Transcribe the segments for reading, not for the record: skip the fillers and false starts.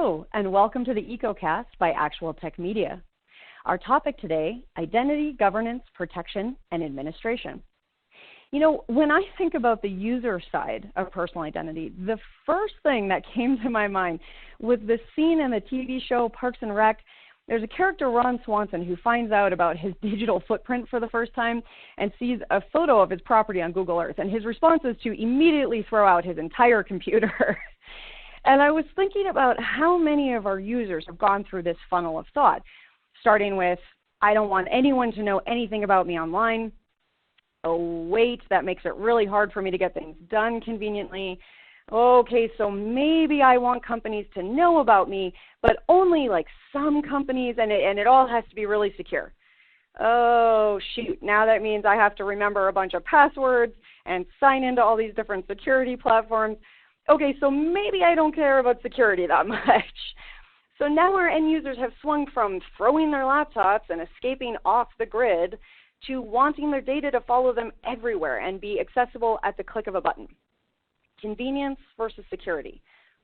Hello, and welcome to the Ecocast by Actual Tech Media. Our topic today, identity, governance, protection, and administration. You know, when I think about the user side of personal identity, the first thing that came to my mind was the scene in the TV show Parks and Rec. There's a character, Ron Swanson, who finds out about his digital footprint for the first time and sees a photo of his property on Google Earth. And his response is to immediately throw out his entire computer. And I was thinking about how many of our users have gone through this funnel of thought, starting with, I don't want anyone to know anything about me online. Oh, wait, that makes it really hard for me to get things done conveniently. Okay, so maybe I want companies to know about me, but only like some companies, and it all has to be really secure. Oh, shoot, now that means I have to remember a bunch of passwords and sign into all these different security platforms. Okay, so maybe I don't care about security that much. So now our end users have swung from throwing their laptops and escaping off the grid to wanting their data to follow them everywhere and be accessible at the click of a button. Convenience versus security.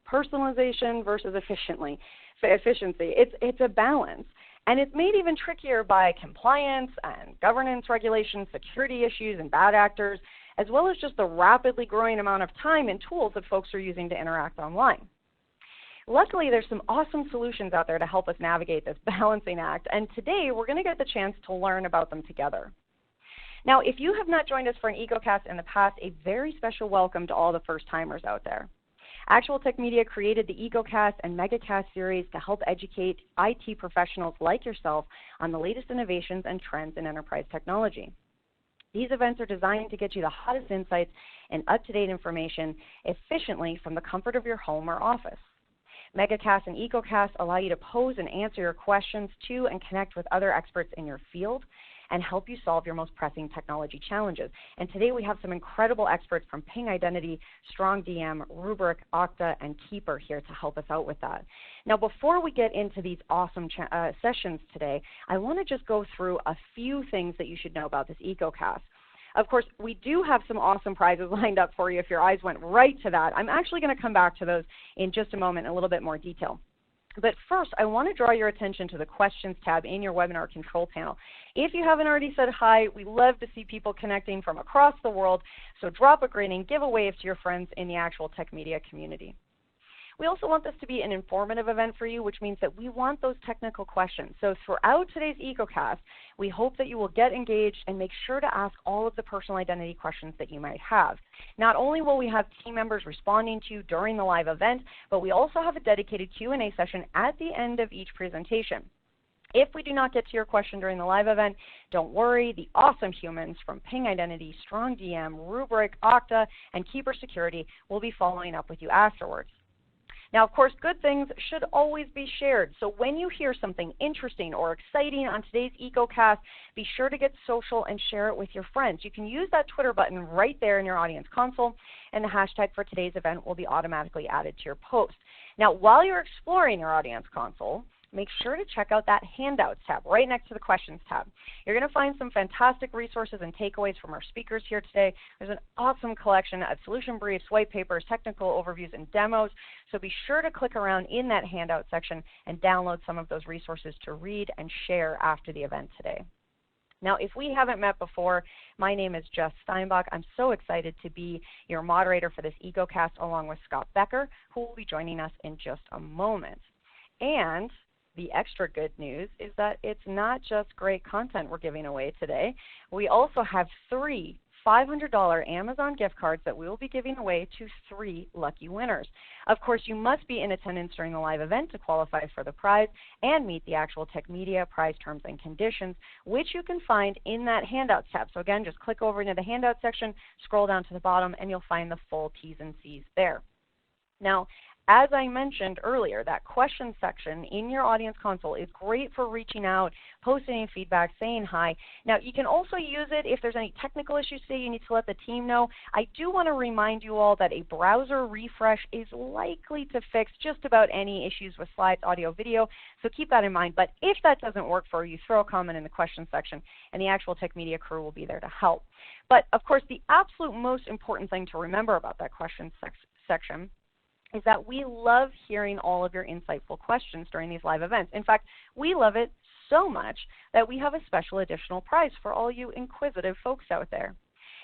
Personalization versus efficiency. It's a balance. And it's made even trickier by compliance and governance regulations, security issues, and bad actors, as well as just the rapidly growing amount of time and tools that folks are using to interact online. Luckily, there's some awesome solutions out there to help us navigate this balancing act, and today we're going to get the chance to learn about them together. Now, if you have not joined us for an Ecocast in the past, a very special welcome to all the first-timers out there. Actual Tech Media created the Ecocast and Megacast series to help educate IT professionals like yourself on the latest innovations and trends in enterprise technology. These events are designed to get you the hottest insights and up-to-date information efficiently from the comfort of your home or office. Megacast and Ecocast allow you to pose and answer your questions to and connect with other experts in your field and help you solve your most pressing technology challenges. And today we have some incredible experts from Ping Identity, StrongDM, Rubrik, Okta, and Keeper here to help us out with that. Now, before we get into these awesome sessions today, I want to just go through a few things that you should know about this Ecocast. Of course, we do have some awesome prizes lined up for you if your eyes went right to that. I'm actually going to come back to those in just a moment in a little bit more detail. But first, I want to draw your attention to the Questions tab in your webinar control panel. If you haven't already said hi, we love to see people connecting from across the world, so drop a greeting, give a wave to your friends in the Actual Tech Media community. We also want this to be an informative event for you, which means that we want those technical questions. So throughout today's Ecocast, we hope that you will get engaged and make sure to ask all of the personal identity questions that you might have. Not only will we have team members responding to you during the live event, but we also have a dedicated Q&A session at the end of each presentation. If we do not get to your question during the live event, don't worry. The awesome humans from Ping Identity, StrongDM, Rubrik, Okta, and Keeper Security will be following up with you afterwards. Now, of course, good things should always be shared. So when you hear something interesting or exciting on today's Ecocast, be sure to get social and share it with your friends. You can use that Twitter button right there in your audience console, and the hashtag for today's event will be automatically added to your post. Now, while you're exploring your audience console, make sure to check out that Handouts tab right next to the Questions tab. You're going to find some fantastic resources and takeaways from our speakers here today. There's an awesome collection of solution briefs, white papers, technical overviews, and demos. So be sure to click around in that Handout section and download some of those resources to read and share after the event today. Now, if we haven't met before, my name is Jess Steinbach. I'm so excited to be your moderator for this Ecocast along with Scott Becker, who will be joining us in just a moment. And the extra good news is that it's not just great content we're giving away today. We also have 3 $500 Amazon gift cards that we will be giving away to 3 lucky winners. Of course, you must be in attendance during the live event to qualify for the prize and meet the Actual Tech Media prize terms and conditions, which you can find in that Handouts tab. So again, just click over into the Handouts section, scroll down to the bottom, and you'll find the full T's and C's there. Now, as I mentioned earlier, that question section in your audience console is great for reaching out, posting any feedback, saying hi. Now, you can also use it if there's any technical issues today you need to let the team know. I do want to remind you all that a browser refresh is likely to fix just about any issues with slides, audio, video, so keep that in mind. But if that doesn't work for you, throw a comment in the question section, and the Actual Tech Media crew will be there to help. But, of course, the absolute most important thing to remember about that question section is that we love hearing all of your insightful questions during these live events. In fact, we love it so much that we have a special additional prize for all you inquisitive folks out there.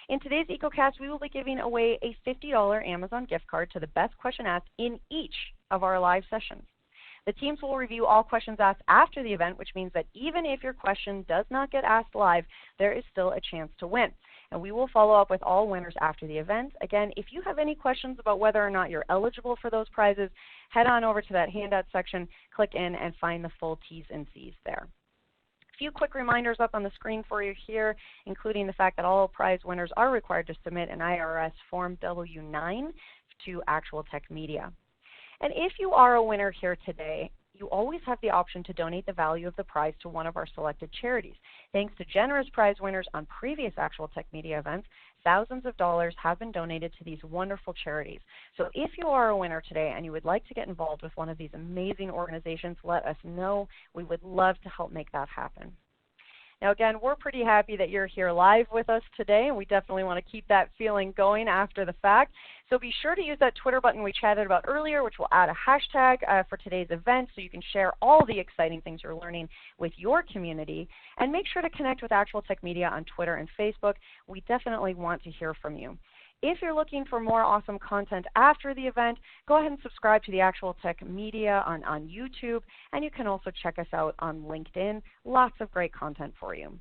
In today's Ecocast, we will be giving away a $50 Amazon gift card to the best question asked in each of our live sessions. The teams will review all questions asked after the event, which means that even if your question does not get asked live, there is still a chance to win. And we will follow up with all winners after the event. Again, if you have any questions about whether or not you're eligible for those prizes, head on over to that handout section, click in, and find the full T's and C's there. A few quick reminders up on the screen for you here, including the fact that all prize winners are required to submit an IRS Form W-9 to Actual Tech Media. And if you are a winner here today, you always have the option to donate the value of the prize to one of our selected charities. Thanks to generous prize winners on previous Actual Tech Media events, thousands of dollars have been donated to these wonderful charities. So if you are a winner today and you would like to get involved with one of these amazing organizations, let us know. We would love to help make that happen. Now again, we're pretty happy that you're here live with us today, and we definitely want to keep that feeling going after the fact. So be sure to use that Twitter button we chatted about earlier, which will add a hashtag for today's event so you can share all the exciting things you're learning with your community. And make sure to connect with Actual Tech Media on Twitter and Facebook. We definitely want to hear from you. If you're looking for more awesome content after the event, go ahead and subscribe to the Actual Tech Media on YouTube, and you can also check us out on LinkedIn. Lots of great content for you.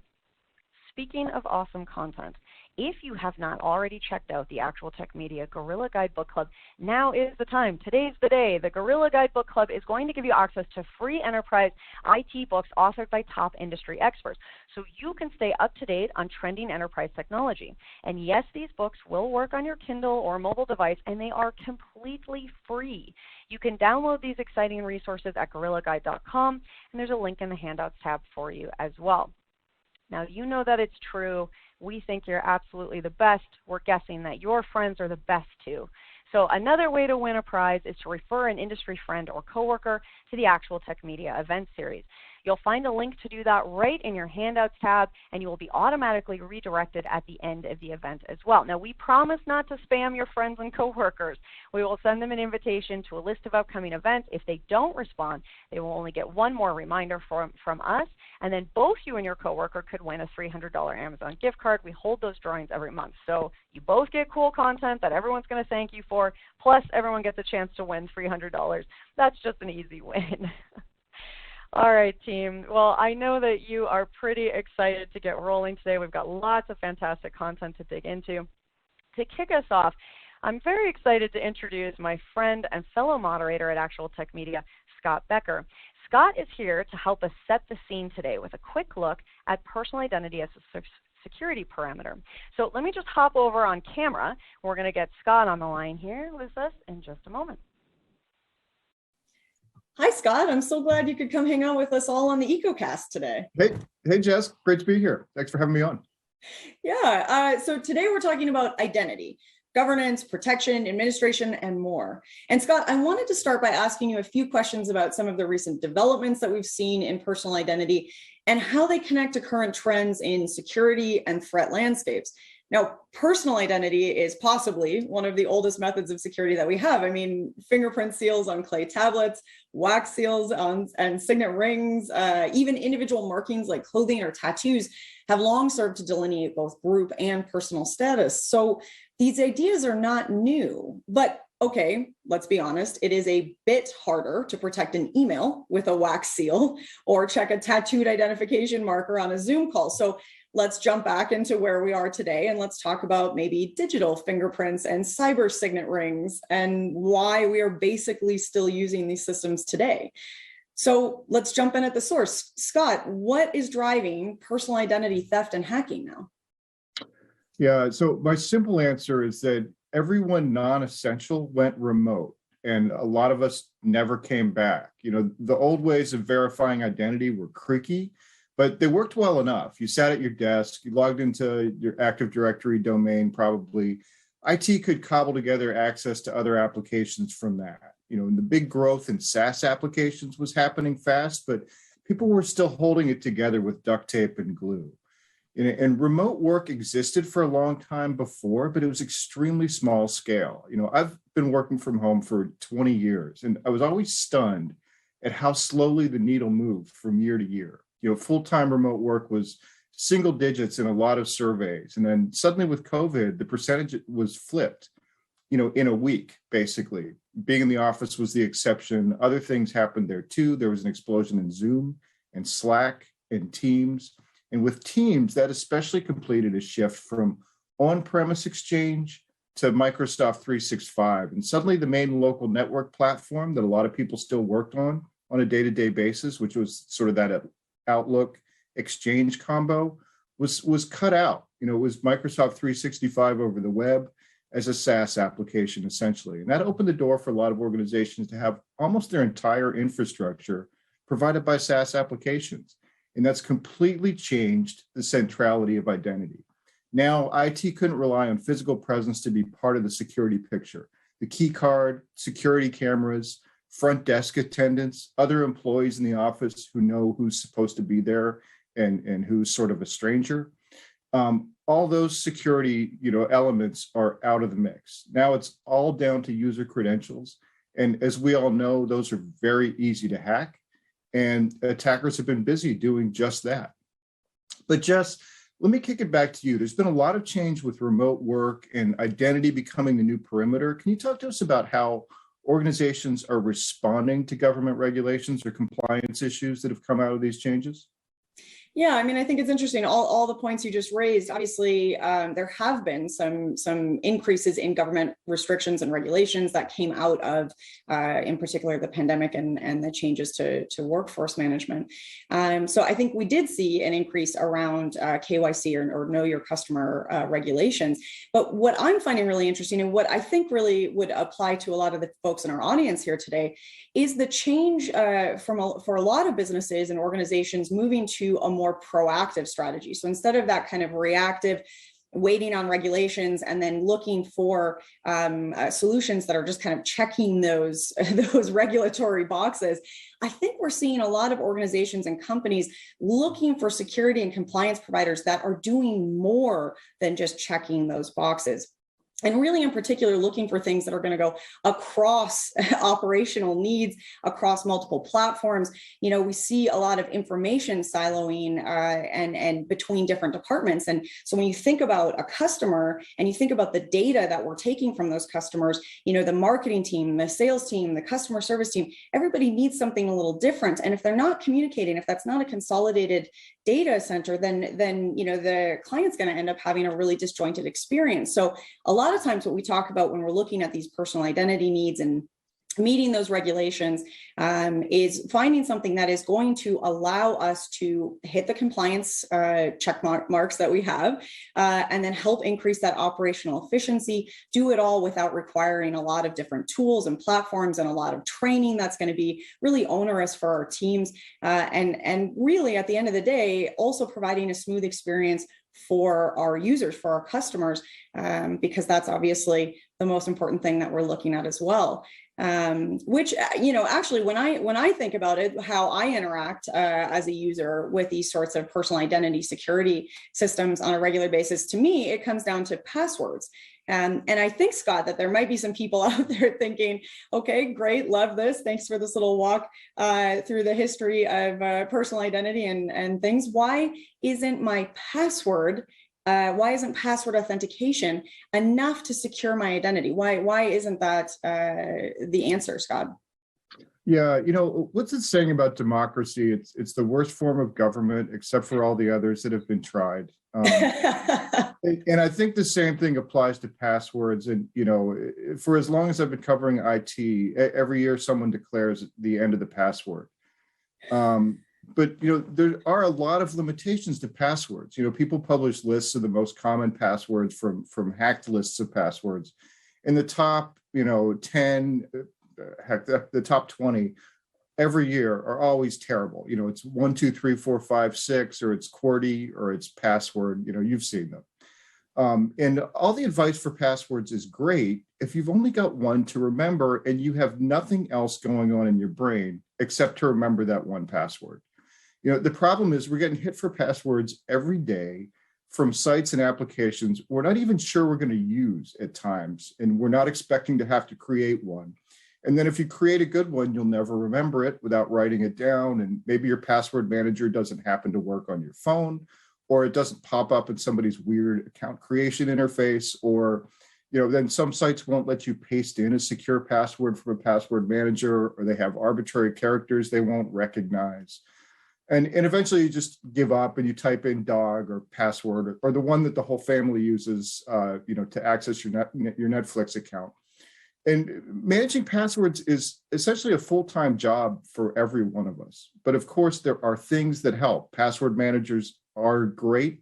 Speaking of awesome content, if you have not already checked out the Actual Tech Media Guerrilla Guide Book Club, now is the time. Today's the day. The Guerrilla Guide Book Club is going to give you access to free enterprise IT books authored by top industry experts, so you can stay up to date on trending enterprise technology. And yes, these books will work on your Kindle or mobile device, and they are completely free. You can download these exciting resources at GuerrillaGuide.com, and there's a link in the Handouts tab for you as well. Now, you know that it's true. We think you're absolutely the best. We're guessing that your friends are the best too. So another way to win a prize is to refer an industry friend or coworker to the Actual Tech Media event series. You'll find a link to do that right in your Handouts tab, and you will be automatically redirected at the end of the event as well. Now, we promise not to spam your friends and coworkers. We will send them an invitation to a list of upcoming events. If they don't respond, they will only get one more reminder from us, and then both you and your coworker could win a $300 Amazon gift card. We hold those drawings every month. So you both get cool content that everyone's going to thank you for, plus everyone gets a chance to win $300. That's just an easy win. All right, team. Well, I know that you are pretty excited to get rolling today. We've got lots of fantastic content to dig into. To kick us off, I'm very excited to introduce my friend and fellow moderator at Actual Tech Media, Scott Becker. Scott is here to help us set the scene today with a quick look at personal identity as a security parameter. So let me just hop over on camera. We're going to get Scott on the line here with us in just a moment. Hi, Scott. I'm so glad you could come hang out with us all on the Ecocast today. Hey, Jess. Great to be here. Thanks for having me on. Yeah. So today we're talking about identity, governance, protection, administration, and more. And Scott, I wanted to start by asking you a few questions about some of the recent developments that we've seen in personal identity and how they connect to current trends in security and threat landscapes. Now, personal identity is possibly one of the oldest methods of security that we have. I mean, fingerprint seals on clay tablets, wax seals and signet rings, even individual markings like clothing or tattoos have long served to delineate both group and personal status. So these ideas are not new, but okay, let's be honest, it is a bit harder to protect an email with a wax seal or check a tattooed identification marker on a Zoom call. So let's jump back into where we are today and let's talk about maybe digital fingerprints and cyber signet rings and why we are basically still using these systems today. So let's jump in at the source. Scott, what is driving personal identity theft and hacking now? Yeah, so my simple answer is that everyone non-essential went remote and a lot of us never came back. You know, the old ways of verifying identity were creaky, but they worked well enough. You sat at your desk, you logged into your Active Directory domain, probably. IT could cobble together access to other applications from that. You know, and the big growth in SaaS applications was happening fast, but people were still holding it together with duct tape and glue. And remote work existed for a long time before, but it was extremely small scale. I've been working from home for 20 years, and I was always stunned at how slowly the needle moved from year to year. Full-time remote work was single digits in a lot of surveys. And then suddenly with COVID, the percentage was flipped, in a week, basically. Being in the office was the exception. Other things happened there too. There was an explosion in Zoom and Slack and Teams. And with Teams, that especially completed a shift from on-premise Exchange to Microsoft 365. And suddenly the main local network platform that a lot of people still worked on a day-to-day basis, which was sort of that Outlook Exchange combo, was cut out. It was Microsoft 365 over the web as a SaaS application, essentially. And that opened the door for a lot of organizations to have almost their entire infrastructure provided by SaaS applications. And that's completely changed the centrality of identity. Now, IT couldn't rely on physical presence to be part of the security picture. The key card, security cameras, front desk attendants, other employees in the office who know who's supposed to be there and who's sort of a stranger. All those security, elements are out of the mix. Now it's all down to user credentials. And as we all know, those are very easy to hack. And attackers have been busy doing just that. But Jess, let me kick it back to you. There's been a lot of change with remote work and identity becoming the new perimeter. Can you talk to us about how organizations are responding to government regulations or compliance issues that have come out of these changes? Yeah, I mean, I think it's interesting. All the points you just raised. Obviously, there have been some increases in government restrictions and regulations that came out of, in particular, the pandemic and the changes to workforce management. So I think we did see an increase around KYC or know your customer regulations. But what I'm finding really interesting and what I think really would apply to a lot of the folks in our audience here today is the change for a lot of businesses and organizations moving to a more proactive strategy. So instead of that kind of reactive, waiting on regulations and then looking for solutions that are just kind of checking those regulatory boxes, I think we're seeing a lot of organizations and companies looking for security and compliance providers that are doing more than just checking those boxes. And really, in particular, looking for things that are going to go across operational needs, across multiple platforms. We see a lot of information siloing and between different departments. And so when you think about a customer and you think about the data that we're taking from those customers, the marketing team, the sales team, the customer service team, everybody needs something a little different. And if they're not communicating, if that's not a consolidated data center, then the client's going to end up having a really disjointed experience. So a lot of times what we talk about when we're looking at these personal identity needs and meeting those regulations is finding something that is going to allow us to hit the compliance check marks that we have and then help increase that operational efficiency, do it all without requiring a lot of different tools and platforms and a lot of training that's going to be really onerous for our teams. And really, at the end of the day, also providing a smooth experience for our users, for our customers, because that's obviously the most important thing that we're looking at as well. Which, actually, when I think about it, how I interact as a user with these sorts of personal identity security systems on a regular basis, to me, it comes down to passwords. And I think, Scott, that there might be some people out there thinking, okay, great, love this. Thanks for this little walk through the history of personal identity and things. Why isn't my password why isn't password authentication enough to secure my identity? Why isn't that the answer, Scott? Yeah, what's it saying about democracy? It's the worst form of government, except for all the others that have been tried. And I think the same thing applies to passwords. And, for as long as I've been covering IT, every year someone declares the end of the password. But there are a lot of limitations to passwords. People publish lists of the most common passwords from hacked lists of passwords. In the top, 10, heck, the top 20 every year are always terrible. It's 1, 2, 3, 4, 5, 6, or it's QWERTY, or it's password. You've seen them. And all the advice for passwords is great if you've only got one to remember and you have nothing else going on in your brain except to remember that one password. The problem is we're getting hit for passwords every day from sites and applications we're not even sure we're going to use at times, and we're not expecting to have to create one. And then if you create a good one, you'll never remember it without writing it down. And maybe your password manager doesn't happen to work on your phone, or it doesn't pop up in somebody's weird account creation interface, or then some sites won't let you paste in a secure password from a password manager, or they have arbitrary characters they won't recognize. And eventually you just give up and you type in dog or password, or the one that the whole family uses, to access your Netflix account. And managing passwords is essentially a full-time job for every one of us. But of course, there are things that help. Password managers are great,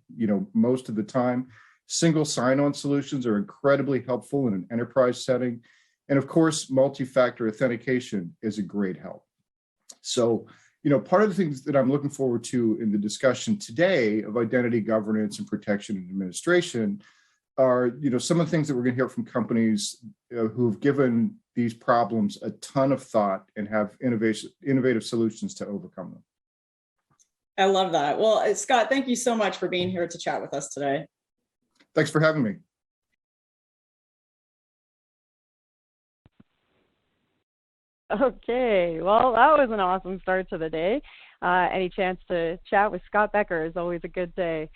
most of the time. Single sign-on solutions are incredibly helpful in an enterprise setting. And of course, multi-factor authentication is a great help. So, part of the things that I'm looking forward to in the discussion today of identity governance and protection and administration are, some of the things that we're going to hear from companies who've given these problems a ton of thought and have innovative solutions to overcome them. I love that. Well, Scott, thank you so much for being here to chat with us today. Thanks for having me. Okay, well, that was an awesome start to the day. Any chance to chat with Scott Becker is always a good day.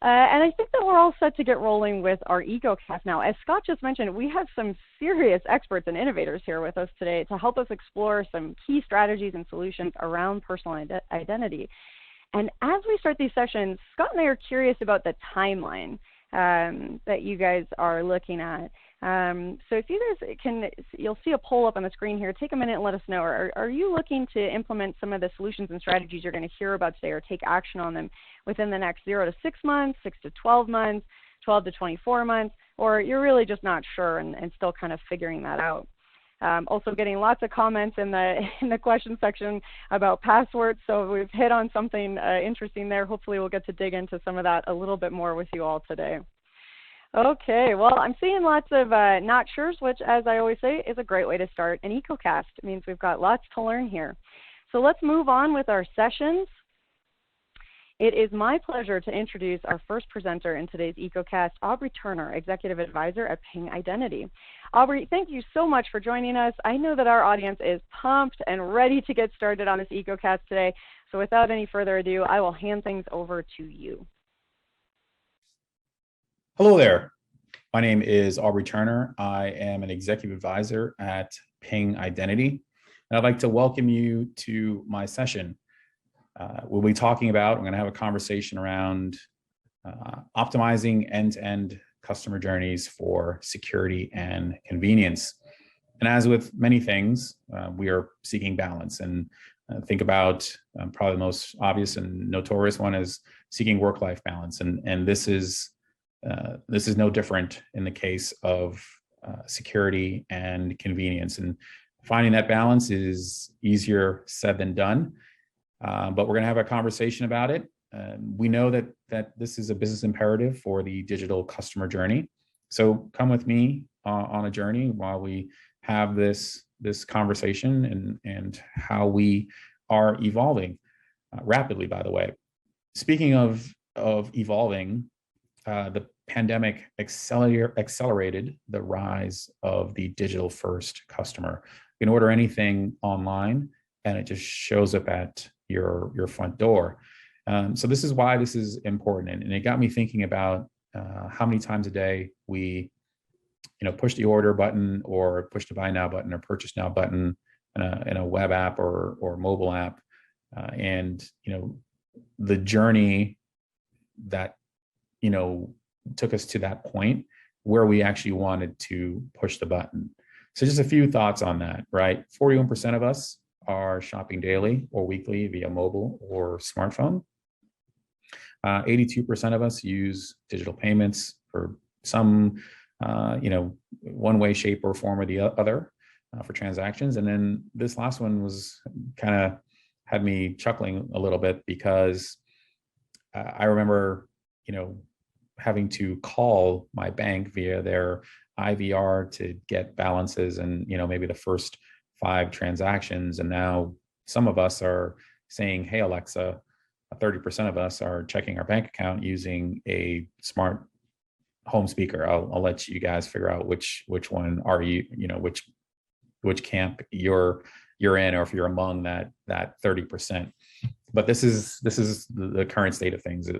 And I think that we're all set to get rolling with our Ecocast now. As Scott just mentioned, we have some serious experts and innovators here with us today to help us explore some key strategies and solutions around personal identity. And as we start these sessions, Scott and I are curious about the timeline that you guys are looking at. So if you guys you'll see a poll up on the screen here. Take a minute and let us know. Are you looking to implement some of the solutions and strategies you're going to hear about today, or take action on them within the next 0 to 6 months, 6 to 12 months, 12 to 24 months, or you're really just not sure and still kind of figuring that out? Also getting lots of comments in the question section about passwords. So we've hit on something interesting there. Hopefully we'll get to dig into some of that a little bit more with you all today. Okay, well, I'm seeing lots of not sure's, which, as I always say, is a great way to start an Ecocast. It means we've got lots to learn here. So let's move on with our sessions. It is my pleasure to introduce our first presenter in today's Ecocast, Aubrey Turner, Executive Advisor at Ping Identity. Aubrey, thank you so much for joining us. I know that our audience is pumped and ready to get started on this Ecocast today. So without any further ado, I will hand things over to you. Hello there. My name is Aubrey Turner. I am an executive advisor at Ping Identity, and I'd like to welcome you to my session. We'll be talking about, I'm going to have a conversation around optimizing end-to-end customer journeys for security and convenience. And as with many things, we are seeking balance. And think about probably the most obvious and notorious one is seeking work-life balance. And this is no different in the case of security and convenience. And finding that balance is easier said than done. But we're going to have a conversation about it. We know that this is a business imperative for the digital customer journey. So come with me on a journey while we have this conversation and how we are evolving rapidly, by the way. Speaking of evolving, the pandemic accelerated the rise of the digital first customer. You can order anything online and it just shows up at your front door. So this is why this is important. And it got me thinking about how many times a day we push the order button or push the buy now button or purchase now button in a web app or mobile app. And the journey that took us to that point where we actually wanted to push the button. So just a few thoughts on that, right? 41% of us are shopping daily or weekly via mobile or smartphone. 82% of us use digital payments for some, one way, shape, or form or the other for transactions. And then this last one was kind of had me chuckling a little bit because I remember, having to call my bank via their IVR to get balances and, maybe the first 5 transactions. And now some of us are saying, hey, Alexa, 30% of us are checking our bank account using a smart home speaker. I'll let you guys figure out which one are you, which camp you're in, or if you're among that 30%. But this is the current state of things.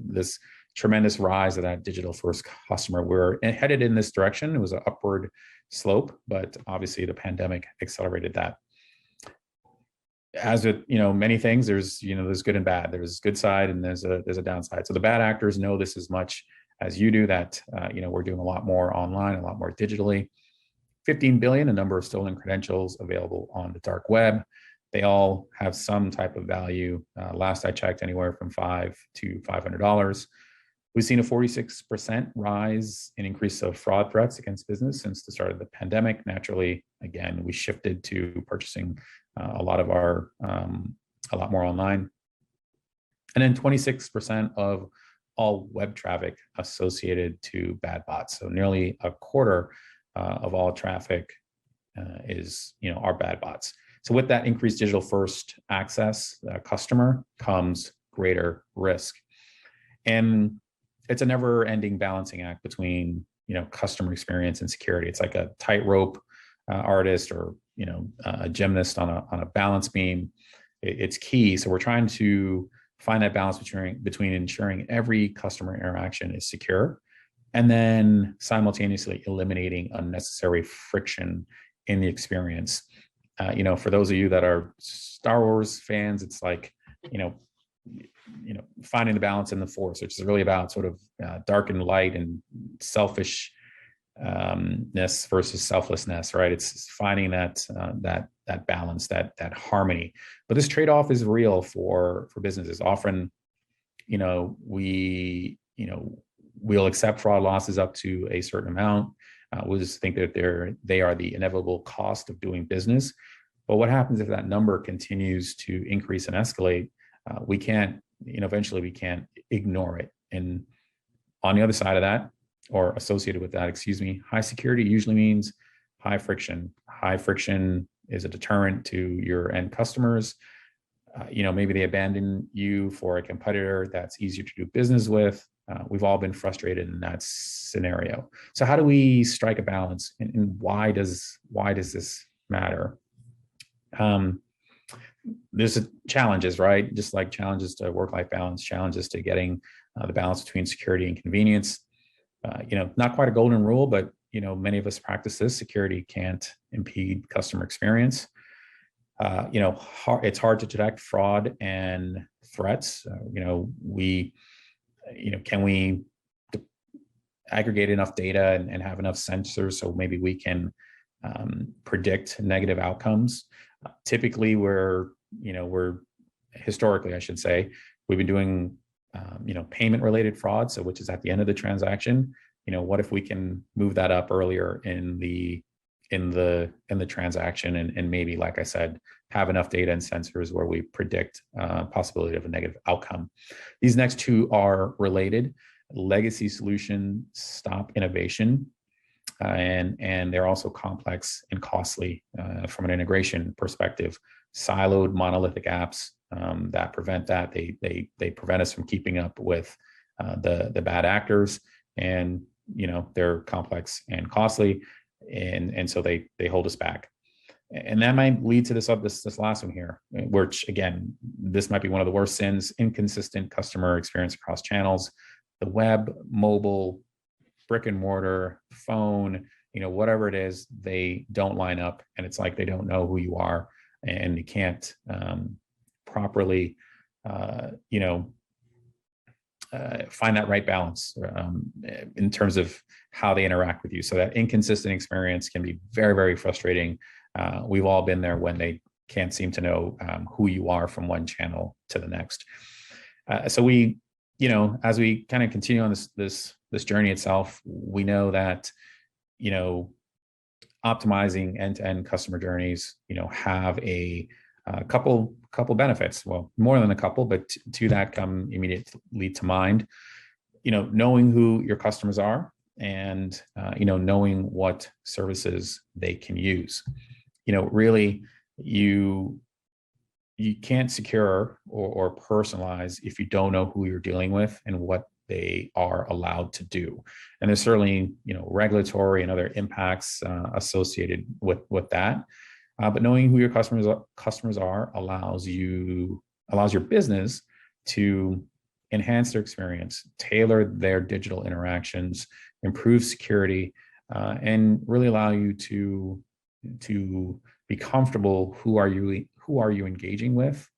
This tremendous rise of that digital first customer. We're headed in this direction. It was an upward slope, but obviously the pandemic accelerated that. As with many things, there's good and bad. There's good side and there's a downside. So the bad actors know this as much as you do, that we're doing a lot more online, a lot more digitally. 15 billion, a number of stolen credentials available on the dark web. They all have some type of value. Last I checked, anywhere from $5 to $500. We've seen a 46% rise in increase of fraud threats against business since the start of the pandemic. Naturally, again, we shifted to purchasing a lot more online. And then 26% of all web traffic associated to bad bots. So nearly a quarter of all traffic are bad bots. So with that increased digital first access customer comes greater risk. And it's a never ending balancing act between, customer experience and security. It's like a tightrope artist or, a gymnast on a balance beam. It's key. So we're trying to find that balance between ensuring every customer interaction is secure and then simultaneously eliminating unnecessary friction in the experience. For those of you that are Star Wars fans, it's like, finding the balance in the Force, which is really about sort of dark and light and selfishness versus selflessness, right? It's finding that balance, that harmony. But this trade-off is real for businesses. Often, we'll accept fraud losses up to a certain amount. We'll just think that they are the inevitable cost of doing business. But what happens if that number continues to increase and escalate? We can't, eventually we can't ignore it. And on the other side of that, or associated with that, high security usually means high friction. High friction is a deterrent to your end customers. Maybe they abandon you for a competitor that's easier to do business with. We've all been frustrated in that scenario. So how do we strike a balance, and why does this matter? There's challenges, right? Just like challenges to work-life balance, challenges to getting the balance between security and convenience. Not quite a golden rule, but many of us practice this. Security can't impede customer experience. It's hard to detect fraud and threats. Can we aggregate enough data and have enough sensors so maybe we can predict negative outcomes? Typically, we're historically, I should say, we've been doing payment-related fraud, so which is at the end of the transaction. What if we can move that up earlier in the transaction and maybe, like I said, have enough data and sensors where we predict possibility of a negative outcome. These next two are related. Legacy solutions stop innovation, and they're also complex and costly from an integration perspective. Siloed monolithic apps that prevent that. They prevent us from keeping up with the bad actors, and they're complex and costly, and so they hold us back. And that might lead to this last one here, which again, this might be one of the worst sins: inconsistent customer experience across channels. The web, mobile, brick and mortar, phone, whatever it is, they don't line up, and it's like they don't know who you are, and you can't properly, find that right balance in terms of how they interact with you. So that inconsistent experience can be very, very frustrating. We've all been there when they can't seem to know who you are from one channel to the next. So we, as we kind of continue on this journey itself, we know that, optimizing end-to-end customer journeys, have a couple benefits. Well, more than a couple, but two that come immediately to mind. Knowing who your customers are, and knowing what services they can use. Really, you you can't secure or personalize if you don't know who you're dealing with and what they are allowed to do. And there's certainly, regulatory and other impacts associated with that. But knowing who your customers are allows your business to enhance their experience, tailor their digital interactions, improve security, and really allow you to be comfortable. Who are you engaging with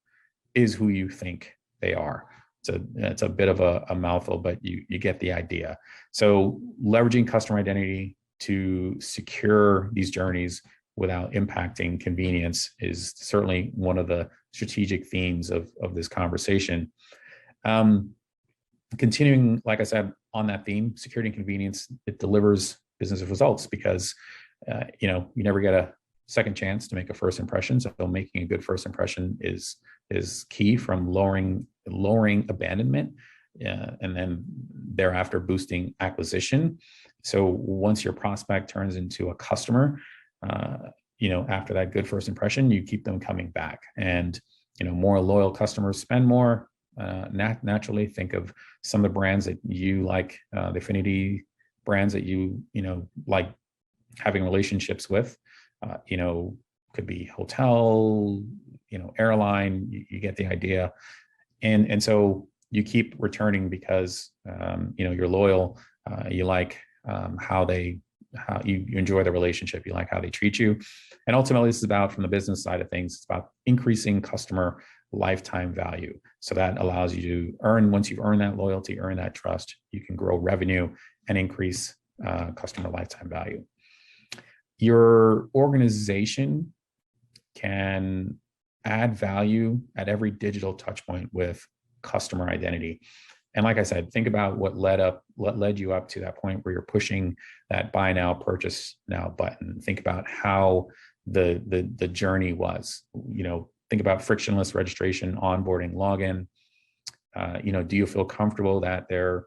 is who you think they are. It's a bit of a mouthful, but you get the idea. So leveraging customer identity to secure these journeys without impacting convenience is certainly one of the strategic themes of this conversation. Continuing, like I said, on that theme, security and convenience, it delivers business results because you never get a second chance to make a first impression. So making a good first impression is key, from lowering abandonment and then thereafter boosting acquisition. So once your prospect turns into a customer, after that good first impression, you keep them coming back, and more loyal customers spend more. Naturally, think of some of the brands that you like, the affinity brands that you like having relationships with. Could be hotel, airline. You get the idea, and so you keep returning because you're loyal. You like how you enjoy the relationship. You like how they treat you, and ultimately, this is about, from the business side of things, it's about increasing customer lifetime value. So that allows you to earn, once you've earned that loyalty, earn that trust, you can grow revenue and increase customer lifetime value. Your organization can add value at every digital touch point with customer identity. And like I said, think about what led you up to that point where you're pushing that buy now, purchase now button. Think about how the journey was. Think about frictionless registration, onboarding, login. Do you feel comfortable that they're,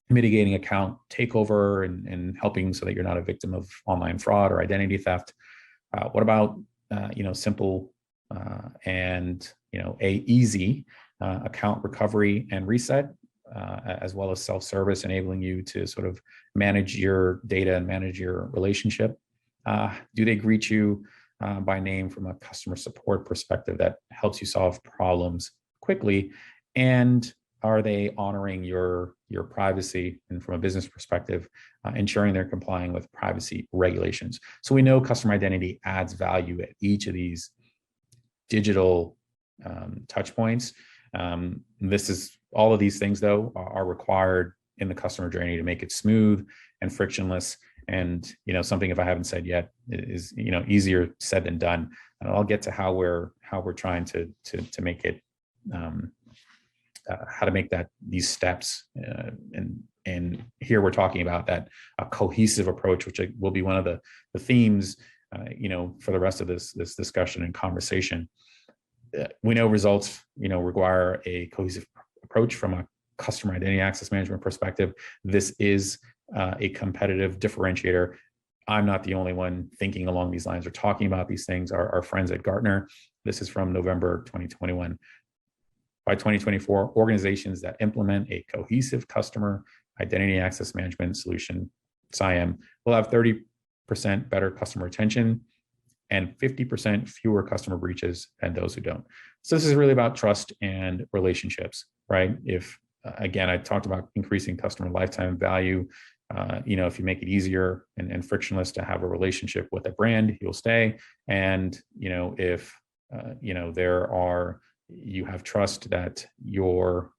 mitigating account takeover and helping so that you're not a victim of online fraud or identity theft? What about, simple and, easy account recovery and reset, as well as self-service, enabling you to sort of manage your data and manage your relationship? Do they greet you by name from a customer support perspective that helps you solve problems quickly? And are they honoring your privacy, and from a business perspective, ensuring they're complying with privacy regulations? So we know customer identity adds value at each of these digital touch points. All of these things, though, are required in the customer journey to make it smooth and frictionless. And something, if I haven't said yet, is easier said than done. And I'll get to how we're trying to make it, how to make these steps. And here we're talking about that cohesive approach, which will be one of the themes, for the rest of this discussion and conversation. We know results, require a cohesive approach from a customer identity access management perspective. This is a competitive differentiator. I'm not the only one thinking along these lines or talking about these things. Our friends at Gartner, this is from November 2021. By 2024, organizations that implement a cohesive customer identity access management solution, CIAM, will have 30% better customer retention and 50% fewer customer breaches than those who don't. So this is really about trust and relationships, right? If, again, I talked about increasing customer lifetime value. If you make it easier and frictionless to have a relationship with a brand, you'll stay. And, if, you have trust that your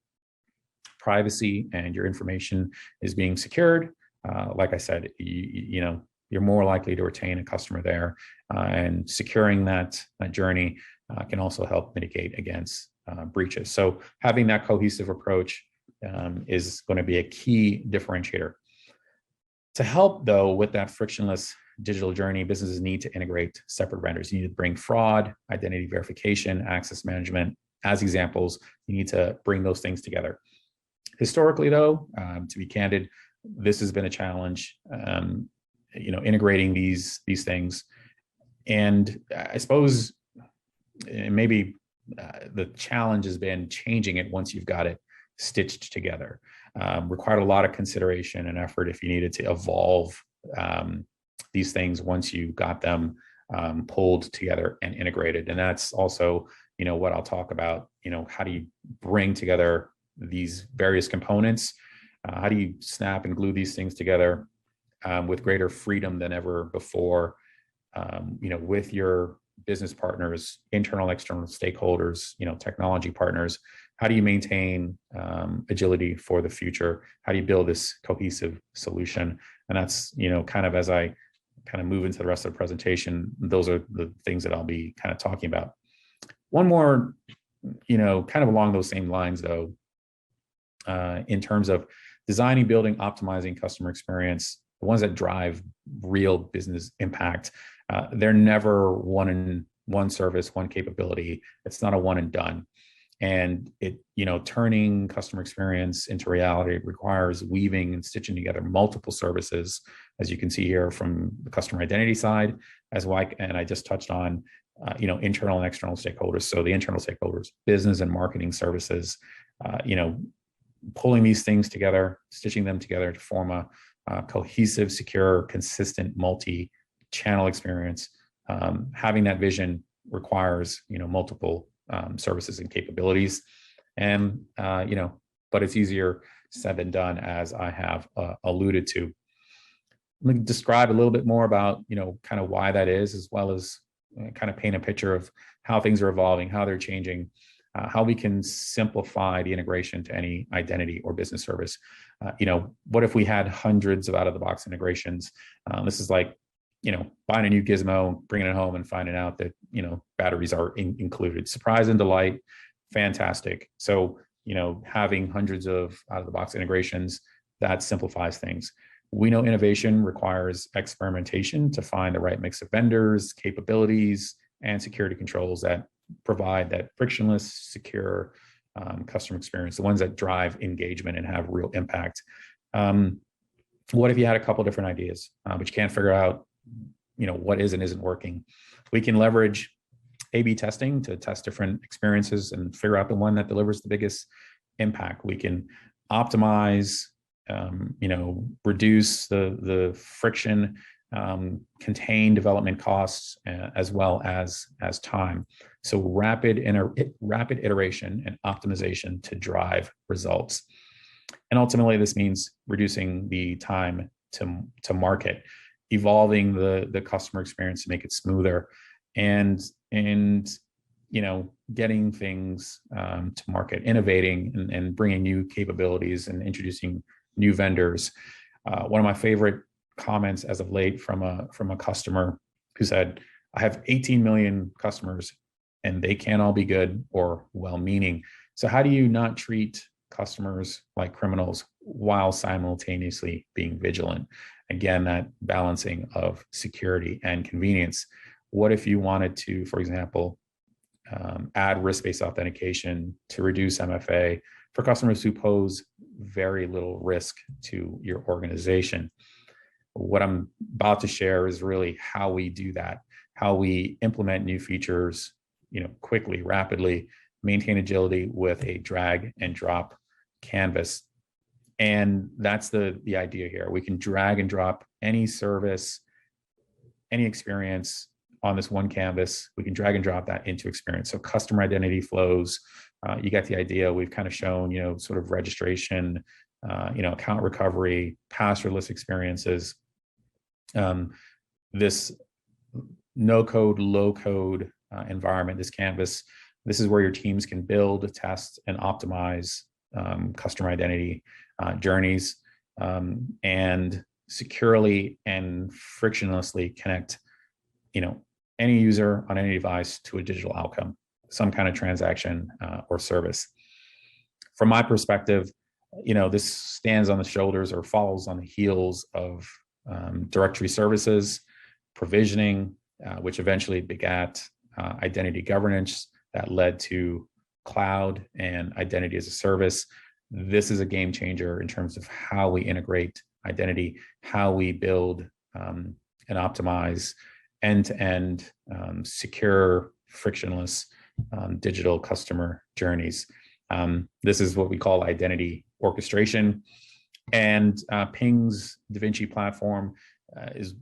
privacy and your information is being secured, like I said, you're more likely to retain a customer there. And securing that journey can also help mitigate against breaches. So having that cohesive approach is going to be a key differentiator. To help, though, with that frictionless digital journey, businesses need to integrate separate vendors. You need to bring fraud, identity verification, access management as examples. You need to bring those things together. Historically, though, to be candid, this has been a challenge, integrating these things. And I suppose and maybe the challenge has been changing it once you've got it stitched together. Required a lot of consideration and effort if you needed to evolve these things once you got them pulled together and integrated. And that's also, what I'll talk about, how do you bring together these various components? How do you snap and glue these things together with greater freedom than ever before, with your business partners, internal, external stakeholders, technology partners? How do you maintain agility for the future? How do you build this cohesive solution? And that's, kind of as I kind of move into the rest of the presentation, those are the things that I'll be kind of talking about. One more, kind of along those same lines though, in terms of designing, building, optimizing customer experience, the ones that drive real business impact, they're never one service, one capability. It's not a one and done. And it, turning customer experience into reality requires weaving and stitching together multiple services, as you can see here from the customer identity side, and I just touched on, internal and external stakeholders. So the internal stakeholders, business and marketing services, pulling these things together, stitching them together to form a cohesive, secure, consistent, multi-channel experience. Having that vision requires, multiple services and capabilities, and but it's easier said than done, as I have alluded to. Let me describe a little bit more about kind of why that is, as well as kind of paint a picture of how things are evolving, how they're changing, how we can simplify the integration to any identity or business service. What if we had hundreds of out-of-the-box integrations? This is like buying a new gizmo, bringing it home and finding out that, batteries are included. Surprise and delight, fantastic. So, having hundreds of out-of-the-box integrations, that simplifies things. We know innovation requires experimentation to find the right mix of vendors, capabilities, and security controls that provide that frictionless, secure customer experience, the ones that drive engagement and have real impact. What if you had a couple different ideas, but you can't figure out what is and isn't working? We can leverage A/B testing to test different experiences and figure out the one that delivers the biggest impact. We can optimize, reduce the friction, contain development costs, as well as time. So rapid iteration and optimization to drive results. And ultimately, this means reducing the time to market, evolving the customer experience to make it smoother, and getting things to market, innovating and bringing new capabilities and introducing new vendors. One of my favorite comments as of late from a customer who said, "I have 18 million customers and they can't all be good or well-meaning. So how do you not treat customers like criminals while simultaneously being vigilant?" Again, that balancing of security and convenience. What if you wanted to, for example, add risk-based authentication to reduce MFA for customers who pose very little risk to your organization? What I'm about to share is really how we do that, how we implement new features, quickly, rapidly, maintain agility with a drag and drop canvas. And that's the idea here. We can drag and drop any service, any experience on this one canvas. We can drag and drop that into experience. So customer identity flows, you get the idea. We've kind of shown, sort of registration, account recovery, passwordless experiences. This no code, low code environment, this canvas, this is where your teams can build, test, and optimize customer identity journeys, and securely and frictionlessly connect, any user on any device to a digital outcome, some kind of transaction or service. From my perspective, this stands on the shoulders or follows on the heels of directory services, provisioning, which eventually begat identity governance that led to cloud and identity as a service. This is a game changer in terms of how we integrate identity, how we build and optimize end-to-end secure frictionless digital customer journeys. This is what we call identity orchestration. And Ping's DaVinci platform is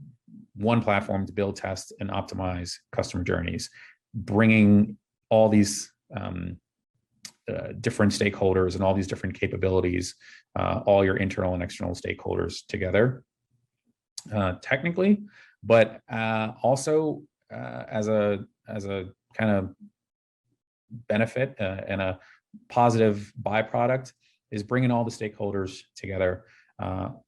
one platform to build, test, and optimize customer journeys, bringing all these different stakeholders and all these different capabilities, all your internal and external stakeholders together technically, but also as a kind of benefit and a positive byproduct is bringing all the stakeholders together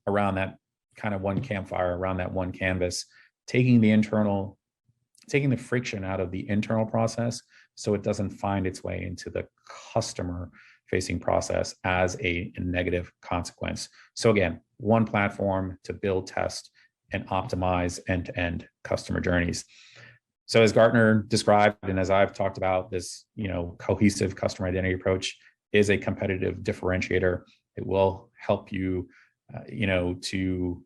around that kind of one campfire, around that one canvas, taking the friction out of the internal process so it doesn't find its way into the customer facing process as a negative consequence. So again, one platform to build, test, and optimize end-to-end customer journeys. So as Gartner described, and as I've talked about, this cohesive customer identity approach is a competitive differentiator. It will help you, to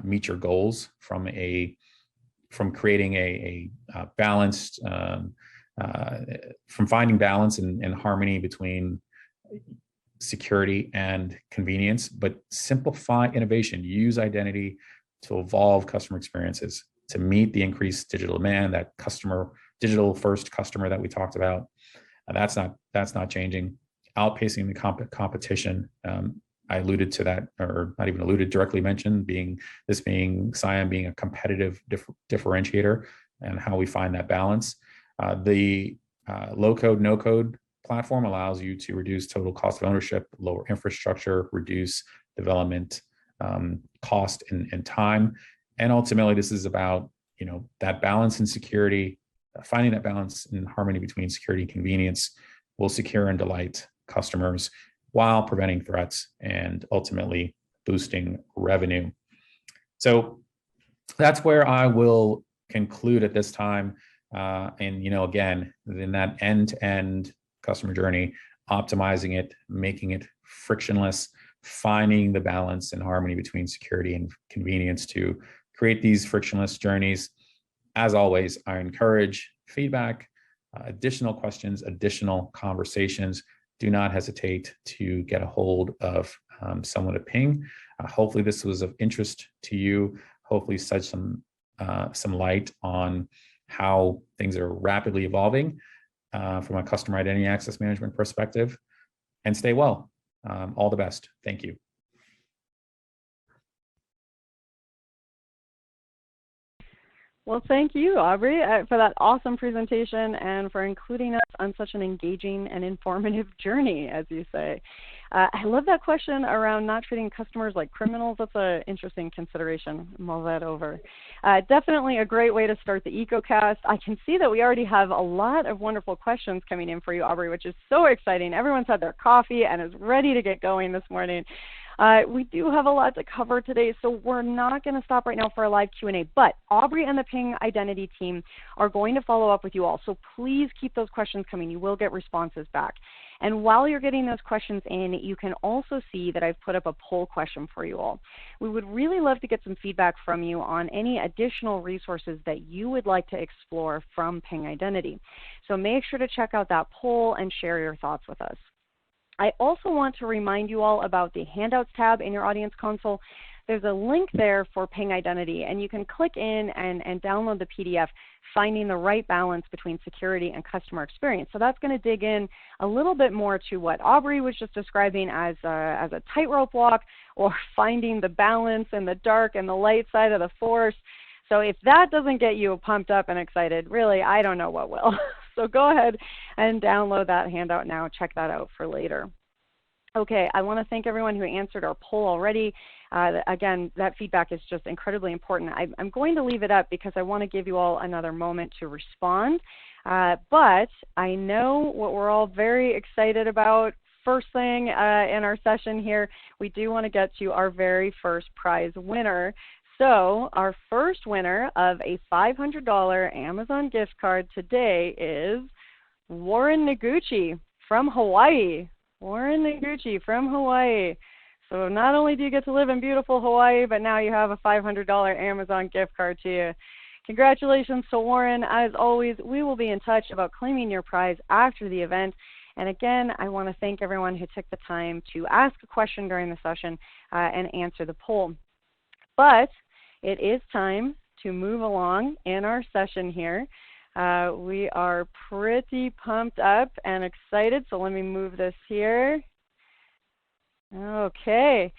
meet your goals from creating a balanced, from finding balance and harmony between security and convenience, but simplify innovation. Use identity to evolve customer experiences to meet the increased digital demand, that digital first customer that we talked about. That's not changing. Outpacing the competition. I alluded to that, or not even alluded, directly mentioned, CIAM being a competitive differentiator and how we find that balance. The low code, no code platform allows you to reduce total cost of ownership, lower infrastructure, reduce development cost and time. And ultimately, this is about, that balance in security, finding that balance in harmony between security and convenience will secure and delight customers while preventing threats and ultimately boosting revenue. So that's where I will conclude at this time. And again, in that end-to-end customer journey, optimizing it, making it frictionless, finding the balance and harmony between security and convenience to create these frictionless journeys. As always, I encourage feedback, additional questions, additional conversations. Do not hesitate to get a hold of someone at Ping. Hopefully this was of interest to you. Hopefully shed some light on how things are rapidly evolving from a customer identity access management perspective. And stay well. All the best. Thank you. Well, thank you, Aubrey, for that awesome presentation and for including us on such an engaging and informative journey, as you say. I love that question around not treating customers like criminals. That's an interesting consideration. Mull that over. Definitely a great way to start the Ecocast. I can see that we already have a lot of wonderful questions coming in for you, Aubrey, which is so exciting. Everyone's had their coffee and is ready to get going this morning. We do have a lot to cover today, so we're not going to stop right now for a live Q&A, but Aubrey and the Ping Identity team are going to follow up with you all, so please keep those questions coming. You will get responses back. And while you're getting those questions in, you can also see that I've put up a poll question for you all. We would really love to get some feedback from you on any additional resources that you would like to explore from Ping Identity. So make sure to check out that poll and share your thoughts with us. I also want to remind you all about the Handouts tab in your audience console. There's a link there for Ping Identity, and you can click in and download the PDF, Finding the Right Balance Between Security and Customer Experience. So that's going to dig in a little bit more to what Aubrey was just describing as a tightrope walk, or finding the balance in the dark and the light side of the force. So if that doesn't get you pumped up and excited, really, I don't know what will. So go ahead and download that handout now. Check that out for later. Okay, I want to thank everyone who answered our poll already. Again, that feedback is just incredibly important. I'm going to leave it up because I want to give you all another moment to respond. But I know what we're all very excited about. First thing in our session here, we do want to get to our very first prize winner. So our first winner of a $500 Amazon gift card today is Warren Noguchi from Hawaii. Warren Noguchi from Hawaii. So not only do you get to live in beautiful Hawaii, but now you have a $500 Amazon gift card to you. Congratulations to Warren. As always, we will be in touch about claiming your prize after the event. And again, I want to thank everyone who took the time to ask a question during the session and answer the poll. But it is time to move along in our session here. We are pretty pumped up and excited, so let me move this here. Okay.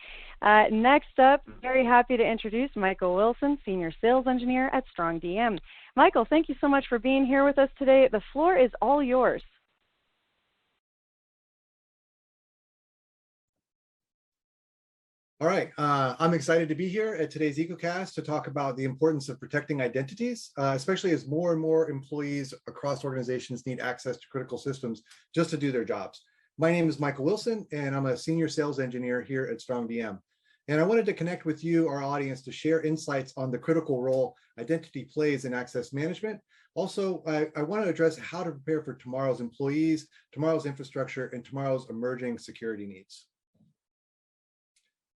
Next up, very happy to introduce Michael Wilson, Senior Sales Engineer at StrongDM. Michael, thank you so much for being here with us today. The floor is all yours. All right, I'm excited to be here at today's Ecocast to talk about the importance of protecting identities, especially as more and more employees across organizations need access to critical systems just to do their jobs. My name is Michael Wilson, and I'm a Senior Sales Engineer here at StrongDM. And I wanted to connect with you, our audience, to share insights on the critical role identity plays in access management. Also, I want to address how to prepare for tomorrow's employees, tomorrow's infrastructure, and tomorrow's emerging security needs.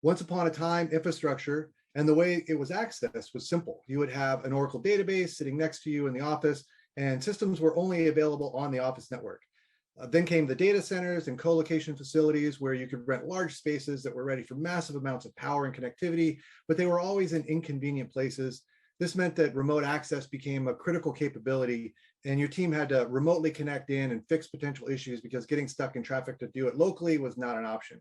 Once upon a time, infrastructure and the way it was accessed was simple. You would have an Oracle database sitting next to you in the office, and systems were only available on the office network. Then came the data centers and co-location facilities where you could rent large spaces that were ready for massive amounts of power and connectivity, but they were always in inconvenient places. This meant that remote access became a critical capability, and your team had to remotely connect in and fix potential issues because getting stuck in traffic to do it locally was not an option.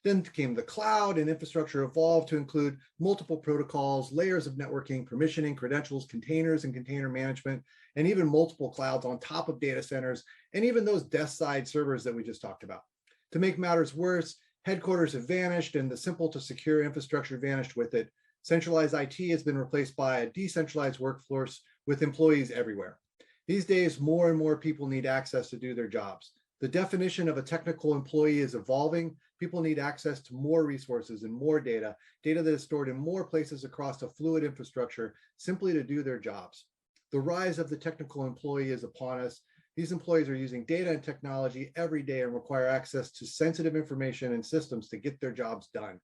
Then came the cloud, and infrastructure evolved to include multiple protocols, layers of networking, permissioning, credentials, containers and container management, and even multiple clouds on top of data centers, and even those desk-side servers that we just talked about. To make matters worse, headquarters have vanished, and the simple to secure infrastructure vanished with it. Centralized IT has been replaced by a decentralized workforce with employees everywhere. These days, more and more people need access to do their jobs. The definition of a technical employee is evolving. People need access to more resources and more data that is stored in more places across a fluid infrastructure simply to do their jobs. The rise of the technical employee is upon us. These employees are using data and technology every day and require access to sensitive information and systems to get their jobs done.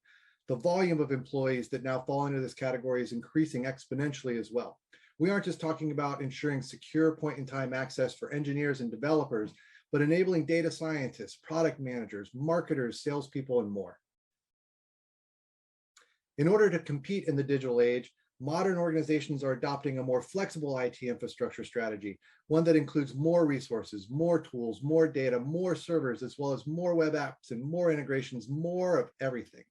The volume of employees that now fall into this category is increasing exponentially as well. We aren't just talking about ensuring secure point-in-time access for engineers and developers, but enabling data scientists, product managers, marketers, salespeople, and more. In order to compete in the digital age, modern organizations are adopting a more flexible IT infrastructure strategy, one that includes more resources, more tools, more data, more servers, as well as more web apps and more integrations, more of everything.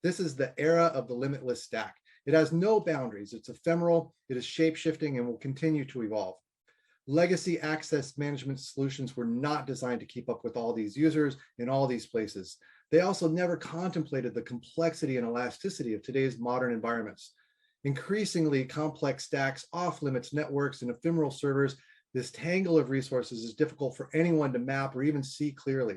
This is the era of the limitless stack. It has no boundaries. It's ephemeral, it is shape-shifting, and will continue to evolve. Legacy access management solutions were not designed to keep up with all these users in all these places. They also never contemplated the complexity and elasticity of today's modern environments. Increasingly complex stacks, off-limits networks, and ephemeral servers, this tangle of resources is difficult for anyone to map or even see clearly.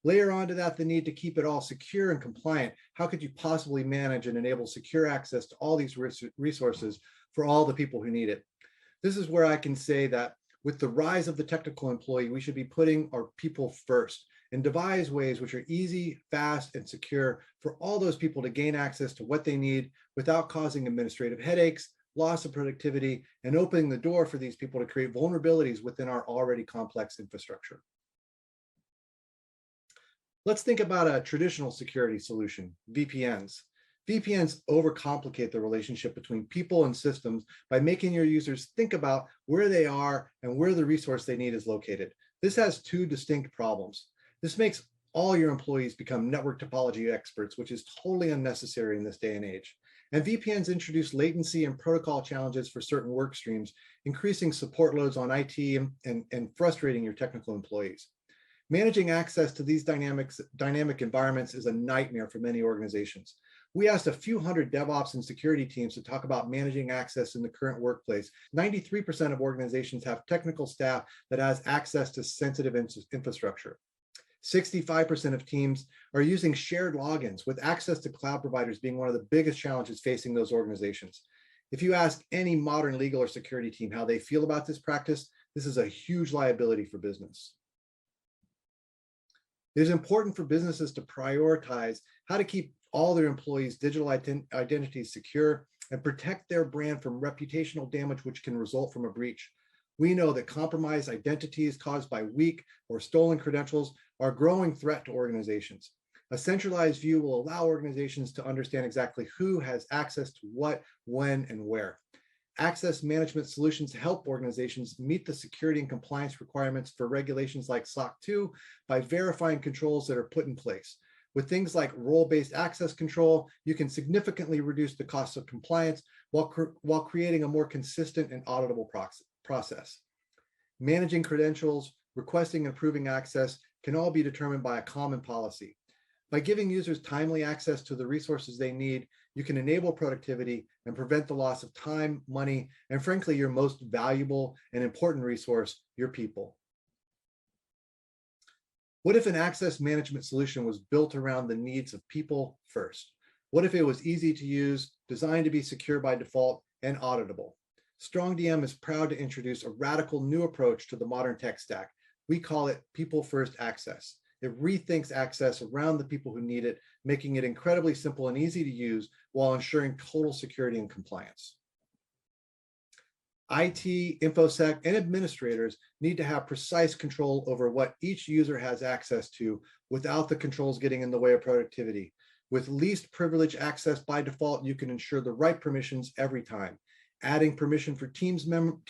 Layer onto that the need to keep it all secure and compliant. How could you possibly manage and enable secure access to all these resources for all the people who need it? This is where I can say that with the rise of the technical employee, we should be putting our people first and devise ways which are easy, fast, and secure for all those people to gain access to what they need without causing administrative headaches, loss of productivity, and opening the door for these people to create vulnerabilities within our already complex infrastructure. Let's think about a traditional security solution, VPNs. VPNs overcomplicate the relationship between people and systems by making your users think about where they are and where the resource they need is located. This has two distinct problems. This makes all your employees become network topology experts, which is totally unnecessary in this day and age. And VPNs introduce latency and protocol challenges for certain work streams, increasing support loads on IT and frustrating your technical employees. Managing access to these dynamic environments is a nightmare for many organizations. We asked a few hundred DevOps and security teams to talk about managing access in the current workplace. 93% of organizations have technical staff that has access to sensitive infrastructure. 65% of teams are using shared logins, with access to cloud providers being one of the biggest challenges facing those organizations. If you ask any modern legal or security team how they feel about this practice, this is a huge liability for business. It is important for businesses to prioritize how to keep all their employees' digital identities secure and protect their brand from reputational damage which can result from a breach. We know that compromised identities caused by weak or stolen credentials are a growing threat to organizations. A centralized view will allow organizations to understand exactly who has access to what, when, and where. Access management solutions help organizations meet the security and compliance requirements for regulations like SOC 2 by verifying controls that are put in place. With things like role-based access control, you can significantly reduce the cost of compliance while creating a more consistent and auditable process. Managing credentials, requesting and approving access can all be determined by a common policy. By giving users timely access to the resources they need, you can enable productivity and prevent the loss of time, money, and frankly, your most valuable and important resource, your people. What if an access management solution was built around the needs of people first? What if it was easy to use, designed to be secure by default, and auditable? StrongDM is proud to introduce a radical new approach to the modern tech stack. We call it People First Access. It rethinks access around the people who need it, making it incredibly simple and easy to use while ensuring total security and compliance. IT, InfoSec, and administrators need to have precise control over what each user has access to without the controls getting in the way of productivity. With least privilege access by default, you can ensure the right permissions every time. Adding permission for team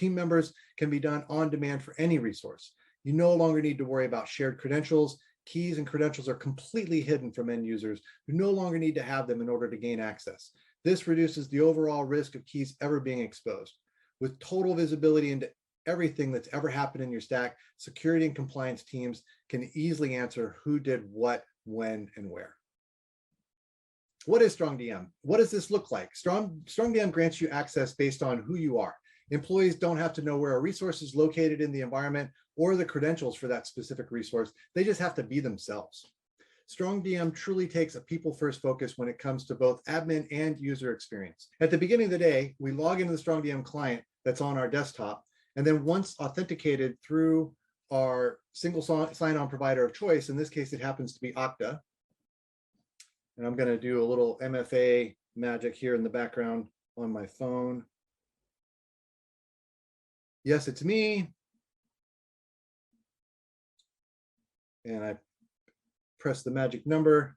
members can be done on demand for any resource. You no longer need to worry about shared credentials. Keys and credentials are completely hidden from end users who no longer need to have them in order to gain access. This reduces the overall risk of keys ever being exposed. With total visibility into everything that's ever happened in your stack, security and compliance teams can easily answer who did what, when, and where. What is StrongDM? What does this look like? StrongDM grants you access based on who you are. Employees don't have to know where a resource is located in the environment or the credentials for that specific resource. They just have to be themselves. StrongDM truly takes a people-first focus when it comes to both admin and user experience. At the beginning of the day, we log into the StrongDM client that's on our desktop, and then once authenticated through our single sign-on provider of choice, in this case, it happens to be Okta. And I'm going to do a little MFA magic here in the background on my phone. Yes, it's me. And I press the magic number.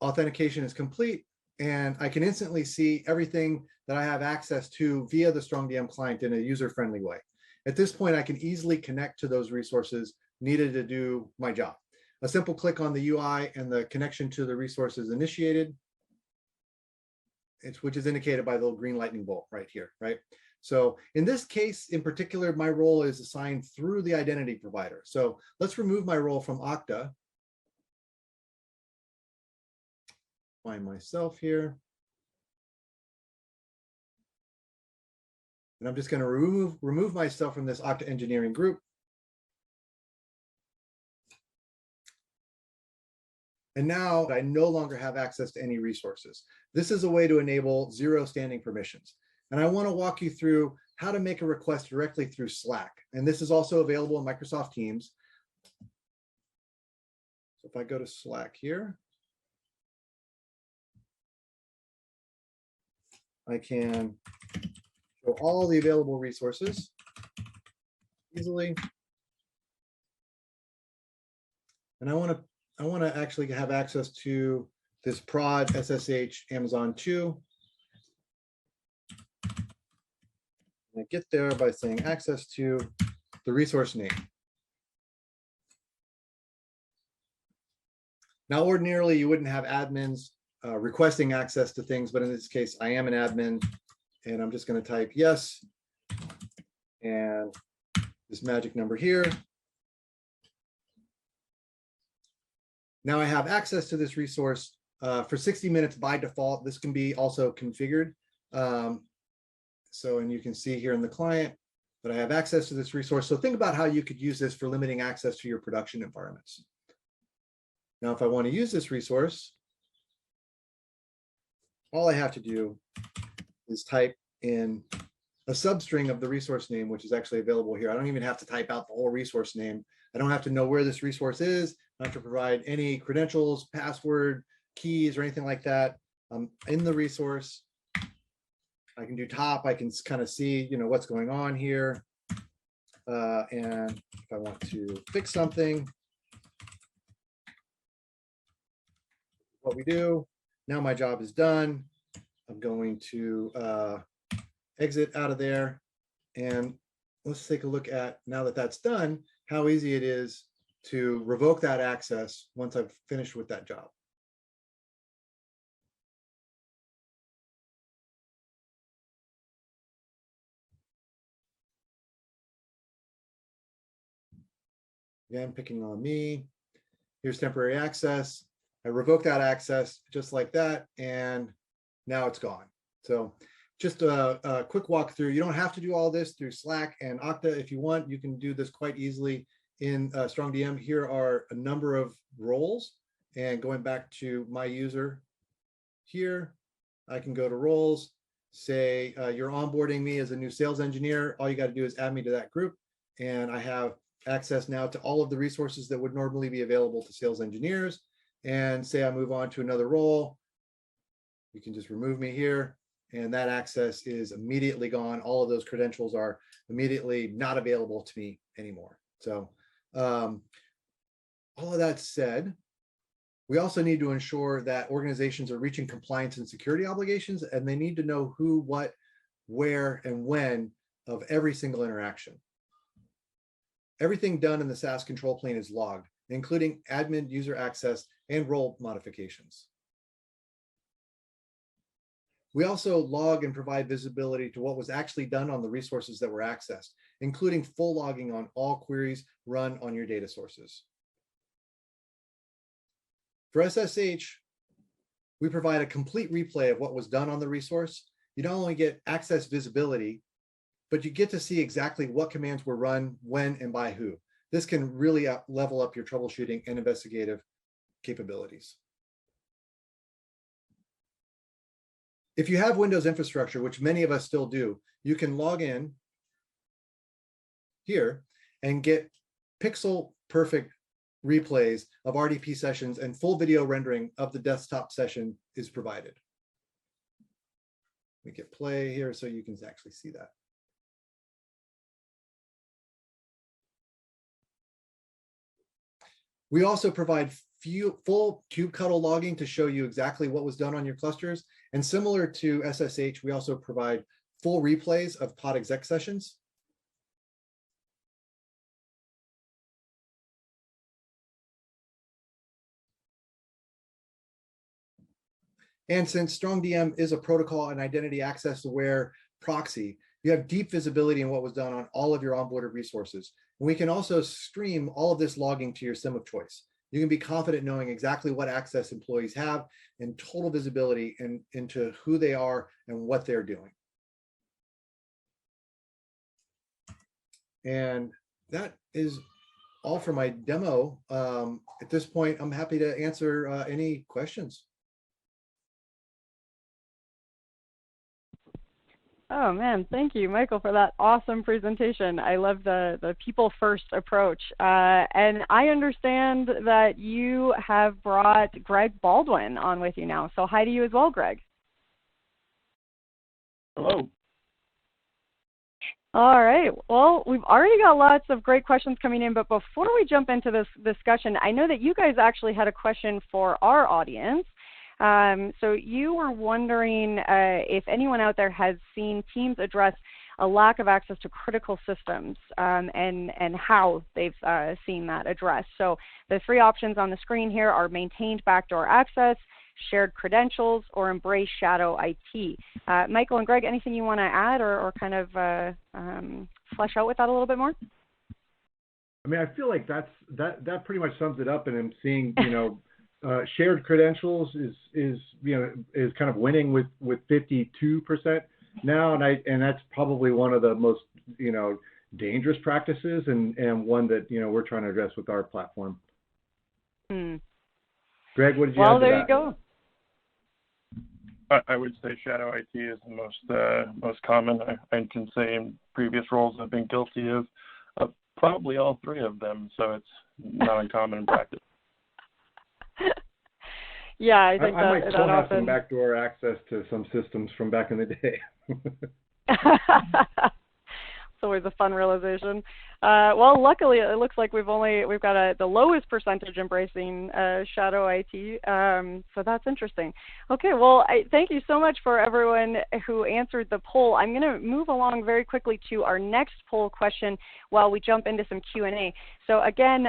Authentication is complete, and I can instantly see everything that I have access to via the StrongDM client in a user-friendly way. At this point, I can easily connect to those resources needed to do my job. A simple click on the UI and the connection to the resource is initiated, which is indicated by the little green lightning bolt right here, right? So in this case, in particular, my role is assigned through the identity provider. So let's remove my role from Okta. Find myself here. And I'm just going to remove myself from this Okta engineering group. And now I no longer have access to any resources. This is a way to enable zero standing permissions. And I want to walk you through how to make a request directly through Slack. And this is also available in Microsoft Teams. So if I go to Slack here, I can show all the available resources easily. And I want to actually have access to this prod SSH Amazon 2. And I get there by saying access to the resource name. Now, ordinarily, you wouldn't have admins requesting access to things, but in this case, I am an admin, and I'm just going to type yes, and this magic number here. Now I have access to this resource for 60 minutes by default. This can be also configured. And you can see here in the client that I have access to this resource. So think about how you could use this for limiting access to your production environments. Now, if I want to use this resource, all I have to do is type in a substring of the resource name, which is actually available here. I don't even have to type out the whole resource name. I don't have to know where this resource is. I don't have to provide any credentials, password, keys, or anything like that. I'm in the resource. I can do top. I can kind of see, what's going on here. And if I want to fix something, what we do, now my job is done. I'm going to exit out of there. And let's take a look at, now that that's done, how easy it is to revoke that access once I've finished with that job. Again, picking on me. Here's temporary access. I revoke that access just like that, and now it's gone. So just a quick walkthrough. You don't have to do all this through Slack and Okta. If you want, you can do this quite easily in StrongDM. Here are a number of roles, and going back to my user here, I can go to roles, say you're onboarding me as a new sales engineer. All you got to do is add me to that group, and I have access now to all of the resources that would normally be available to sales engineers. And say I move on to another role, you can just remove me here, and that access is immediately gone. All of those credentials are immediately not available to me anymore. So all of that said, we also need to ensure that organizations are reaching compliance and security obligations, and they need to know who, what, where, and when of every single interaction. Everything done in the SaaS control plane is logged, including admin user access and role modifications. We also log and provide visibility to what was actually done on the resources that were accessed, including full logging on all queries run on your data sources. For SSH, we provide a complete replay of what was done on the resource. You not only get access visibility, but you get to see exactly what commands were run, when, and by who. This can really level up your troubleshooting and investigative capabilities. If you have Windows infrastructure, which many of us still do, you can log in here and get pixel perfect replays of RDP sessions, and full video rendering of the desktop session is provided. We get play here so you can actually see that. We also provide full kubectl logging to show you exactly what was done on your clusters. And similar to SSH, we also provide full replays of pod exec sessions. And since StrongDM is a protocol and identity access aware proxy, you have deep visibility in what was done on all of your onboarded resources. And we can also stream all of this logging to your SIEM of choice. You can be confident knowing exactly what access employees have and total visibility into who they are and what they're doing. And that is all for my demo. At this point, I'm happy to answer any questions. Oh man, thank you, Michael, for that awesome presentation. I love the people first approach. And I understand that you have brought Greg Baldwin on with you now. So hi to you as well, Greg. Hello. All right. Well, we've already got lots of great questions coming in, but before we jump into this discussion, I know that you guys actually had a question for our audience. So you were wondering if anyone out there has seen teams address a lack of access to critical systems and how they've seen that addressed. So the three options on the screen here are maintained backdoor access, shared credentials, or embrace shadow IT. Michael and Greg, anything you want to add or kind of flesh out with that a little bit more? I mean, I feel like that pretty much sums it up, and I'm seeing, shared credentials is kind of winning with 52% now, and that's probably one of the most dangerous practices and one that we're trying to address with our platform. Greg, what did you add to that? Well, there you go. I would say shadow IT is the most common. I can say in previous roles I've been guilty of probably all three of them, so it's not uncommon in practice. Yeah, I think I might that still have often. some backdoor access to some systems from back in the day. It's always a fun realization. Well, luckily, it looks like we've got the lowest percentage embracing shadow IT. So that's interesting. Okay, well, thank you so much for everyone who answered the poll. I'm going to move along very quickly to our next poll question while we jump into some Q&A. So again,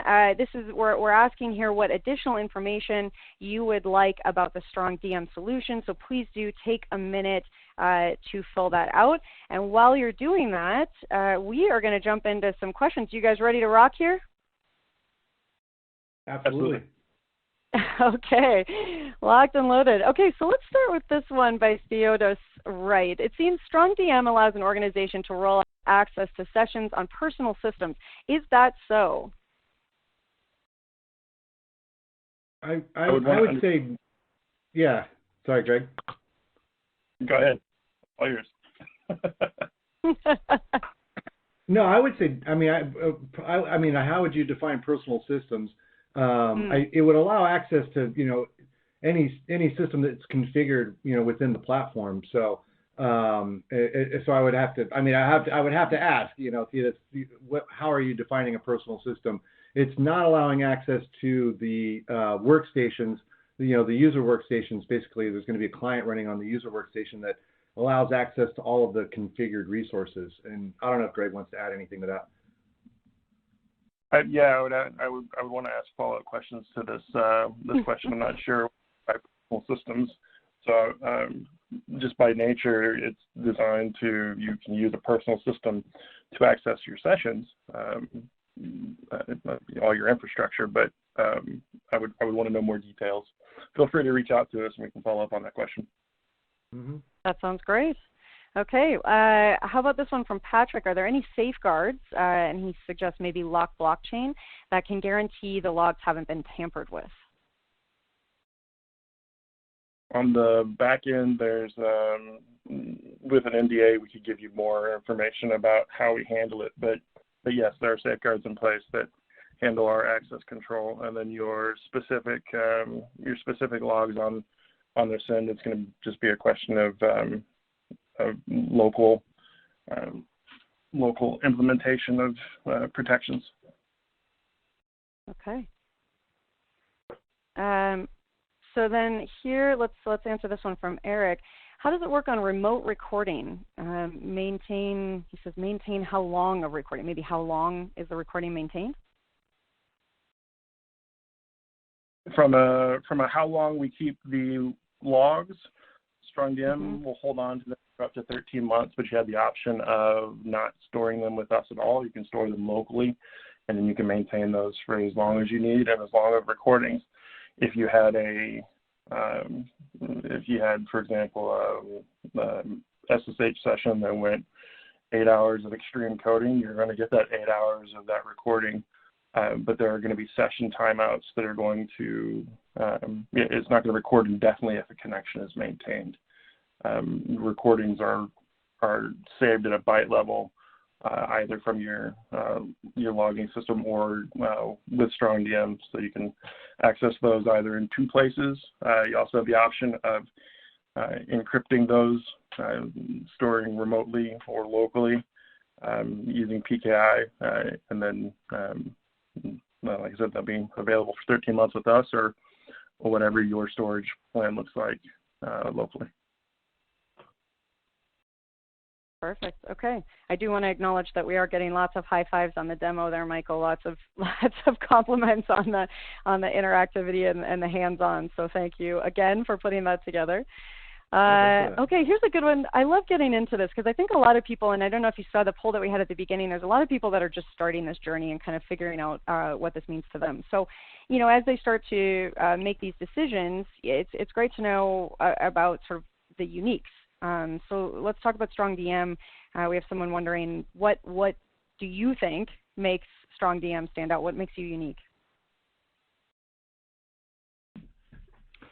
we're asking here what additional information you would like about the Strong DM solution. So please do take a minute to fill that out. And while you're doing that, we are going to jump into some questions. You guys ready to rock here? Absolutely. Okay, locked and loaded. Okay, so let's start with this one by Theodos Wright. It seems Strong DM allows an organization to roll out access to sessions on personal systems. Is that so? I would say, yeah. Sorry, Greg. Go ahead. All yours. No, I would say, I mean, how would you define personal systems? It would allow access to, any system that's configured, within the platform. So, so I would have to, I would have to ask, how are you defining a personal system? It's not allowing access to the workstations, the user workstations. Basically, there's going to be a client running on the user workstation that allows access to all of the configured resources. And I don't know if Greg wants to add anything to that. I would want to ask follow-up questions to this this question. I'm not sure by personal systems. So just by nature, it's designed you can use a personal system to access your sessions, all your infrastructure. But I would want to know more details. Feel free to reach out to us and we can follow up on that question. Mm-hmm. That sounds great. Okay, how about this one from Patrick? Are there any safeguards, and he suggests maybe lock blockchain, that can guarantee the logs haven't been tampered with? On the back end, there's, with an NDA, we could give you more information about how we handle it. But yes, there are safeguards in place that handle our access control, and then your specific logs on their send. It's going to just be a question of local implementation of protections. Okay. So then here, let's answer this one from Eric. How does it work on remote recording? He says maintain how long of recording? Maybe how long is the recording maintained? From a how long we keep the logs, Strong DM will hold on to them for up to 13 months, but you have the option of not storing them with us at all. You can store them locally, and then you can maintain those for as long as you need and as long as recordings. If you had for example, a SSH session that went 8 hours of extreme coding, you're going to get that 8 hours of that recording. But there are going to be session timeouts that are going to, it's not going to record indefinitely if a connection is maintained. Recordings are saved at a byte level, either from your logging system or with Strong DM, so you can access those either in two places. You also have the option of encrypting those, storing remotely or locally using PKI, and then like I said, they'll be available for 13 months with us or whatever your storage plan looks like locally. Perfect. Okay. I do want to acknowledge that we are getting lots of high fives on the demo there, Michael. Lots of compliments on the interactivity and the hands-on. So thank you again for putting that together. Okay, here's a good one. I love getting into this because I think a lot of people, and I don't know if you saw the poll that we had at the beginning, there's a lot of people that are just starting this journey and kind of figuring out what this means to them. So, as they start to make these decisions, it's great to know about sort of the uniques. So let's talk about Strong DM. We have someone wondering, what do you think makes Strong DM stand out? What makes you unique?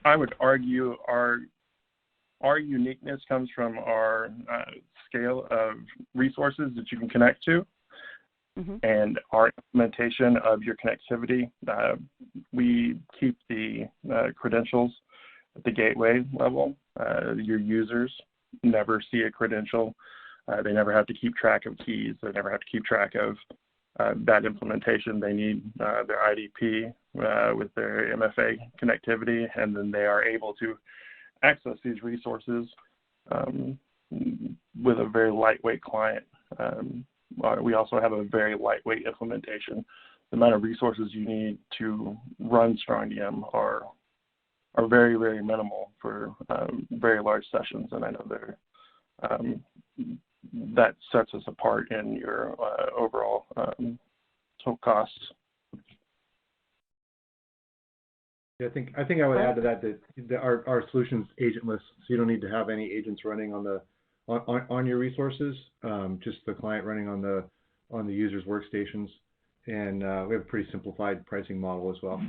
I would argue our uniqueness comes from our scale of resources that you can connect to, and our implementation of your connectivity. We keep the credentials at the gateway level. Your users never see a credential. They never have to keep track of keys. They never have to keep track of that implementation. They need their IDP with their MFA connectivity, and then they are able to access these resources with a very lightweight client. We also have a very lightweight implementation. The amount of resources you need to run StrongDM are very, very minimal for very large sessions, and I know that sets us apart in your overall total costs. Yeah, I think I would add to that our solution's agentless, so you don't need to have any agents running on your resources, just the client running on the user's workstations, and we have a pretty simplified pricing model as well.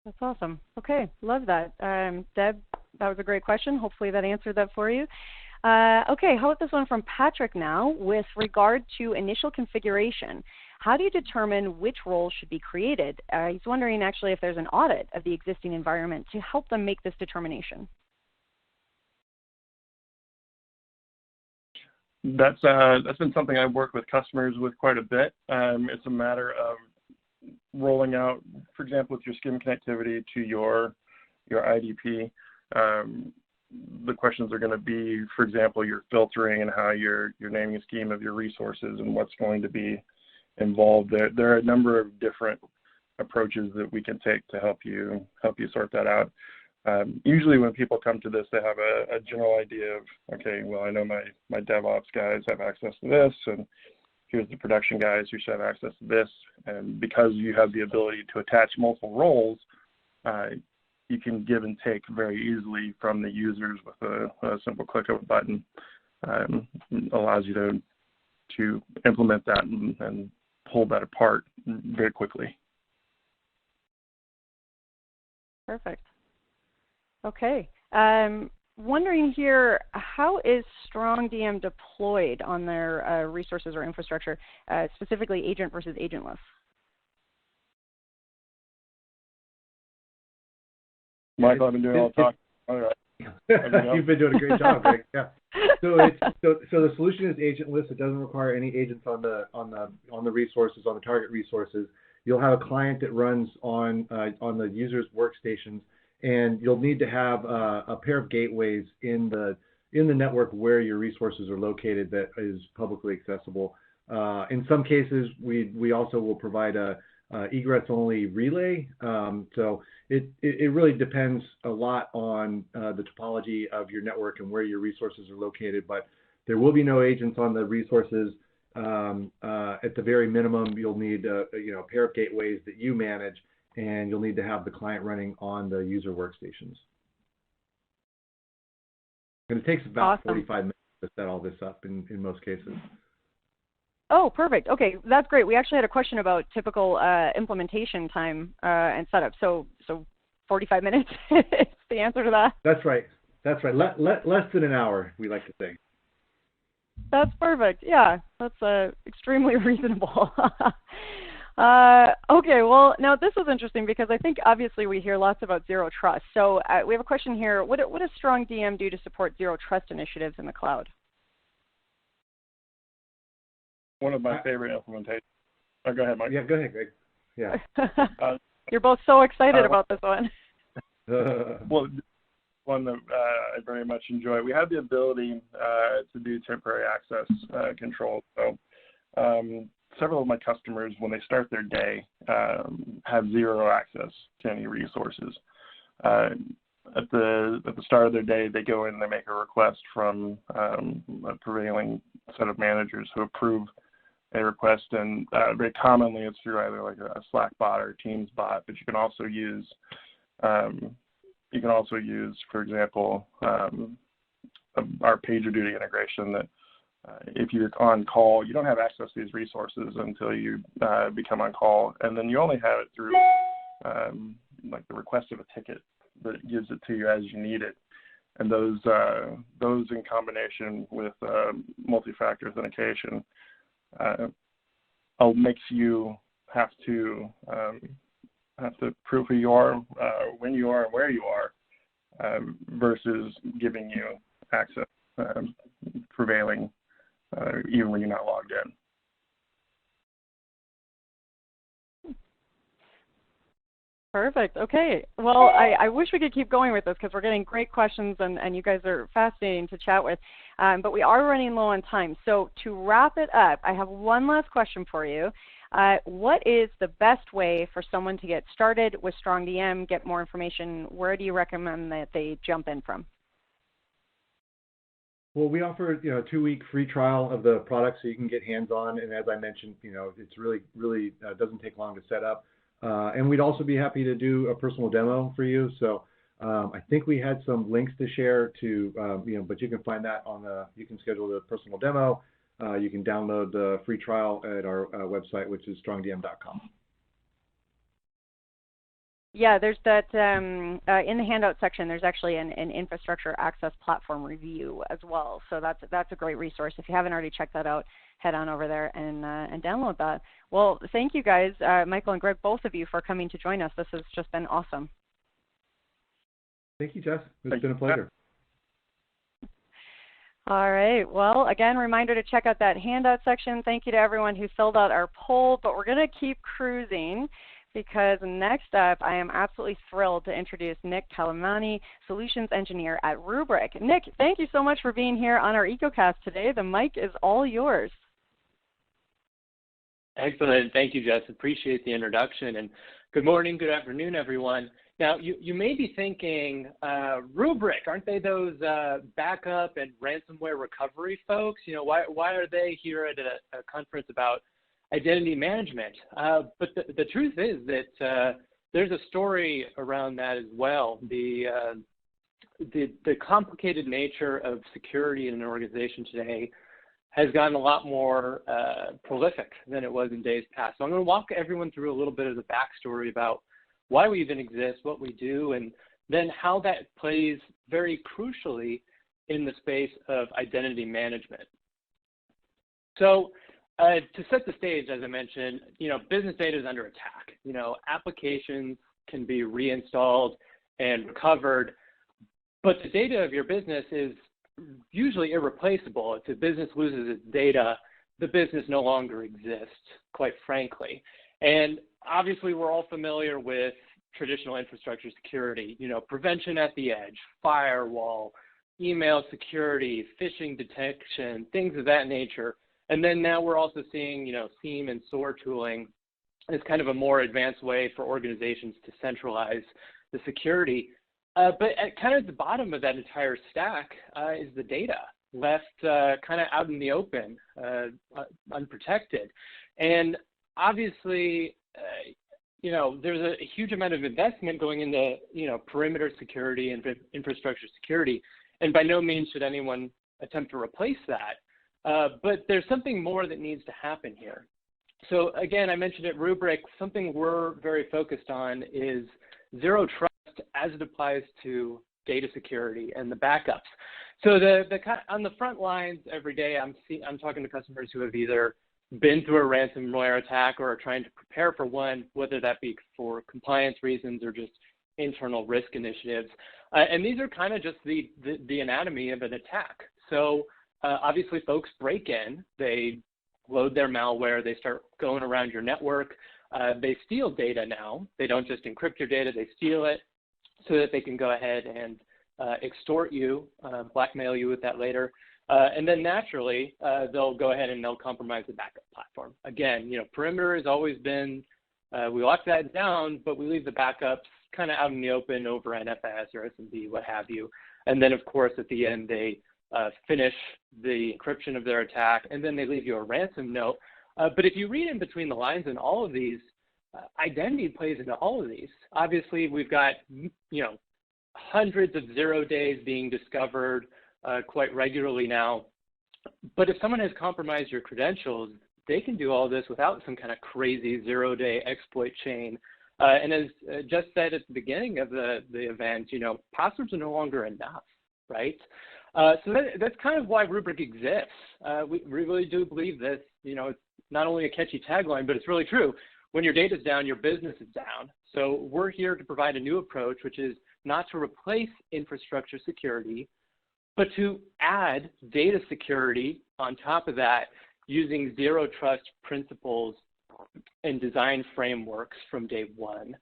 That's awesome. Okay, love that. Deb, that was a great question. Hopefully that answered that for you. Okay, how about this one from Patrick now? With regard to initial configuration, how do you determine which roles should be created? He's wondering actually if there's an audit of the existing environment to help them make this determination. That's been something I've worked with customers with quite a bit. It's a matter of rolling out, for example, with your SCIM connectivity to your IDP. The questions are going to be, for example, your filtering and how you're naming a scheme of your resources and what's going to be involved there. There are a number of different approaches that we can take to help you sort that out. Usually when people come to this, they have a general idea of, okay, well, I know my DevOps guys have access to this, and here's the production guys who should have access to this. And because you have the ability to attach multiple roles, you can give and take very easily from the users with a simple click of a button. Allows you to implement that and pull that apart very quickly. Perfect. Okay. Wondering here, how is StrongDM deployed on their resources or infrastructure, specifically agent versus agentless? Michael, I've been doing all the talk. All right. You've been doing a great job, Greg. Yeah. So the solution is agentless. It doesn't require any agents on the resources, on the target resources. You'll have a client that runs on the user's workstations, and you'll need to have a pair of gateways in the network where your resources are located that is publicly accessible. In some cases, we also will provide a egress-only relay. So it really depends a lot on the topology of your network and where your resources are located. But there will be no agents on the resources. At the very minimum, you'll need a pair of gateways that you manage, and you'll need to have the client running on the user workstations. And it takes about 45 minutes to set all this up in most cases. Oh, perfect. Okay, that's great. We actually had a question about typical implementation time and setup. So 45 minutes is the answer to that? That's right. That's right. Less than an hour, we like to say. That's perfect. Yeah, that's extremely reasonable. Okay, well, now this is interesting because I think obviously we hear lots about zero trust. So we have a question here. What does StrongDM do to support zero trust initiatives in the cloud? One of my favorite implementations. Oh, go ahead, Mike. Yeah, go ahead, Greg. Yeah. You're both so excited about this one. Well, one that I very much enjoy. We have the ability to do temporary access control. So several of my customers, when they start their day, have zero access to any resources. At the start of their day, they go in and they make a request from a prevailing set of managers who approve a request, and very commonly it's through either like a Slack bot or a Teams bot. But you can also use, for example, our PagerDuty integration. That if you're on call, you don't have access to these resources until you become on call, and then you only have it through like the request of a ticket that gives it to you as you need it. And those in combination with multi-factor authentication makes you have to have to prove who you are, when you are, and where you are, versus giving you access prevailing even when you're not logged in. Perfect. Okay. Well, I wish we could keep going with this because we're getting great questions and you guys are fascinating to chat with. But we are running low on time. So to wrap it up, I have one last question for you. What is the best way for someone to get started with StrongDM, get more information? Where do you recommend that they jump in from? Well, we offer a 2-week free trial of the product so you can get hands-on. And as I mentioned, it's really doesn't take long to set up. And we'd also be happy to do a personal demo for you. So I think we had some links to share to, but you can find that you can schedule the personal demo. You can download the free trial at our website, which is strongdm.com. Yeah, there's that in the handout section. There's actually an infrastructure access platform review as well. So that's a great resource. If you haven't already checked that out, head on over there and download that. Well, thank you guys, Michael and Greg, both of you, for coming to join us. This has just been awesome. Thank you, Jess. It's been a pleasure. All right. Well, again, reminder to check out that handout section. Thank you to everyone who filled out our poll, but we're going to keep cruising because next up, I am absolutely thrilled to introduce Nick Calamani, Solutions Engineer at Rubrik. Nick, thank you so much for being here on our Ecocast today. The mic is all yours. Excellent. Thank you, Jess. Appreciate the introduction. And good morning, good afternoon, everyone. Now, you may be thinking, Rubrik, aren't they those backup and ransomware recovery folks? Why are they here at a conference about identity management? But the truth is that there's a story around that as well. The complicated nature of security in an organization today has gotten a lot more prolific than it was in days past. So I'm going to walk everyone through a little bit of the backstory about why we even exist, what we do, and then how that plays very crucially in the space of identity management. So to set the stage, as I mentioned, business data is under attack. Applications can be reinstalled and recovered, but the data of your business is usually irreplaceable. If the business loses its data, the business no longer exists, quite frankly. And obviously, we're all familiar with traditional infrastructure security, prevention at the edge, firewall, email security, phishing detection, things of that nature. And then now we're also seeing, SIEM and SOAR tooling as kind of a more advanced way for organizations to centralize the security. But at kind of the bottom of that entire stack is the data left kind of out in the open, unprotected. And obviously, there's a huge amount of investment going into, perimeter security and infrastructure security. And by no means should anyone attempt to replace that. But there's something more that needs to happen here. So again, I mentioned at Rubrik, something we're very focused on is zero trust as it applies to data security and the backups. So on the front lines every day, I'm talking to customers who have either been through a ransomware attack or are trying to prepare for one, whether that be for compliance reasons or just internal risk initiatives. And these are kind of just the anatomy of an attack. So obviously folks break in, they load their malware, they start going around your network, they steal data now. They don't just encrypt your data, they steal it so that they can go ahead and extort you, blackmail you with that later. And then naturally, they'll go ahead and they'll compromise the backup platform. Again, perimeter has always been, we lock that down, but we leave the backups kind of out in the open over NFS or SMB, what have you. And then, of course, at the end, they finish the encryption of their attack, and then they leave you a ransom note. But if you read in between the lines in all of these, identity plays into all of these. Obviously, we've got, hundreds of 0 days being discovered quite regularly now. But if someone has compromised your credentials, they can do all this without some kind of crazy 0-day exploit chain. And as Jess said at the beginning of the event, passwords are no longer enough, right? So that's kind of why Rubrik exists. We really do believe this, it's not only a catchy tagline, but it's really true. when your data is down, your business is down. So we're here to provide a new approach, which is not to replace infrastructure security, but to add data security on top of that using zero trust principles and design frameworks from day one.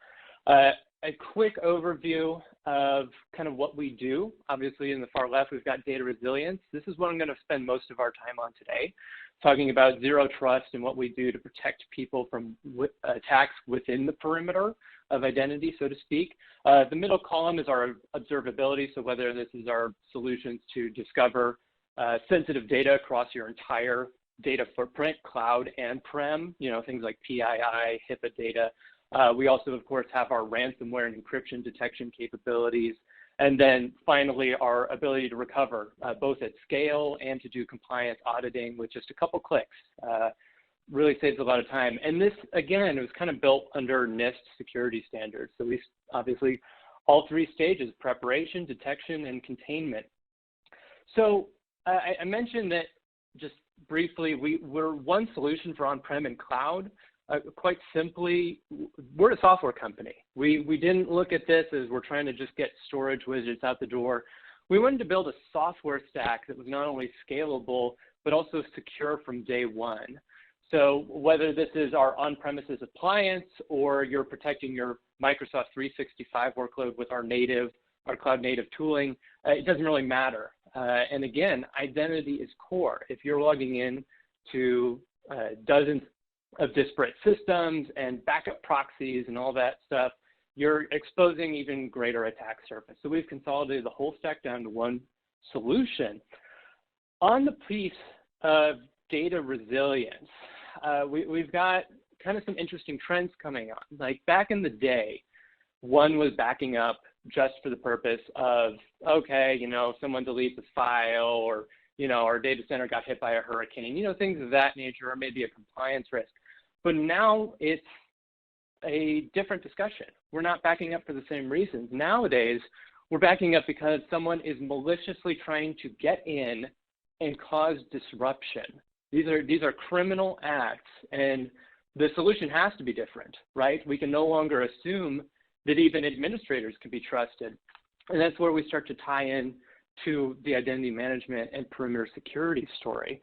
A quick overview of kind of what we do. Obviously, in the far left, we've got data resilience. This is what I'm going to spend most of our time on today, talking about zero trust and what we do to protect people from attacks within the perimeter of identity, so to speak. The middle column is our observability, so whether this is our solutions to discover sensitive data across your entire data footprint, cloud and prem, things like PII, HIPAA data. We also, of course, have our ransomware and encryption detection capabilities. And then finally, our ability to recover both at scale and to do compliance auditing with just a couple clicks. Really saves a lot of time. And this, again, it was kind of built under NIST security standards. So we obviously, all three stages, preparation, detection, and containment. So I mentioned that just briefly, we're one solution for on-prem and cloud. Quite simply, we're a software company. We didn't look at this as we're trying to just get storage widgets out the door. We wanted to build a software stack that was not only scalable, but also secure from day one. So whether this is our on-premises appliance or you're protecting your Microsoft 365 workload with our cloud native tooling, it doesn't really matter. And again, identity is core. If you're logging in to dozens of disparate systems and backup proxies and all that stuff, you're exposing even greater attack surface. So we've consolidated the whole stack down to one solution. On the piece of data resilience, we've got kind of some interesting trends coming on. Like back in the day, one was backing up just for the purpose of, okay, someone deletes a file, or, our data center got hit by a hurricane, things of that nature, or maybe a compliance risk. But now it's a different discussion. We're not backing up for the same reasons. Nowadays, we're backing up because someone is maliciously trying to get in and cause disruption. These are criminal acts, and the solution has to be different, right? We can no longer assume that even administrators can be trusted. And that's where we start to tie in to the identity management and perimeter security story.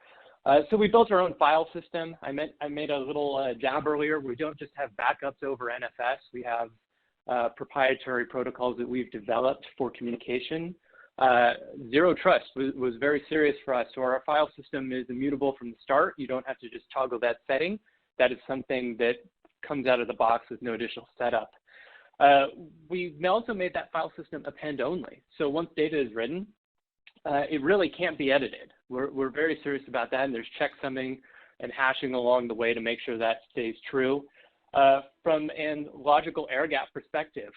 So we built our own file system. I made a little jab earlier. We don't just have backups over NFS. We have proprietary protocols that we've developed for communication. Zero trust was very serious for us. So our file system is immutable from the start. You don't have to just toggle that setting. That is something that comes out of the box with no additional setup. We also made that file system append only. So once data is written, it really can't be edited. We're very serious about that, and there's checksumming and hashing along the way to make sure that stays true. From a logical air gap perspective,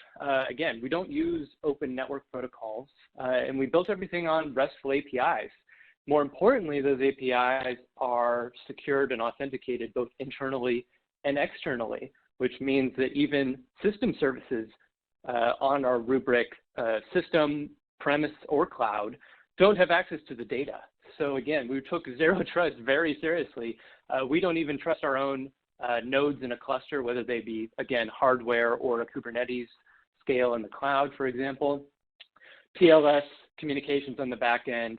again, we don't use open network protocols, and we built everything on RESTful APIs. More importantly, those APIs are secured and authenticated both internally and externally, which means that even system services on our rubric system, premise, or cloud don't have access to the data. So again, we took zero trust very seriously. We don't even trust our own nodes in a cluster, whether they be, again, hardware or a Kubernetes scale in the cloud, for example. TLS communications on the back end,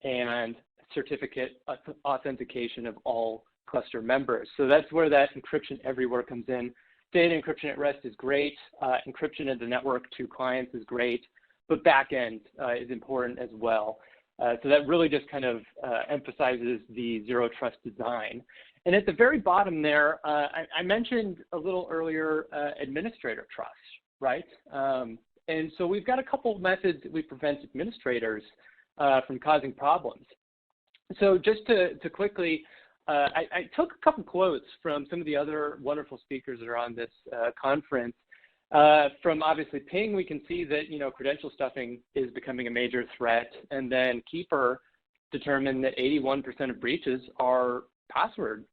and certificate authentication of all cluster members. So that's where that encryption everywhere comes in. Data encryption at rest is great. Encryption of the network to clients is great, but back end is important as well. So that really just kind of emphasizes the zero trust design. And at the very bottom there, I mentioned a little earlier administrator trust, right? And so we've got a couple of methods that we prevent administrators from causing problems. So just to quickly, I took a couple quotes from some of the other wonderful speakers that are on this conference. From obviously Ping, we can see that, credential stuffing is becoming a major threat. And then Keeper determined that 81% of breaches are password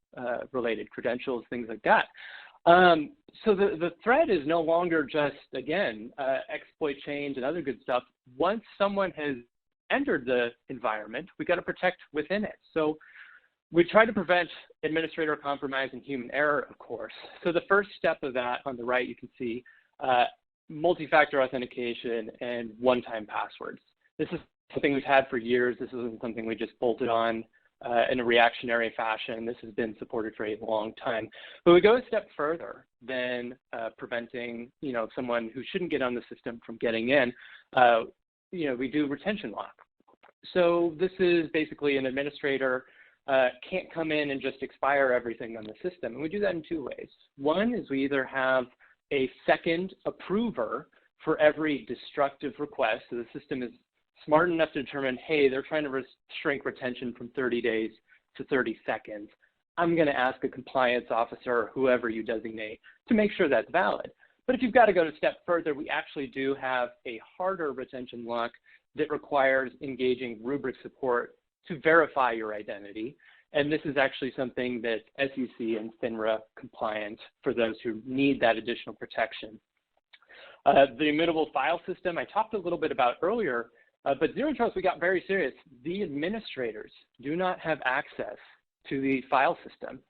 related credentials, things like that. So the threat is no longer just, again, exploit change and other good stuff. Once someone has entered the environment, we got to protect within it. So we try to prevent administrator compromise and human error, of course. So the first step of that on the right, you can see multi-factor authentication and one-time passwords. This is something we've had for years. This isn't something we just bolted on in a reactionary fashion. This has been supported for a long time. But we go a step further than preventing, someone who shouldn't get on the system from getting in. We do retention lock. So this is basically an administrator can't come in and just expire everything on the system. And we do that in two ways. One is we either have a second approver for every destructive request. So the system is smart enough to determine, hey, they're trying to shrink retention from 30 days to 30 seconds. I'm going to ask a compliance officer or whoever you designate to make sure that's valid. But if you've got to go a step further, we actually do have a harder retention lock that requires engaging rubric support to verify your identity. And this is actually something that SEC and FINRA compliant for those who need that additional protection. The immutable file system I talked a little bit about earlier, but Zero Trust, we got very serious. The administrators do not have access to the file system.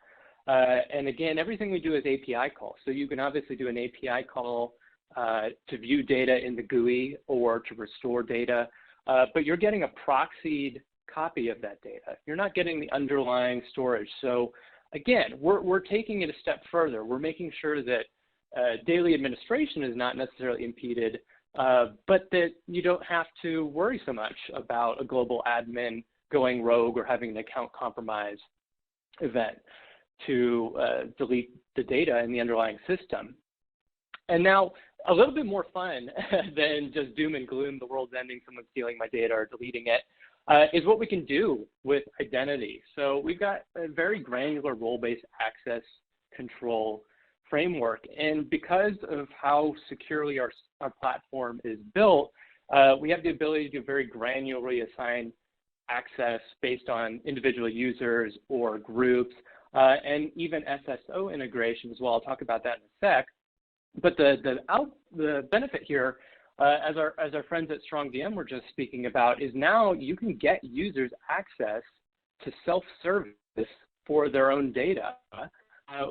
And again, everything we do is API calls. So you can obviously do an API call to view data in the GUI or to restore data, but you're getting a proxied copy of that data. You're not getting the underlying storage. So again, we're taking it a step further. We're making sure that daily administration is not necessarily impeded, but that you don't have to worry so much about a global admin going rogue or having an account compromise event to delete the data in the underlying system. And now, a little bit more fun than just doom and gloom, the world's ending, someone's stealing my data or deleting it, is what we can do with identity. So we've got a very granular role-based access control framework. And because of how securely our platform is built, we have the ability to very granularly assign access based on individual users or groups, and even SSO integration as well. I'll talk about that in a sec. But the benefit here, as our friends at StrongVM were just speaking about, is now you can get users access to self-service for their own data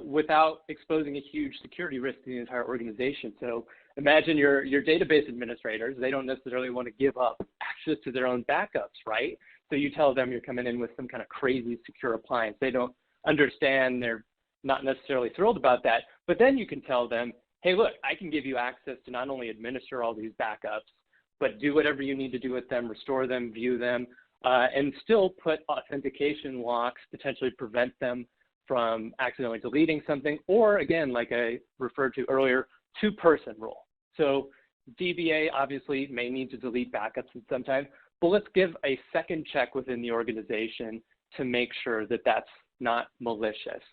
without exposing a huge security risk to the entire organization. So imagine your database administrators, they don't necessarily want to give up access to their own backups, right? So you tell them you're coming in with some kind of crazy secure appliance. They don't understand, they're not necessarily thrilled about that. But then you can tell them, hey, look, I can give you access to not only administer all these backups, but do whatever you need to do with them, restore them, view them, and still put authentication locks, potentially prevent them from accidentally deleting something, or again, like I referred to earlier, two-person rule. So DBA obviously may need to delete backups at some time, but let's give a second check within the organization to make sure that that's not malicious.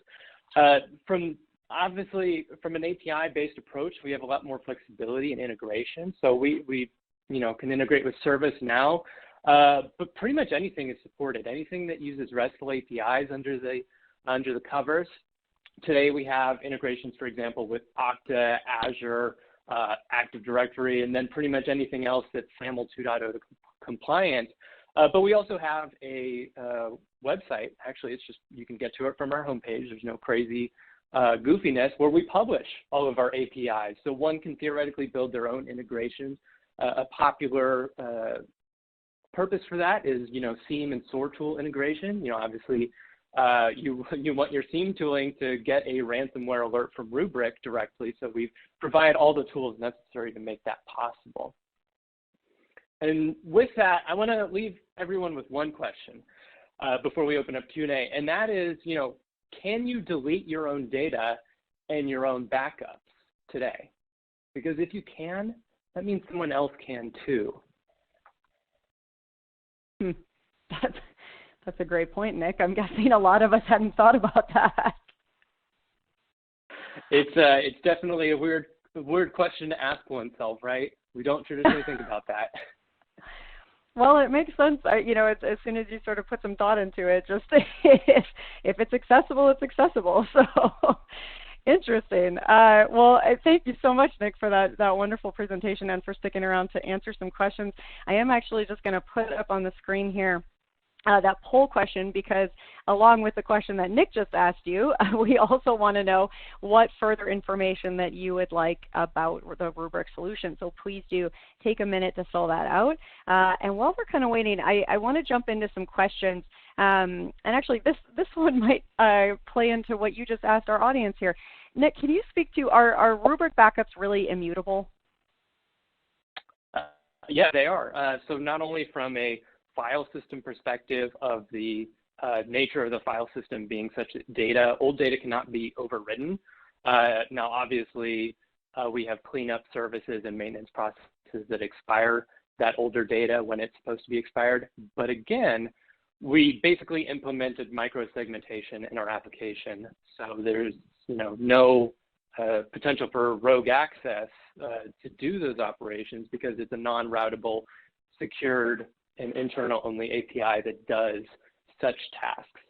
Obviously, from an API-based approach, we have a lot more flexibility and integration. So we can integrate with ServiceNow, but pretty much anything is supported. Anything that uses RESTful APIs under the covers. Today we have integrations, for example, with Okta, Azure, Active Directory, and then pretty much anything else that's SAML 2.0 compliant. But we also have a website. Actually, it's just you can get to it from our homepage. There's no crazy goofiness, where we publish all of our APIs. So one can theoretically build their own integrations. A popular purpose for that is, SIEM and SOAR tool integration. Obviously, you want your SIEM tooling to get a ransomware alert from Rubrik directly. So we provide all the tools necessary to make that possible. And with that, I want to leave everyone with one question before we open up Q&A, and that is, can you delete your own data and your own backups today? Because if you can, that means someone else can too. That's a great point, Nick. I'm guessing a lot of us hadn't thought about that. It's definitely a weird question to ask oneself, right? We don't traditionally think about that. Well, it makes sense. It's, as soon as you sort of put some thought into it, just if it's accessible, it's accessible. So interesting. Well, thank you so much, Nick, for that wonderful presentation and for sticking around to answer some questions. I am actually just going to put up on the screen here that poll question, because along with the question that Nick just asked you, we also want to know what further information that you would like about the Rubrik solution. So please do take a minute to fill that out. And while we're kind of waiting, I want to jump into some questions. And actually, this one might play into what you just asked our audience here. Nick, can you speak to, are Rubrik backups really immutable? Yeah, they are. So not only from a file system perspective of the nature of the file system being such that old data cannot be overridden. Now, obviously, we have cleanup services and maintenance processes that expire that older data when it's supposed to be expired. But again, we basically implemented microsegmentation in our application. So there's no potential for rogue access to do those operations, because it's a non-routable, secured, and internal-only API that does such tasks.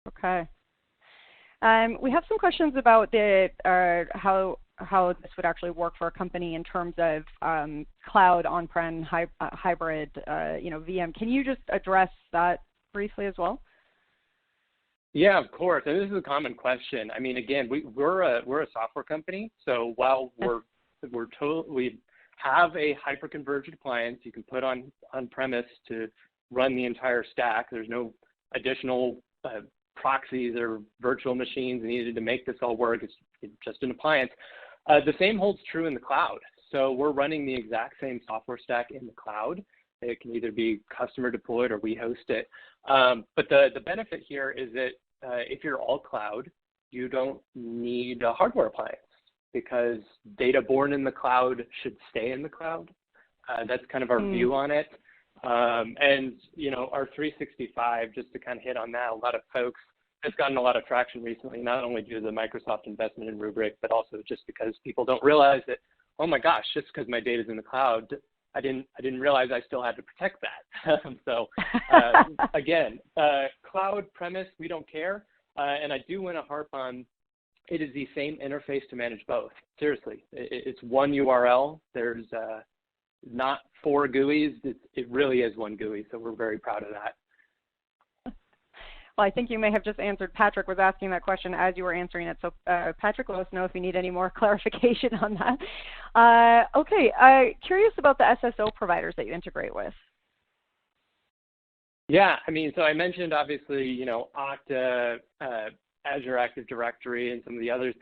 Okay. We have some questions about the how this would actually work for a company in terms of cloud, on-prem, hybrid, VM. Can you just address that briefly as well? Yeah, of course. And this is a common question. I mean, again, we're a software company, so while we have a hyper-converged appliance you can put on-premise to run the entire stack. There's no additional proxies or virtual machines needed to make this all work. It's just an appliance. The same holds true in the cloud. So we're running the exact same software stack in the cloud. It can either be customer deployed or we host it. But the benefit here is that if you're all cloud, you don't need a hardware appliance, because data born in the cloud should stay in the cloud. That's kind of our view on it. And, our 365, just to kind of hit on that, a lot of folks, it's gotten a lot of traction recently, not only due to the Microsoft investment in Rubrik, but also just because people don't realize that, oh my gosh, just because my data's in the cloud, I didn't realize I still had to protect that. So again, cloud premise, we don't care. And I do want to harp on, it is the same interface to manage both. Seriously, it's one URL. There's not 4 GUIs. It really is one GUI. So we're very proud of that. Well, I think you may have just answered. Patrick was asking that question as you were answering it. So Patrick, let us know if you need any more clarification on that. Okay, curious about the SSO providers that you integrate with. Yeah, I mean, so I mentioned obviously, Okta, Azure Active Directory, and some of the others.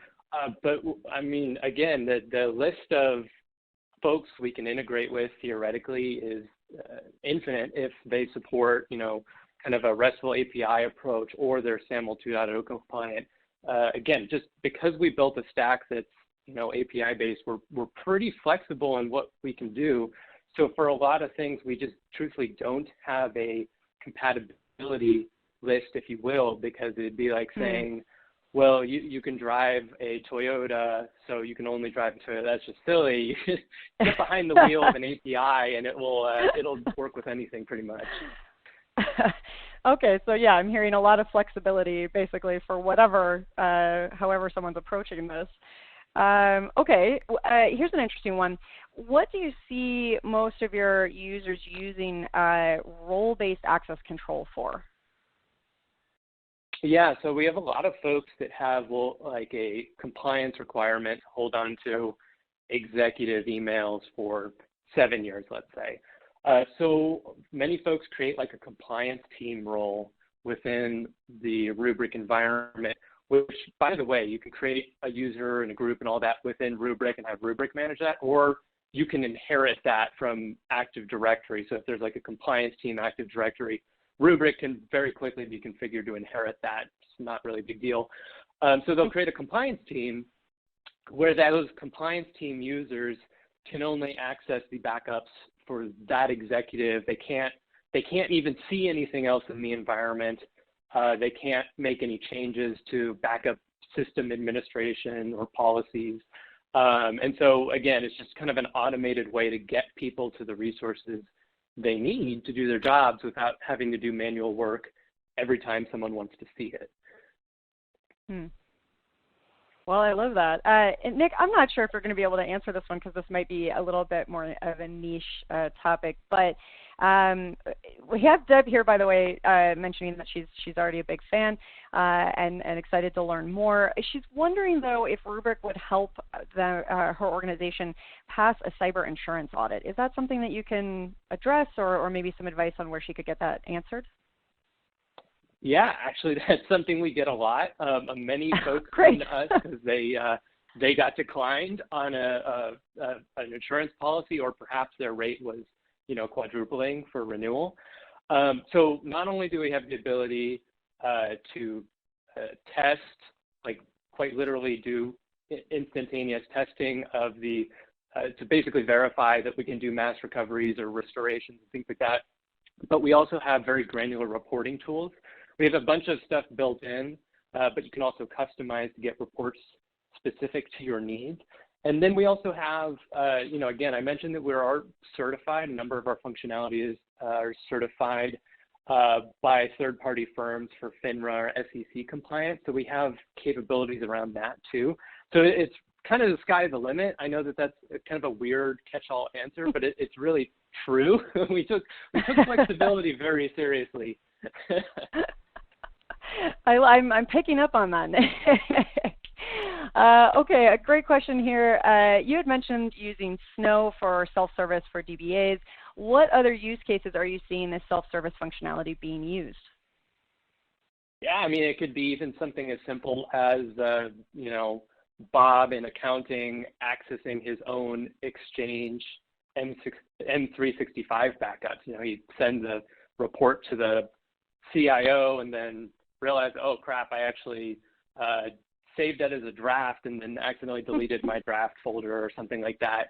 But I mean, again, the list of folks we can integrate with theoretically is infinite if they support, kind of a RESTful API approach, or they're SAML 2.0 compliant. Again, just because we built a stack that's API based, we're pretty flexible in what we can do. So for a lot of things, we just truthfully don't have a compatibility list, if you will, because it'd be like saying, well, you can drive a Toyota, so you can only drive a Toyota. That's just silly. You just get behind the wheel of an API, and it'll work with anything pretty much. Okay, so yeah, I'm hearing a lot of flexibility basically for whatever, however someone's approaching this. Okay, here's an interesting one. What do you see most of your users using role-based access control for? Yeah, so we have a lot of folks that have like a compliance requirement to hold on to executive emails for 7 years, let's say. So many folks create like a compliance team role within the Rubrik environment, which, by the way, you can create a user and a group and all that within Rubrik and have Rubrik manage that, or you can inherit that from Active Directory. So if there's like a compliance team Active Directory, Rubrik can very quickly be configured to inherit that. It's not really a big deal. So they'll create a compliance team where those compliance team users can only access the backups for that executive. They can't even see anything else in the environment. They can't make any changes to backup system administration or policies. And so again, it's just kind of an automated way to get people to the resources they need to do their jobs without having to do manual work every time someone wants to see it. Well, I love that. And Nick, I'm not sure if you're going to be able to answer this one because this might be a little bit more of a niche topic, but We have Deb here, by the way, mentioning that she's already a big fan and excited to learn more. She's wondering, though, if Rubrik would help her organization pass a cyber insurance audit. Is that something that you can address, or maybe some advice on where she could get that answered? Yeah, actually, that's something we get a lot. Many folks come to us because they got declined on an insurance policy, or perhaps their rate was, quadrupling for renewal. So not only do we have the ability to test, like quite literally do instantaneous testing of the, to basically verify that we can do mass recoveries or restorations and things like that, but we also have very granular reporting tools. We have a bunch of stuff built in, but you can also customize to get reports specific to your needs. And then we also have, again, I mentioned that we are certified. A number of our functionalities are certified by third-party firms for FINRA or SEC compliance. So we have capabilities around that too. So it's kind of the sky's the limit. I know that that's kind of a weird catch-all answer, but it's really true. we took flexibility very seriously. I'm picking up on that. Okay, a great question here. You had mentioned using Snow for self-service for DBAs. What other use cases are you seeing this self-service functionality being used? Yeah, I mean, it could be even something as simple as, Bob in accounting accessing his own Exchange M365 backups. He sends a report to the CIO and then realized, oh crap, I actually saved that as a draft and then accidentally deleted my draft folder or something like that.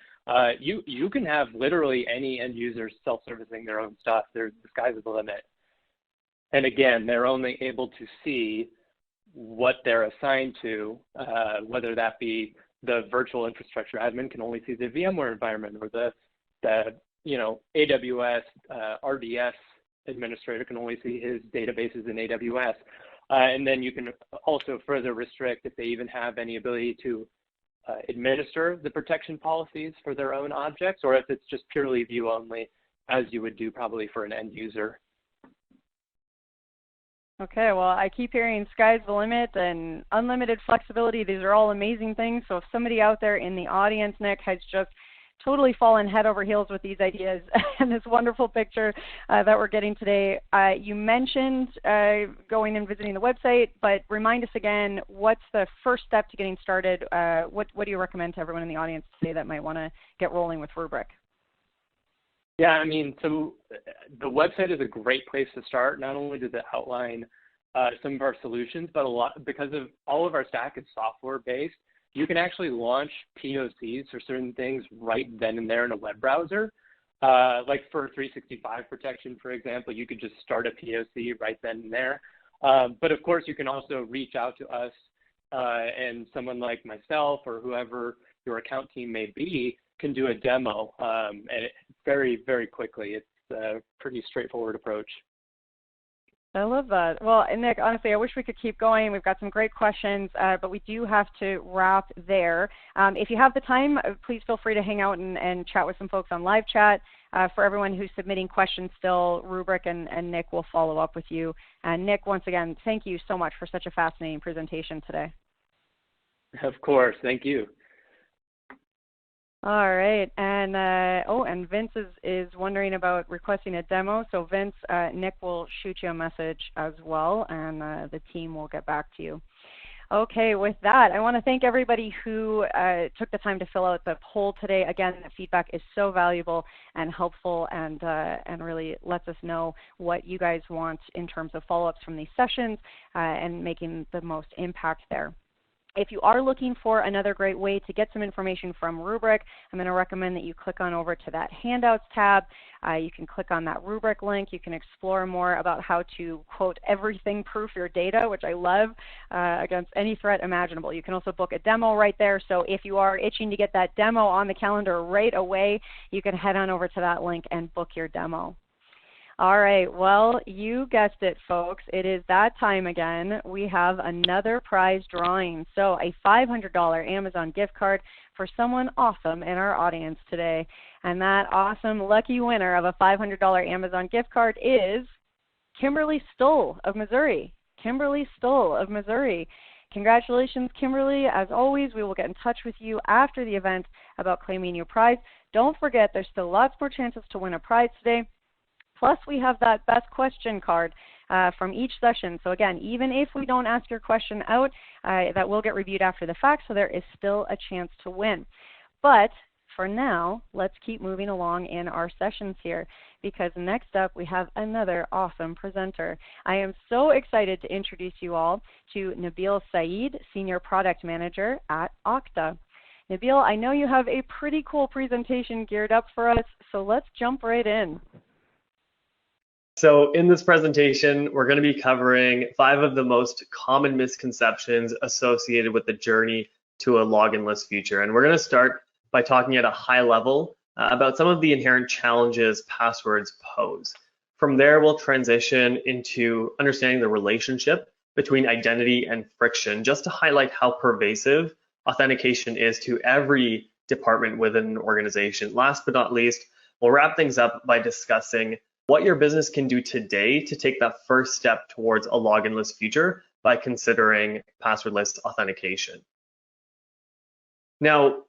You can have literally any end user self-servicing their own stuff. The sky's the limit. And again, they're only able to see what they're assigned to, whether that be the virtual infrastructure admin can only see the VMware environment, or the AWS RDS administrator can only see his databases in AWS. And then you can also further restrict if they even have any ability to administer the protection policies for their own objects, or if it's just purely view only, as you would do probably for an end user. Okay, well, I keep hearing sky's the limit and unlimited flexibility. These are all amazing things. So if somebody out there in the audience, Nick, has just totally fallen head over heels with these ideas and this wonderful picture that we're getting today, you mentioned going and visiting the website, but remind us again, what's the first step to getting started? What do you recommend to everyone in the audience today that might want to get rolling with Rubrik? Yeah, I mean, so the website is a great place to start. Not only does it outline some of our solutions, but because of all of our stack is software based, you can actually launch POCs for certain things right then and there in a web browser. Like for 365 protection, for example, you could just start a POC right then and there. But of course, you can also reach out to us and someone like myself or whoever your account team may be can do a demo and very, very quickly. It's a pretty straightforward approach. I love that. Well, and Nick, honestly, I wish we could keep going. We've got some great questions, but we do have to wrap there. If you have the time, please feel free to hang out and chat with some folks on live chat. For everyone who's submitting questions still, Rubrik and Nick will follow up with you. And Nick, once again, thank you so much for such a fascinating presentation today. Of course. Thank you. All right, and Vince is wondering about requesting a demo. So Vince, Nick will shoot you a message as well, and the team will get back to you. Okay, with that, I want to thank everybody who took the time to fill out the poll today. Again, the feedback is so valuable and helpful, and really lets us know what you guys want in terms of follow-ups from these sessions and making the most impact there. If you are looking for another great way to get some information from Rubrik, I'm going to recommend that you click on over to that Handouts tab. You can click on that Rubrik link. You can explore more about how to, quote, everything proof your data, which I love, against any threat imaginable. You can also book a demo right there. So if you are itching to get that demo on the calendar right away, you can head on over to that link and book your demo. All right, well, you guessed it, folks. It is that time again. We have another prize drawing. So a $500 Amazon gift card for someone awesome in our audience today. And that awesome lucky winner of a $500 Amazon gift card is Kimberly Stoll of Missouri. Kimberly Stoll of Missouri. Congratulations, Kimberly. As always, we will get in touch with you after the event about claiming your prize. Don't forget, there's still lots more chances to win a prize today. Plus, we have that best question card from each session. So again, even if we don't ask your question out, that will get reviewed after the fact, so there is still a chance to win. But for now, let's keep moving along in our sessions here, because next up we have another awesome presenter. I am so excited to introduce you all to Nabil Saeed, Senior Product Manager at Okta. Nabil, I know you have a pretty cool presentation geared up for us, so let's jump right in. So in this presentation, we're going to be covering 5 of the most common misconceptions associated with the journey to a login-less future. And we're going to start by talking at a high level about some of the inherent challenges passwords pose. From there, we'll transition into understanding the relationship between identity and friction, just to highlight how pervasive authentication is to every department within an organization. Last but not least, we'll wrap things up by discussing what your business can do today to take that first step towards a login-less future by considering passwordless authentication. Now,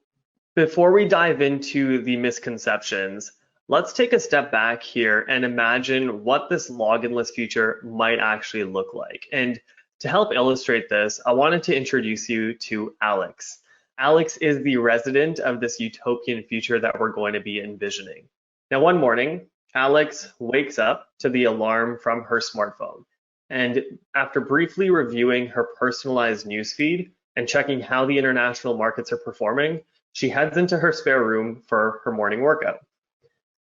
before we dive into the misconceptions, let's take a step back here and imagine what this login-less future might actually look like. And to help illustrate this, I wanted to introduce you to Alex. Alex is the resident of this utopian future that we're going to be envisioning. Now, one morning, Alex wakes up to the alarm from her smartphone. And after briefly reviewing her personalized newsfeed and checking how the international markets are performing, she heads into her spare room for her morning workout.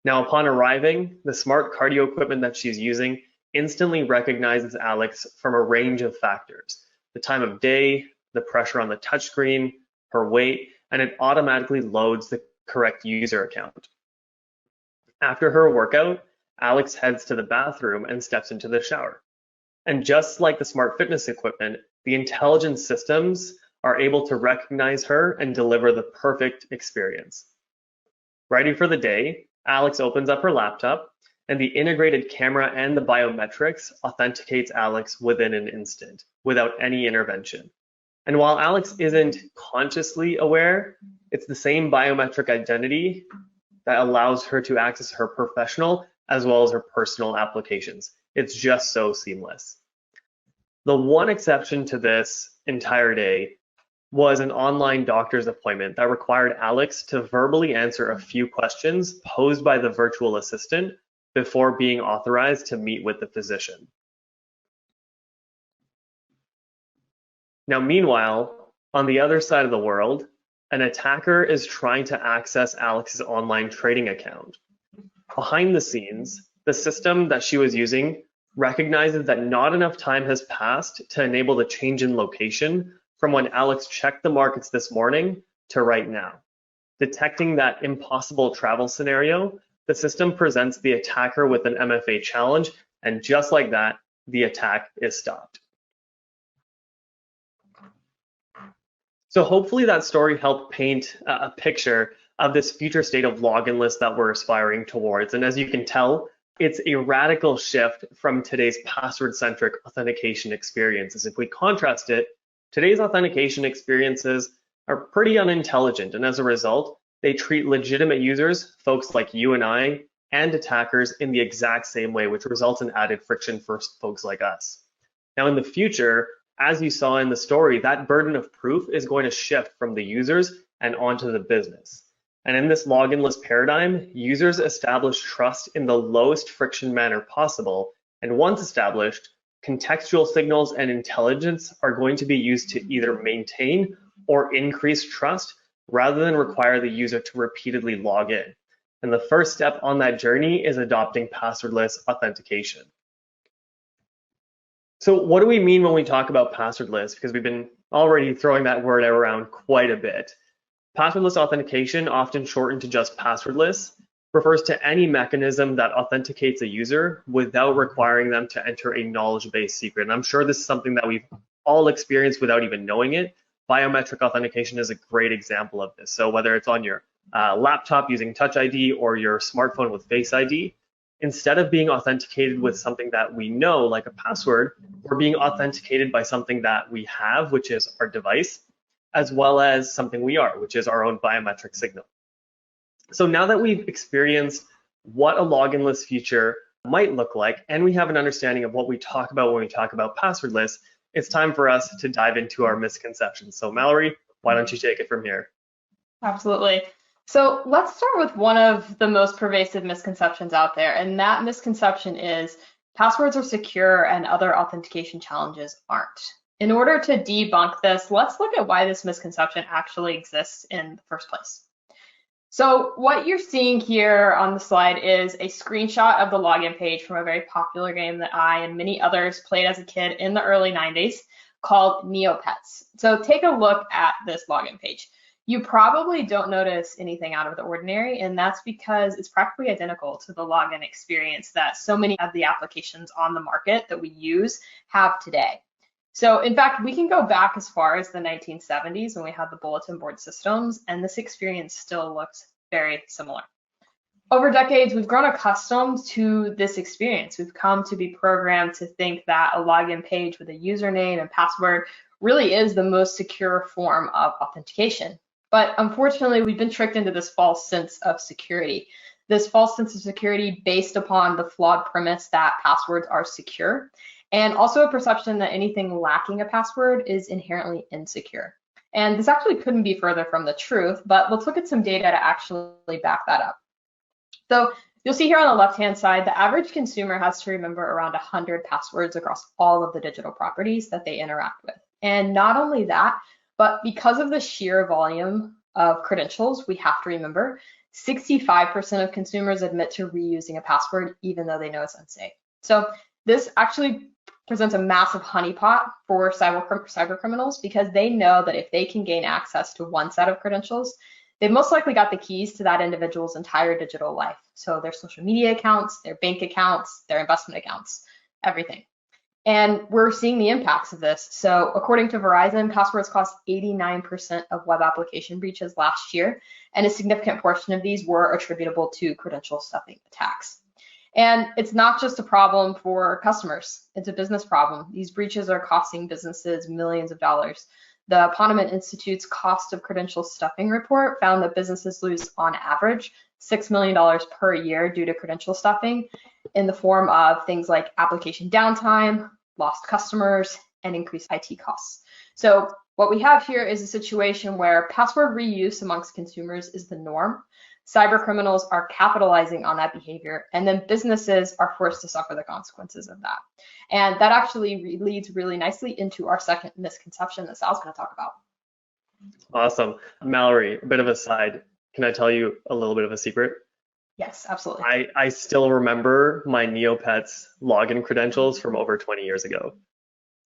Now, upon arriving, the smart cardio equipment that she's using instantly recognizes Alex from a range of factors: the time of day, the pressure on the touchscreen, her weight, and it automatically loads the correct user account. After her workout, Alex heads to the bathroom and steps into the shower. And just like the smart fitness equipment, the intelligent systems are able to recognize her and deliver the perfect experience. Ready for the day, Alex opens up her laptop, and the integrated camera and the biometrics authenticates Alex within an instant, without any intervention. And while Alex isn't consciously aware, it's the same biometric identity that allows her to access her professional as well as her personal applications. It's just so seamless. The one exception to this entire day was an online doctor's appointment that required Alex to verbally answer a few questions posed by the virtual assistant before being authorized to meet with the physician. Now, meanwhile, on the other side of the world, an attacker is trying to access Alex's online trading account. Behind the scenes, the system that she was using recognizes that not enough time has passed to enable the change in location from when Alex checked the markets this morning to right now. Detecting that impossible travel scenario, the system presents the attacker with an MFA challenge, and just like that, the attack is stopped. So hopefully that story helped paint a picture of this future state of login-less that we're aspiring towards. And as you can tell, it's a radical shift from today's password-centric authentication experiences. If we contrast it, today's authentication experiences are pretty unintelligent, and as a result, they treat legitimate users, folks like you and I, and attackers in the exact same way, which results in added friction for folks like us. Now, in the future, as you saw in the story, that burden of proof is going to shift from the users and onto the business. And in this login-less paradigm, users establish trust in the lowest friction manner possible. And once established, contextual signals and intelligence are going to be used to either maintain or increase trust rather than require the user to repeatedly log in. And the first step on that journey is adopting passwordless authentication. So what do we mean when we talk about passwordless? Because we've been already throwing that word around quite a bit. Passwordless authentication, often shortened to just passwordless, refers to any mechanism that authenticates a user without requiring them to enter a knowledge-based secret. And I'm sure this is something that we've all experienced without even knowing it. Biometric authentication is a great example of this. So whether it's on your laptop using Touch ID or your smartphone with Face ID, instead of being authenticated with something that we know, like a password, we're being authenticated by something that we have, which is our device, as well as something we are, which is our own biometric signal. So now that we've experienced what a loginless future might look like, and we have an understanding of what we talk about when we talk about passwordless, it's time for us to dive into our misconceptions. So Mallory, why don't you take it from here? Absolutely. So let's start with one of the most pervasive misconceptions out there, and that misconception is passwords are secure and other authentication challenges aren't. In order to debunk this, let's look at why this misconception actually exists in the first place. So what you're seeing here on the slide is a screenshot of the login page from a very popular game that I and many others played as a kid in the early 90s called Neopets. So take a look at this login page. You probably don't notice anything out of the ordinary, and that's because it's practically identical to the login experience that so many of the applications on the market that we use have today. So in fact, we can go back as far as the 1970s when we had the bulletin board systems, and this experience still looks very similar. Over decades, we've grown accustomed to this experience. We've come to be programmed to think that a login page with a username and password really is the most secure form of authentication. But unfortunately, we've been tricked into this false sense of security. This false sense of security based upon the flawed premise that passwords are secure, and also a perception that anything lacking a password is inherently insecure. And this actually couldn't be further from the truth, but let's look at some data to actually back that up. So you'll see here on the left-hand side, the average consumer has to remember around 100 passwords across all of the digital properties that they interact with. And not only that, but because of the sheer volume of credentials we have to remember, 65% of consumers admit to reusing a password even though they know it's unsafe. So this actually presents a massive honeypot for cyber criminals because they know that if they can gain access to one set of credentials, they've most likely got the keys to that individual's entire digital life. So their social media accounts, their bank accounts, their investment accounts, everything. And we're seeing the impacts of this. So according to Verizon, passwords cost 89% of web application breaches last year, and a significant portion of these were attributable to credential stuffing attacks. And it's not just a problem for customers, it's a business problem. These breaches are costing businesses millions of dollars. The Ponemon Institute's cost of credential stuffing report found that businesses lose on average $6 million per year due to credential stuffing in the form of things like application downtime, lost customers, and increased IT costs. So what we have here is a situation where password reuse amongst consumers is the norm. Cyber criminals are capitalizing on that behavior, and then businesses are forced to suffer the consequences of that. And that actually leads really nicely into our second misconception that Sal's going to talk about. Awesome. Mallory, a bit of a side. Can I tell you a little bit of a secret? Yes, absolutely. I still remember my Neopets login credentials from over 20 years ago.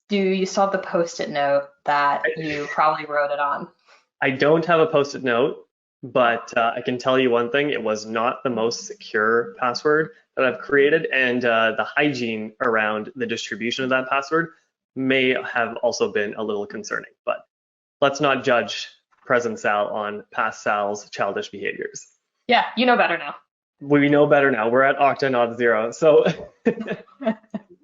Do you still have the Post-it note that you probably wrote it on? I don't have a Post-it note, but I can tell you one thing. It was not the most secure password that I've created, and the hygiene around the distribution of that password may have also been a little concerning. But let's not judge present Sal on past Sal's childish behaviors. Yeah, you know better now. We know better now. We're at Okta, not zero. So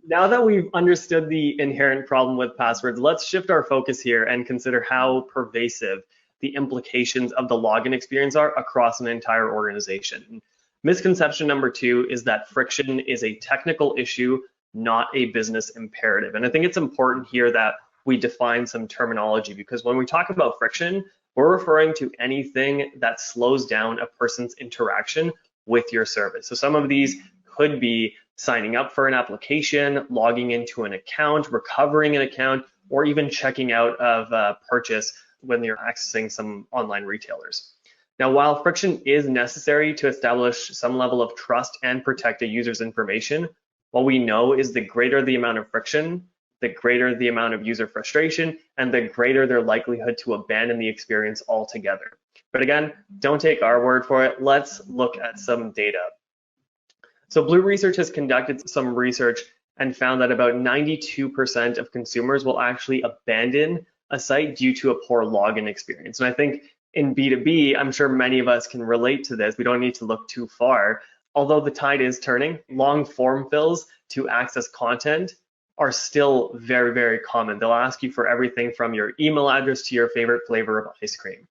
now that we've understood the inherent problem with passwords, let's shift our focus here and consider how pervasive the implications of the login experience are across an entire organization. Misconception number 2 is that friction is a technical issue, not a business imperative. And I think it's important here that we define some terminology, because when we talk about friction, we're referring to anything that slows down a person's interaction with your service. So some of these could be signing up for an application, logging into an account, recovering an account, or even checking out of a purchase when you're accessing some online retailers. Now, while friction is necessary to establish some level of trust and protect a user's information, what we know is the greater the amount of friction, the greater the amount of user frustration, and the greater their likelihood to abandon the experience altogether. But again, don't take our word for it. Let's look at some data. So Blue Research has conducted some research and found that about 92% of consumers will actually abandon a site due to a poor login experience. And I think in B2B, I'm sure many of us can relate to this. We don't need to look too far. Although the tide is turning, long form fills to access content are still very, very common. They'll ask you for everything from your email address to your favorite flavor of ice cream.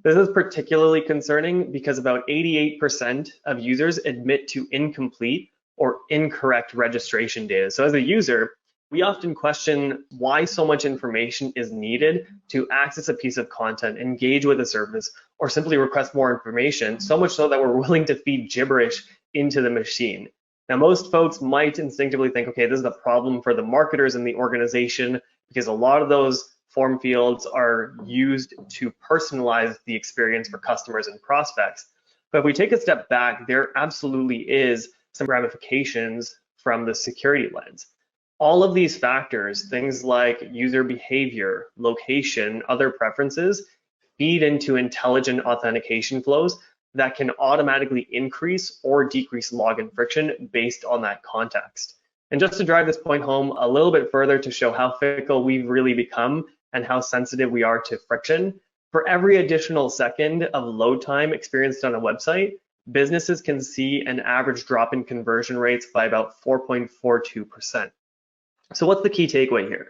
This is particularly concerning because about 88% of users admit to incomplete or incorrect registration data. So as a user, we often question why so much information is needed to access a piece of content, engage with a service, or simply request more information, so much so that we're willing to feed gibberish into the machine. Now, most folks might instinctively think, okay, this is a problem for the marketers in the organization because a lot of those form fields are used to personalize the experience for customers and prospects. But if we take a step back, there absolutely is some ramifications from the security lens. All of these factors, things like user behavior, location, other preferences, feed into intelligent authentication flows that can automatically increase or decrease login friction based on that context. And just to drive this point home a little bit further to show how fickle we've really become and how sensitive we are to friction, for every additional second of load time experienced on a website, businesses can see an average drop in conversion rates by about 4.42%. So what's the key takeaway here?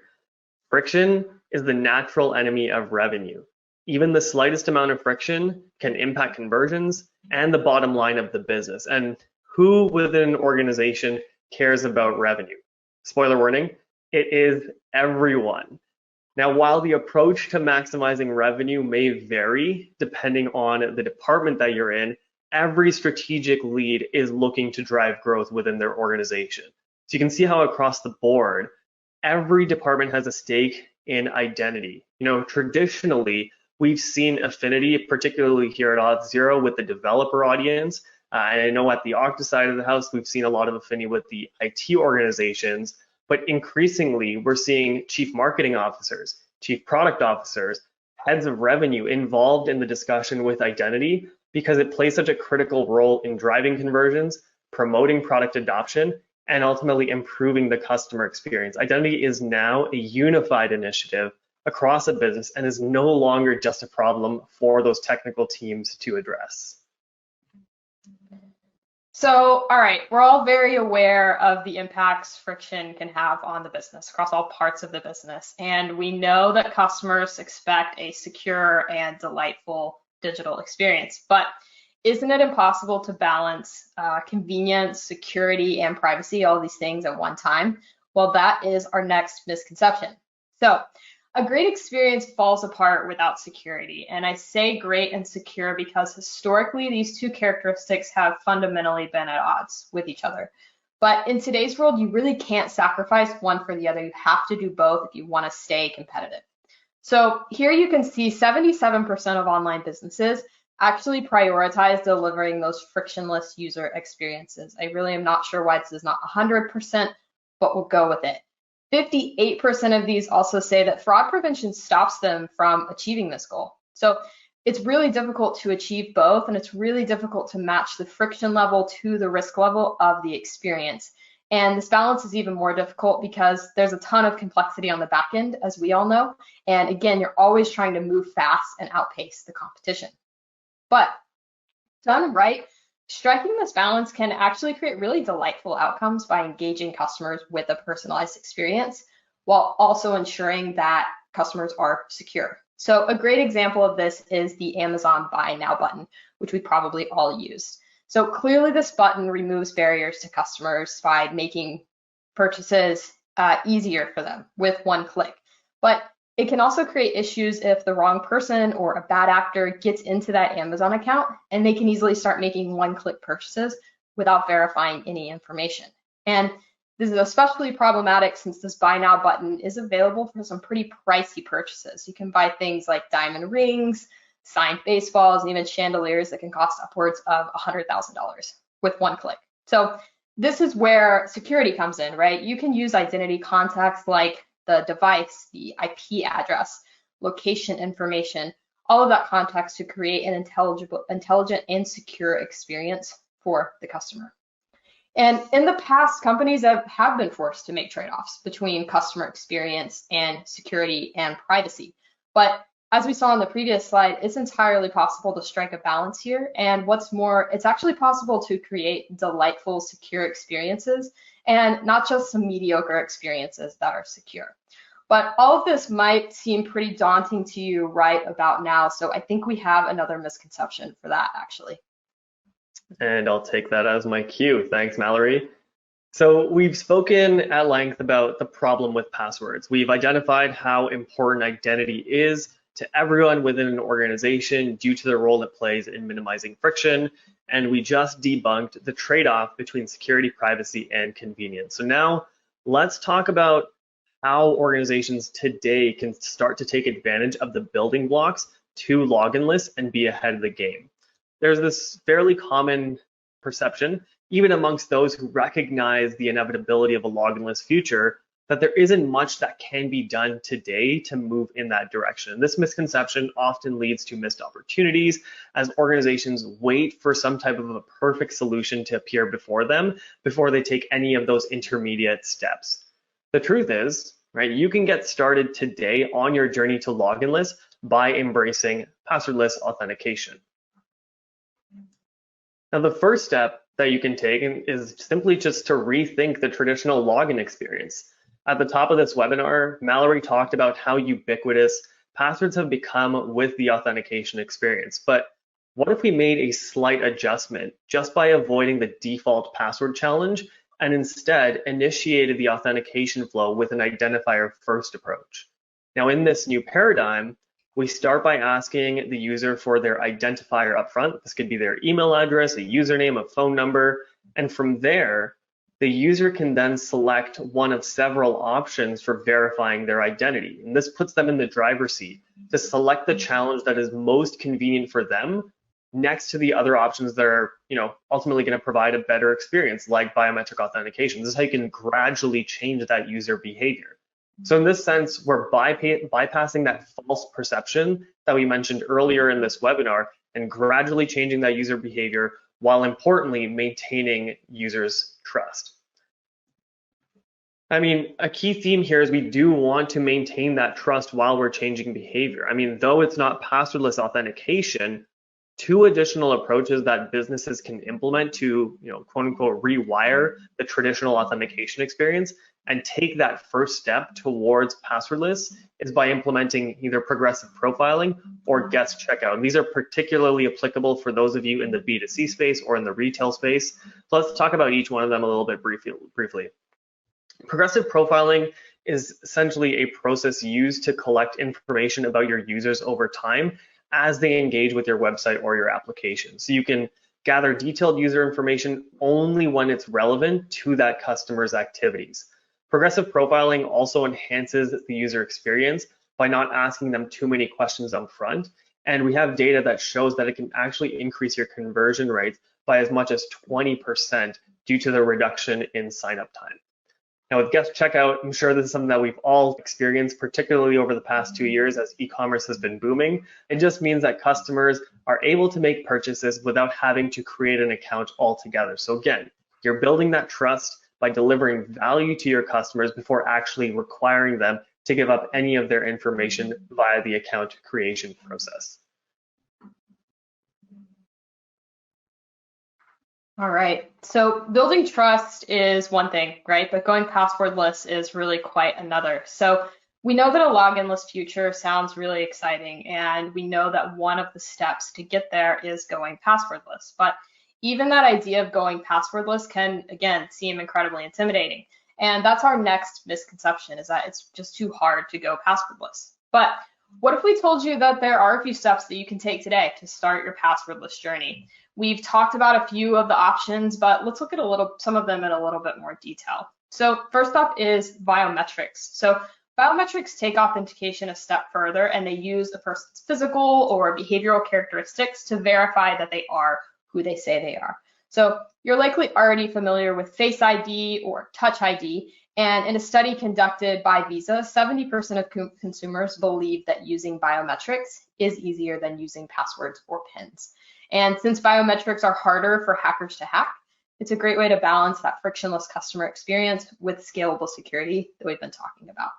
Friction is the natural enemy of revenue. Even the slightest amount of friction can impact conversions and the bottom line of the business. And who within an organization cares about revenue? Spoiler warning, it is everyone. Now, while the approach to maximizing revenue may vary depending on the department that you're in, every strategic lead is looking to drive growth within their organization. So you can see how across the board, every department has a stake in identity. Traditionally, we've seen affinity, particularly here at Auth0 with the developer audience. And I know at the Okta side of the house, we've seen a lot of affinity with the IT organizations, but increasingly we're seeing chief marketing officers, chief product officers, heads of revenue involved in the discussion with identity because it plays such a critical role in driving conversions, promoting product adoption, and ultimately improving the customer experience. Identity is now a unified initiative across a business and is no longer just a problem for those technical teams to address. So, all right, we're all very aware of the impacts friction can have on the business across all parts of the business. And we know that customers expect a secure and delightful digital experience. But isn't it impossible to balance convenience, security, and privacy, all these things at one time? Well, that is our next misconception. So, a great experience falls apart without security. And I say great and secure because historically these two characteristics have fundamentally been at odds with each other. But in today's world, you really can't sacrifice one for the other. You have to do both if you want to stay competitive. So here you can see 77% of online businesses actually prioritize delivering those frictionless user experiences. I really am not sure why this is not 100%, but we'll go with it. 58% of these also say that fraud prevention stops them from achieving this goal. So it's really difficult to achieve both, and it's really difficult to match the friction level to the risk level of the experience. And this balance is even more difficult because there's a ton of complexity on the back end, as we all know. And again, you're always trying to move fast and outpace the competition. But done right, striking this balance can actually create really delightful outcomes by engaging customers with a personalized experience while also ensuring that customers are secure. So a great example of this is the Amazon Buy Now button, which we probably all use. So clearly this button removes barriers to customers by making purchases easier for them with one click. But it can also create issues if the wrong person or a bad actor gets into that Amazon account, and they can easily start making one-click purchases without verifying any information. And this is especially problematic since this Buy Now button is available for some pretty pricey purchases. You can buy things like diamond rings, signed baseballs, and even chandeliers that can cost upwards of $100,000 with one click. So this is where security comes in, right? You can use identity context like the device, the IP address, location information, all of that context to create an intelligent and secure experience for the customer. And in the past, companies have been forced to make trade-offs between customer experience and security and privacy. But as we saw on the previous slide, it's entirely possible to strike a balance here. And what's more, it's actually possible to create delightful, secure experiences and not just some mediocre experiences that are secure. But all of this might seem pretty daunting to you right about now. So I think we have another misconception for that, actually. And I'll take that as my cue. Thanks, Mallory. So we've spoken at length about the problem with passwords. We've identified how important identity is to everyone within an organization due to the role it plays in minimizing friction. And we just debunked the trade-off between security, privacy, and convenience. So now let's talk about how organizations today can start to take advantage of the building blocks to loginless and be ahead of the game. There's this fairly common perception, even amongst those who recognize the inevitability of a loginless future, that there isn't much that can be done today to move in that direction. This misconception often leads to missed opportunities as organizations wait for some type of a perfect solution to appear before them before they take any of those intermediate steps. The truth is, right, you can get started today on your journey to loginless by embracing passwordless authentication. Now, the first step that you can take is simply just to rethink the traditional login experience. At the top of this webinar, Mallory talked about how ubiquitous passwords have become with the authentication experience. But what if we made a slight adjustment just by avoiding the default password challenge and instead initiated the authentication flow with an identifier first approach? Now, in this new paradigm, we start by asking the user for their identifier upfront. This could be their email address, a username, a phone number, and from there, the user can then select one of several options for verifying their identity. And this puts them in the driver's seat to select the challenge that is most convenient for them next to the other options that are, ultimately going to provide a better experience, like biometric authentication. This is how you can gradually change that user behavior. So in this sense, we're bypassing that false perception that we mentioned earlier in this webinar and gradually changing that user behavior while importantly maintaining users' trust. I mean, a key theme here is we do want to maintain that trust while we're changing behavior. I mean, though it's not passwordless authentication, two additional approaches that businesses can implement to, quote unquote, rewire the traditional authentication experience and take that first step towards passwordless is by implementing either progressive profiling or guest checkout. And these are particularly applicable for those of you in the B2C space or in the retail space. So let's talk about each one of them a little bit briefly. Progressive profiling is essentially a process used to collect information about your users over time as they engage with your website or your application. So you can gather detailed user information only when it's relevant to that customer's activities. Progressive profiling also enhances the user experience by not asking them too many questions up front. And we have data that shows that it can actually increase your conversion rates by as much as 20% due to the reduction in sign-up time. Now with guest checkout, I'm sure this is something that we've all experienced, particularly over the past 2 years as e-commerce has been booming. It just means that customers are able to make purchases without having to create an account altogether. So again, you're building that trust by delivering value to your customers before actually requiring them to give up any of their information via the account creation process. All right, so building trust is one thing, right? But going passwordless is really quite another. So we know that a loginless future sounds really exciting, and we know that one of the steps to get there is going passwordless. But even that idea of going passwordless can, again, seem incredibly intimidating. And that's our next misconception, is that it's just too hard to go passwordless. But what if we told you that there are a few steps that you can take today to start your passwordless journey? We've talked about a few of the options, but let's look at some of them in a little bit more detail. So first up is biometrics. So biometrics take authentication a step further, and they use a person's physical or behavioral characteristics to verify that they are who they say they are. So you're likely already familiar with Face ID or Touch ID, And in a study conducted by Visa, 70% of consumers believe that using biometrics is easier than using passwords or PINs. And since biometrics are harder for hackers to hack, it's a great way to balance that frictionless customer experience with scalable security that we've been talking about.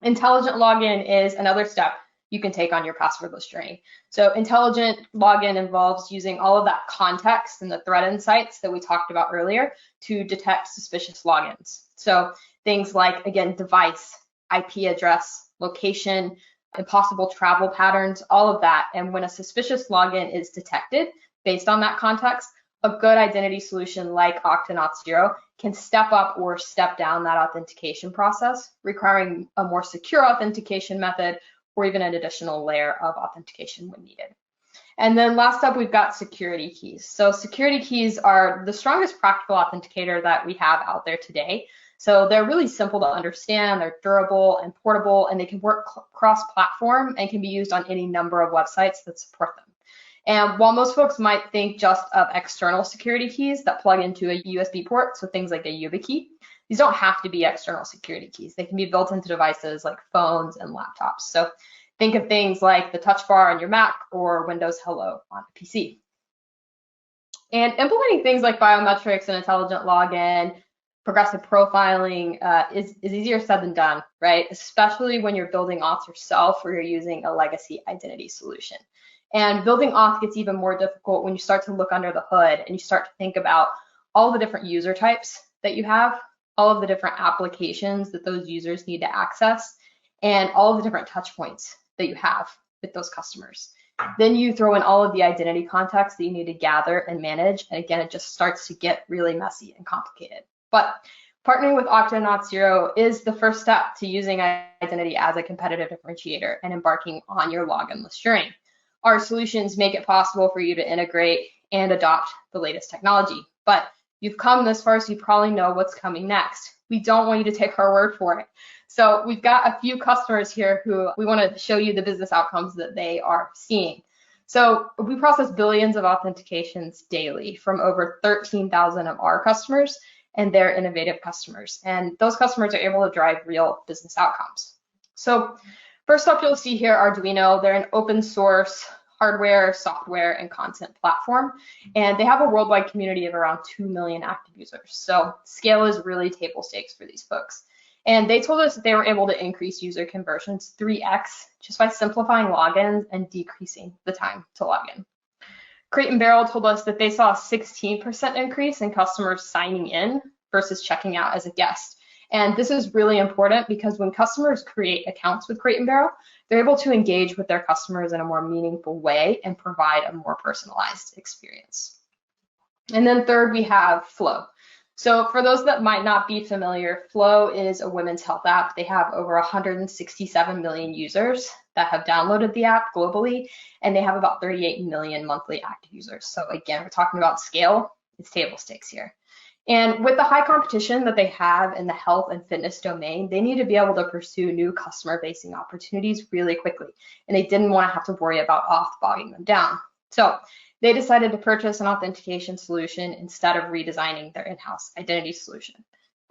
Intelligent login is another step you can take on your passwordless journey. So intelligent login involves using all of that context and the threat insights that we talked about earlier to detect suspicious logins. So things like, again, device, IP address, location, impossible travel patterns, all of that. And when a suspicious login is detected based on that context, a good identity solution like Okta Not Zero can step up or step down that authentication process, requiring a more secure authentication method or even an additional layer of authentication when needed. And then last up, we've got security keys. So security keys are the strongest practical authenticator that we have out there today. So they're really simple to understand, they're durable and portable, and they can work cross-platform and can be used on any number of websites that support them. And while most folks might think just of external security keys that plug into a USB port, so things like a YubiKey, these don't have to be external security keys. They can be built into devices like phones and laptops. So think of things like the touch bar on your Mac or Windows Hello on a PC. And implementing things like biometrics and intelligent login, progressive profiling is easier said than done, right? Especially when you're building auth yourself or you're using a legacy identity solution. And building auth gets even more difficult when you start to look under the hood and you start to think about all the different user types that you have, all of the different applications that those users need to access, and all of the different touch points that you have with those customers. Then you throw in all of the identity context that you need to gather and manage. And again, it just starts to get really messy and complicated. But partnering with Okta Not Zero is the first step to using identity as a competitive differentiator and embarking on your loginless journey. Our solutions make it possible for you to integrate and adopt the latest technology. But you've come this far, so you probably know what's coming next. We don't want you to take our word for it. So we've got a few customers here who we want to show you the business outcomes that they are seeing. So we process billions of authentications daily from over 13,000 of our customers and their innovative customers. And those customers are able to drive real business outcomes. So first up, you'll see here Arduino. They're an open source hardware, software, and content platform. And they have a worldwide community of around 2 million active users. So scale is really table stakes for these folks. And they told us that they were able to increase user conversions 3x just by simplifying logins and decreasing the time to login. Crate & Barrel told us that they saw a 16% increase in customers signing in versus checking out as a guest. And this is really important because when customers create accounts with Crate & Barrel, they're able to engage with their customers in a more meaningful way and provide a more personalized experience. And then third, we have Flow. So for those that might not be familiar, Flow is a women's health app. They have over 167 million users that have downloaded the app globally, and they have about 38 million monthly active users. So again, we're talking about scale. It's table stakes here. And with the high competition that they have in the health and fitness domain, they need to be able to pursue new customer-facing opportunities really quickly. And they didn't want to have to worry about auth bogging them down. So they decided to purchase an authentication solution instead of redesigning their in-house identity solution.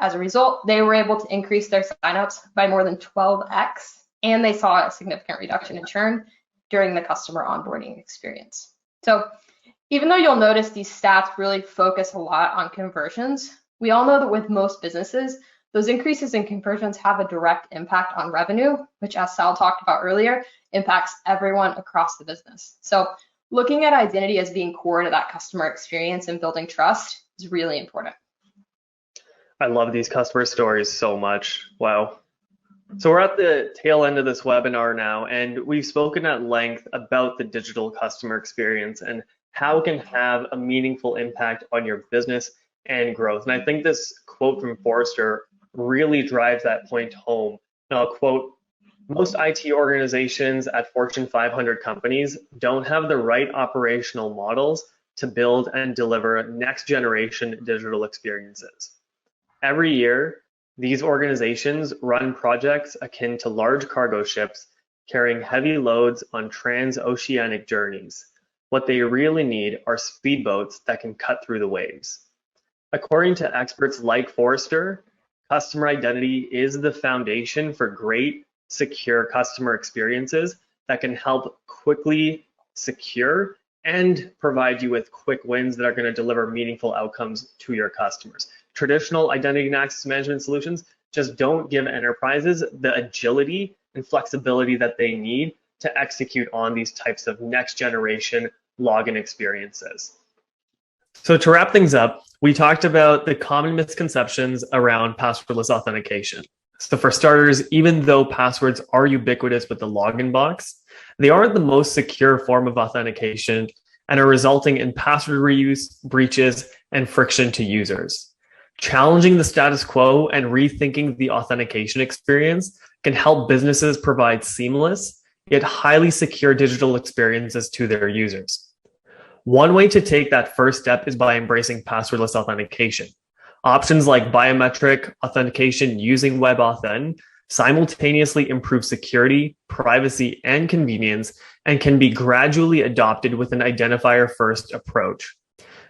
As a result, they were able to increase their signups by more than 12x, and they saw a significant reduction in churn during the customer onboarding experience. So even though you'll notice these stats really focus a lot on conversions, we all know that with most businesses, those increases in conversions have a direct impact on revenue, which, as Sal talked about earlier, impacts everyone across the business. So looking at identity as being core to that customer experience and building trust is really important. I love these customer stories so much. Wow. So we're at the tail end of this webinar now, and we've spoken at length about the digital customer experience and how it can have a meaningful impact on your business and growth. And I think this quote from Forrester really drives that point home. And I'll quote, "Most IT organizations at Fortune 500 companies don't have the right operational models to build and deliver next generation digital experiences. Every year, these organizations run projects akin to large cargo ships carrying heavy loads on transoceanic journeys. What they really need are speedboats that can cut through the waves." According to experts like Forrester, Customer identity is the foundation for great, secure customer experiences that can help quickly secure and provide you with quick wins that are going to deliver meaningful outcomes to your customers. Traditional identity and access management solutions just don't give enterprises the agility and flexibility that they need to execute on these types of next generation login experiences. So to wrap things up, we talked about the common misconceptions around passwordless authentication. So for starters, even though passwords are ubiquitous with the login box, they aren't the most secure form of authentication and are resulting in password reuse, breaches, and friction to users. Challenging the status quo and rethinking the authentication experience can help businesses provide seamless, yet highly secure digital experiences to their users. One way to take that first step is by embracing passwordless authentication. Options like biometric authentication using WebAuthn simultaneously improve security, privacy, and convenience, and can be gradually adopted with an identifier-first approach.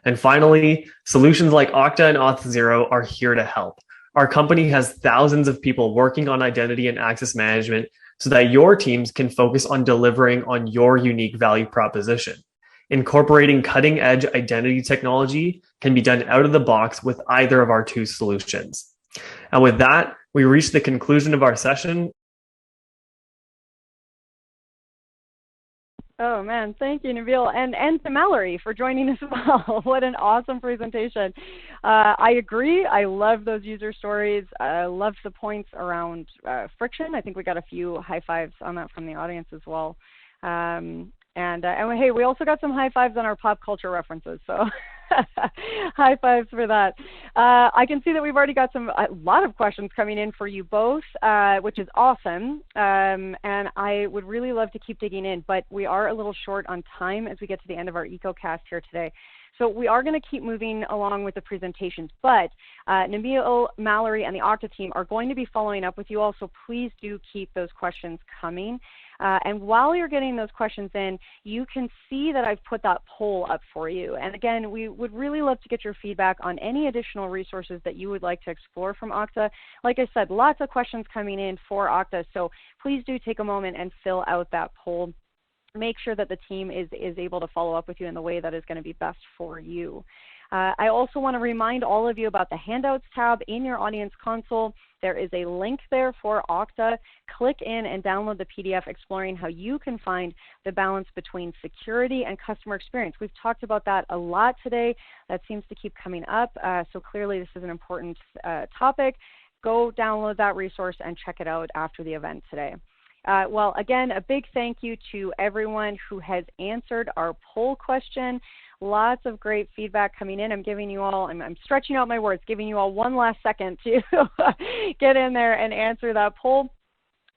And finally, solutions like Okta and Auth0 are here to help. Our company has thousands of people working on identity and access management so that your teams can focus on delivering on your unique value proposition. Incorporating cutting-edge identity technology can be done out of the box with either of our two solutions. And with that, we reach the conclusion of our session. Oh man, thank you, Nabil, and to Mallory for joining as well. What an awesome presentation. I agree. I love those user stories. I love the points around friction. I think we got a few high fives on that from the audience as well. And hey, we also got some high fives on our pop culture references. So high fives for that. I can see that we've already got a lot of questions coming in for you both, which is awesome. And I would really love to keep digging in, but we are a little short on time as we get to the end of our Ecocast here today. So we are going to keep moving along with the presentations, but Nabil, Mallory, and the Okta team are going to be following up with you all, so please do keep those questions coming. And while you're getting those questions in, you can see that I've put that poll up for you. And again, we would really love to get your feedback on any additional resources that you would like to explore from Okta. Like I said, lots of questions coming in for Okta, so please do take a moment and fill out that poll. Make sure that the team is able to follow up with you in the way that is going to be best for you. I also want to remind all of you about the Handouts tab in your audience console. There is a link there for Okta. Click in and download the PDF exploring how you can find the balance between security and customer experience. We've talked about that a lot today. That seems to keep coming up. So clearly this is an important topic. Go download that resource and check it out after the event today. Well, again, a big thank you to everyone who has answered our poll question. Lots of great feedback coming in. I'm giving you all, I'm stretching out my words, giving you all one last second to get in there and answer that poll.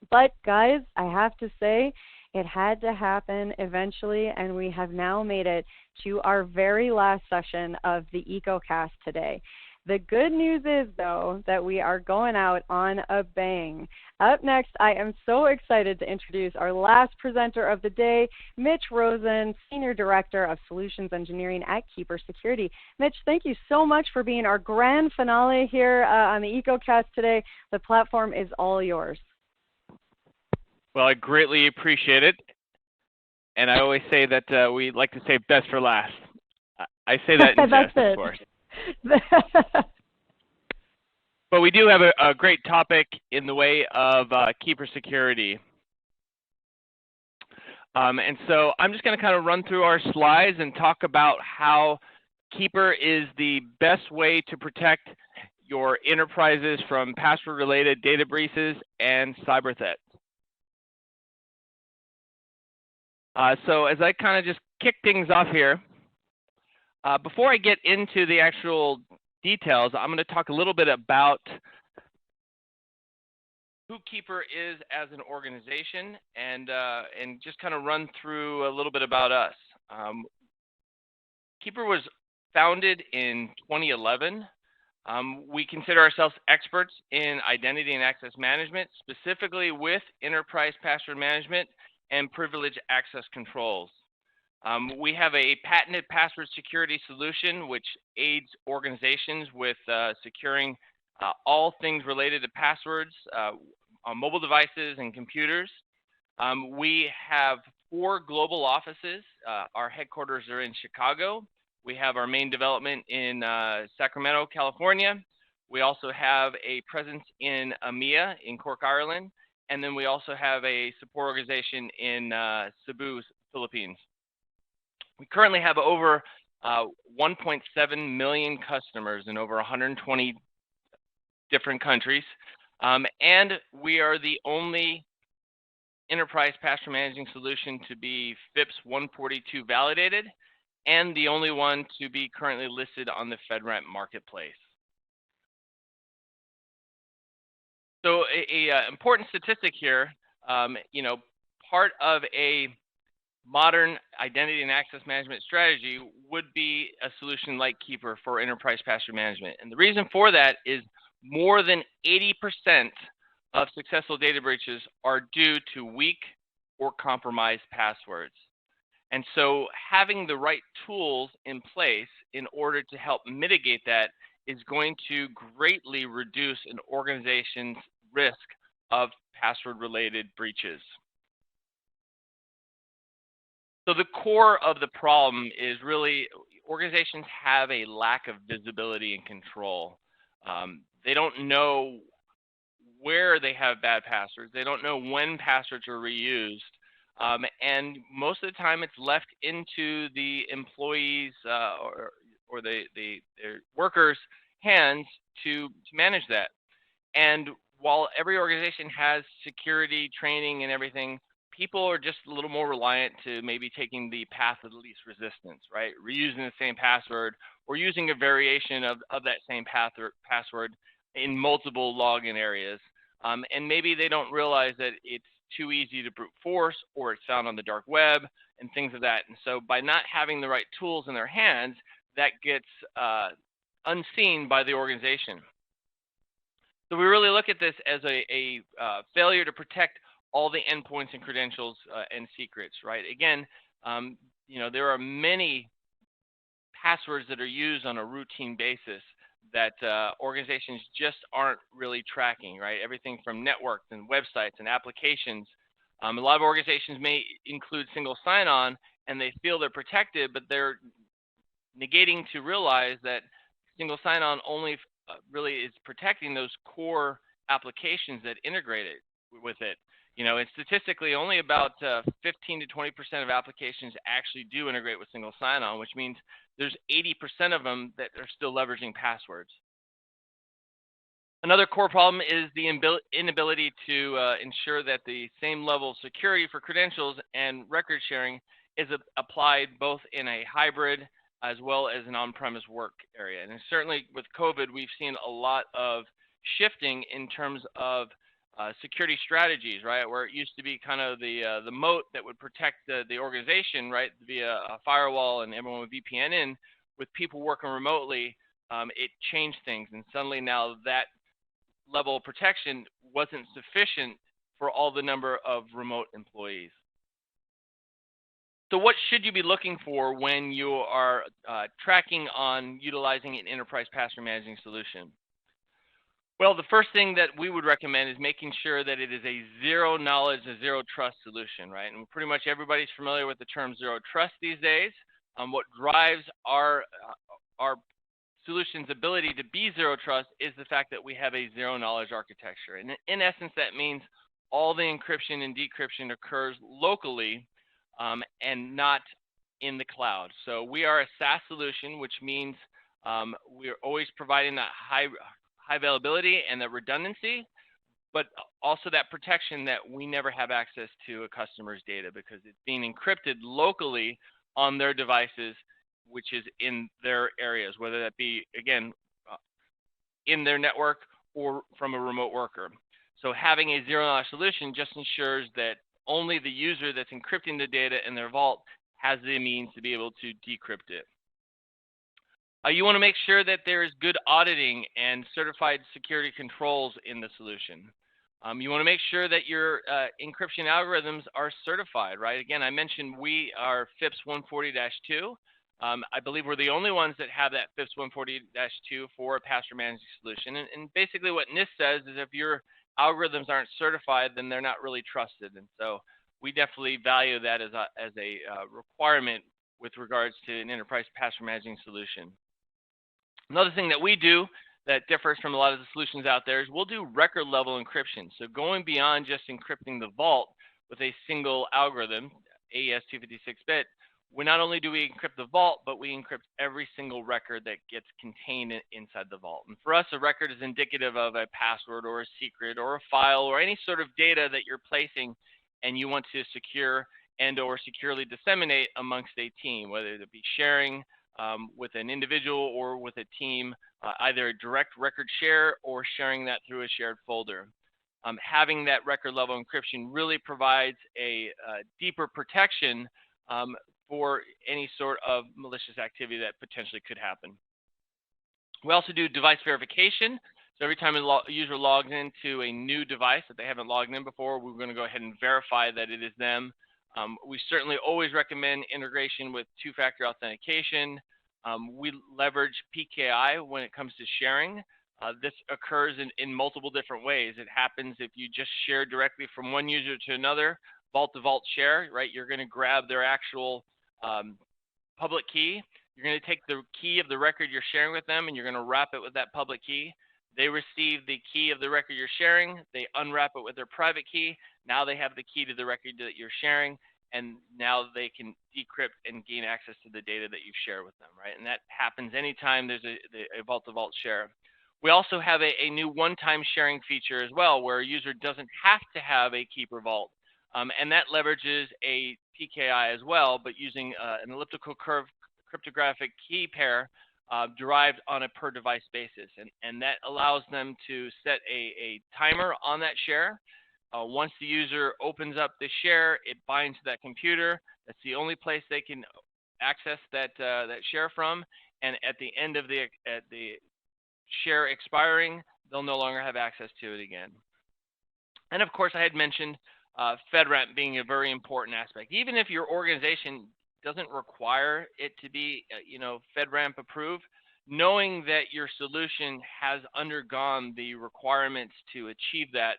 But guys, I have to say, it had to happen eventually, and we have now made it to our very last session of the Ecocast today. The good news is, though, that we are going out on a bang. Up next, I am so excited to introduce our last presenter of the day, Mitch Rosen, Senior Director of Solutions Engineering at Keeper Security. Mitch, thank you so much for being our grand finale here on the Ecocast today. The platform is all yours. Well, I greatly appreciate it. And I always say that we like to say best for last. I say that in jest, of course. But we do have a great topic in the way of Keeper Security. And so I'm just going to kind of run through our slides and talk about how Keeper is the best way to protect your enterprises from password-related data breaches and cyber threats. So as I kind of just kick things off here, before I get into the actual details, I'm going to talk a little bit about who Keeper is as an organization and just kind of run through a little bit about us. Keeper was founded in 2011. We consider ourselves experts in identity and access management, specifically with enterprise password management and privileged access controls. We have a patented password security solution which aids organizations with securing all things related to passwords on mobile devices and computers. We have 4 global offices. Our headquarters are in Chicago. We have our main development in Sacramento, California. We also have a presence in EMEA in Cork, Ireland. And then we also have a support organization in Cebu, Philippines. We currently have over 1.7 million customers in over 120 different countries. And we are the only enterprise password managing solution to be FIPS 142 validated and the only one to be currently listed on the FedRAMP marketplace. So a important statistic here, part of a modern identity and access management strategy would be a solution like Keeper for enterprise password management. And the reason for that is more than 80% of successful data breaches are due to weak or compromised passwords. And so having the right tools in place in order to help mitigate that is going to greatly reduce an organization's risk of password-related breaches. So the core of the problem is really organizations have a lack of visibility and control. They don't know where they have bad passwords. They don't know when passwords are reused. And most of the time it's left into the employees or their workers' hands to manage that. And while every organization has security training and everything, people are just a little more reliant to maybe taking the path of the least resistance, right? Reusing the same password or using a variation of that same password in multiple login areas. And maybe they don't realize that it's too easy to brute force or it's found on the dark web and things of that. And so by not having the right tools in their hands, that gets unseen by the organization. So we really look at this as a failure to protect all the endpoints and credentials and secrets, right? Again, there are many passwords that are used on a routine basis that organizations just aren't really tracking, right? Everything from networks and websites and applications. A lot of organizations may include single sign-on and they feel they're protected, but they're negating to realize that single sign-on only really is protecting those core applications that integrate it with it. And statistically, only about 15 to 20% of applications actually do integrate with single sign-on, which means there's 80% of them that are still leveraging passwords. Another core problem is the inability to ensure that the same level of security for credentials and record sharing is applied both in a hybrid as well as an on-premise work area. And certainly with COVID, we've seen a lot of shifting in terms of security strategies, right? Where it used to be kind of the moat that would protect the organization, right, via a firewall and everyone with VPN in. With people working remotely, it changed things, and suddenly now that level of protection wasn't sufficient for all the number of remote employees. So what should you be looking for when you are tracking on utilizing an enterprise password managing solution? Well, the first thing that we would recommend is making sure that it is a zero knowledge, a zero trust solution, right? And pretty much everybody's familiar with the term zero trust these days. What drives our solution's ability to be zero trust is the fact that we have a zero knowledge architecture. And in essence, that means all the encryption and decryption occurs locally and not in the cloud. So we are a SaaS solution, which means we are always providing that high availability and the redundancy, but also that protection that we never have access to a customer's data because it's being encrypted locally on their devices, which is in their areas, whether that be, again, in their network or from a remote worker. So having a zero-knowledge solution just ensures that only the user that's encrypting the data in their vault has the means to be able to decrypt it. You want to make sure that there is good auditing and certified security controls in the solution. You want to make sure that your encryption algorithms are certified, right? Again, I mentioned we are FIPS 140-2. I believe we're the only ones that have that FIPS 140-2 for a password management solution. And basically what NIST says is if your algorithms aren't certified, then they're not really trusted. And so we definitely value that as a requirement with regards to an enterprise password managing solution. Another thing that we do that differs from a lot of the solutions out there is we'll do record level encryption. So going beyond just encrypting the vault with a single algorithm, AES 256-bit, not only do we encrypt the vault, but we encrypt every single record that gets contained inside the vault. And for us, a record is indicative of a password or a secret or a file or any sort of data that you're placing and you want to secure and or securely disseminate amongst a team, whether it be sharing with an individual or with a team, either a direct record share or sharing that through a shared folder. Having that record level encryption really provides a deeper protection for any sort of malicious activity that potentially could happen. We also do device verification. So every time a user logs into a new device that they haven't logged in before, we're going to go ahead and verify that it is them. We certainly always recommend integration with two-factor authentication. We leverage PKI when it comes to sharing. This occurs in multiple different ways. It happens if you just share directly from one user to another, vault-to-vault share, right? You're going to grab their actual public key. You're going to take the key of the record you're sharing with them and you're going to wrap it with that public key. They receive the key of the record you're sharing. They unwrap it with their private key. Now they have the key to the record that you're sharing, and now they can decrypt and gain access to the data that you've shared with them, right? And that happens anytime there's a vault-to-vault share. We also have a new one-time sharing feature as well, where a user doesn't have to have a keeper vault. And that leverages a PKI as well, but using an elliptical curve cryptographic key pair derived on a per device basis. And that allows them to set a timer on that share. Once the user opens up the share, it binds to that computer. That's the only place they can access that share from. And at the end of the share expiring, they'll no longer have access to it again. And of course, I had mentioned FedRAMP being a very important aspect. Even if your organization doesn't require it to be, FedRAMP approved, knowing that your solution has undergone the requirements to achieve that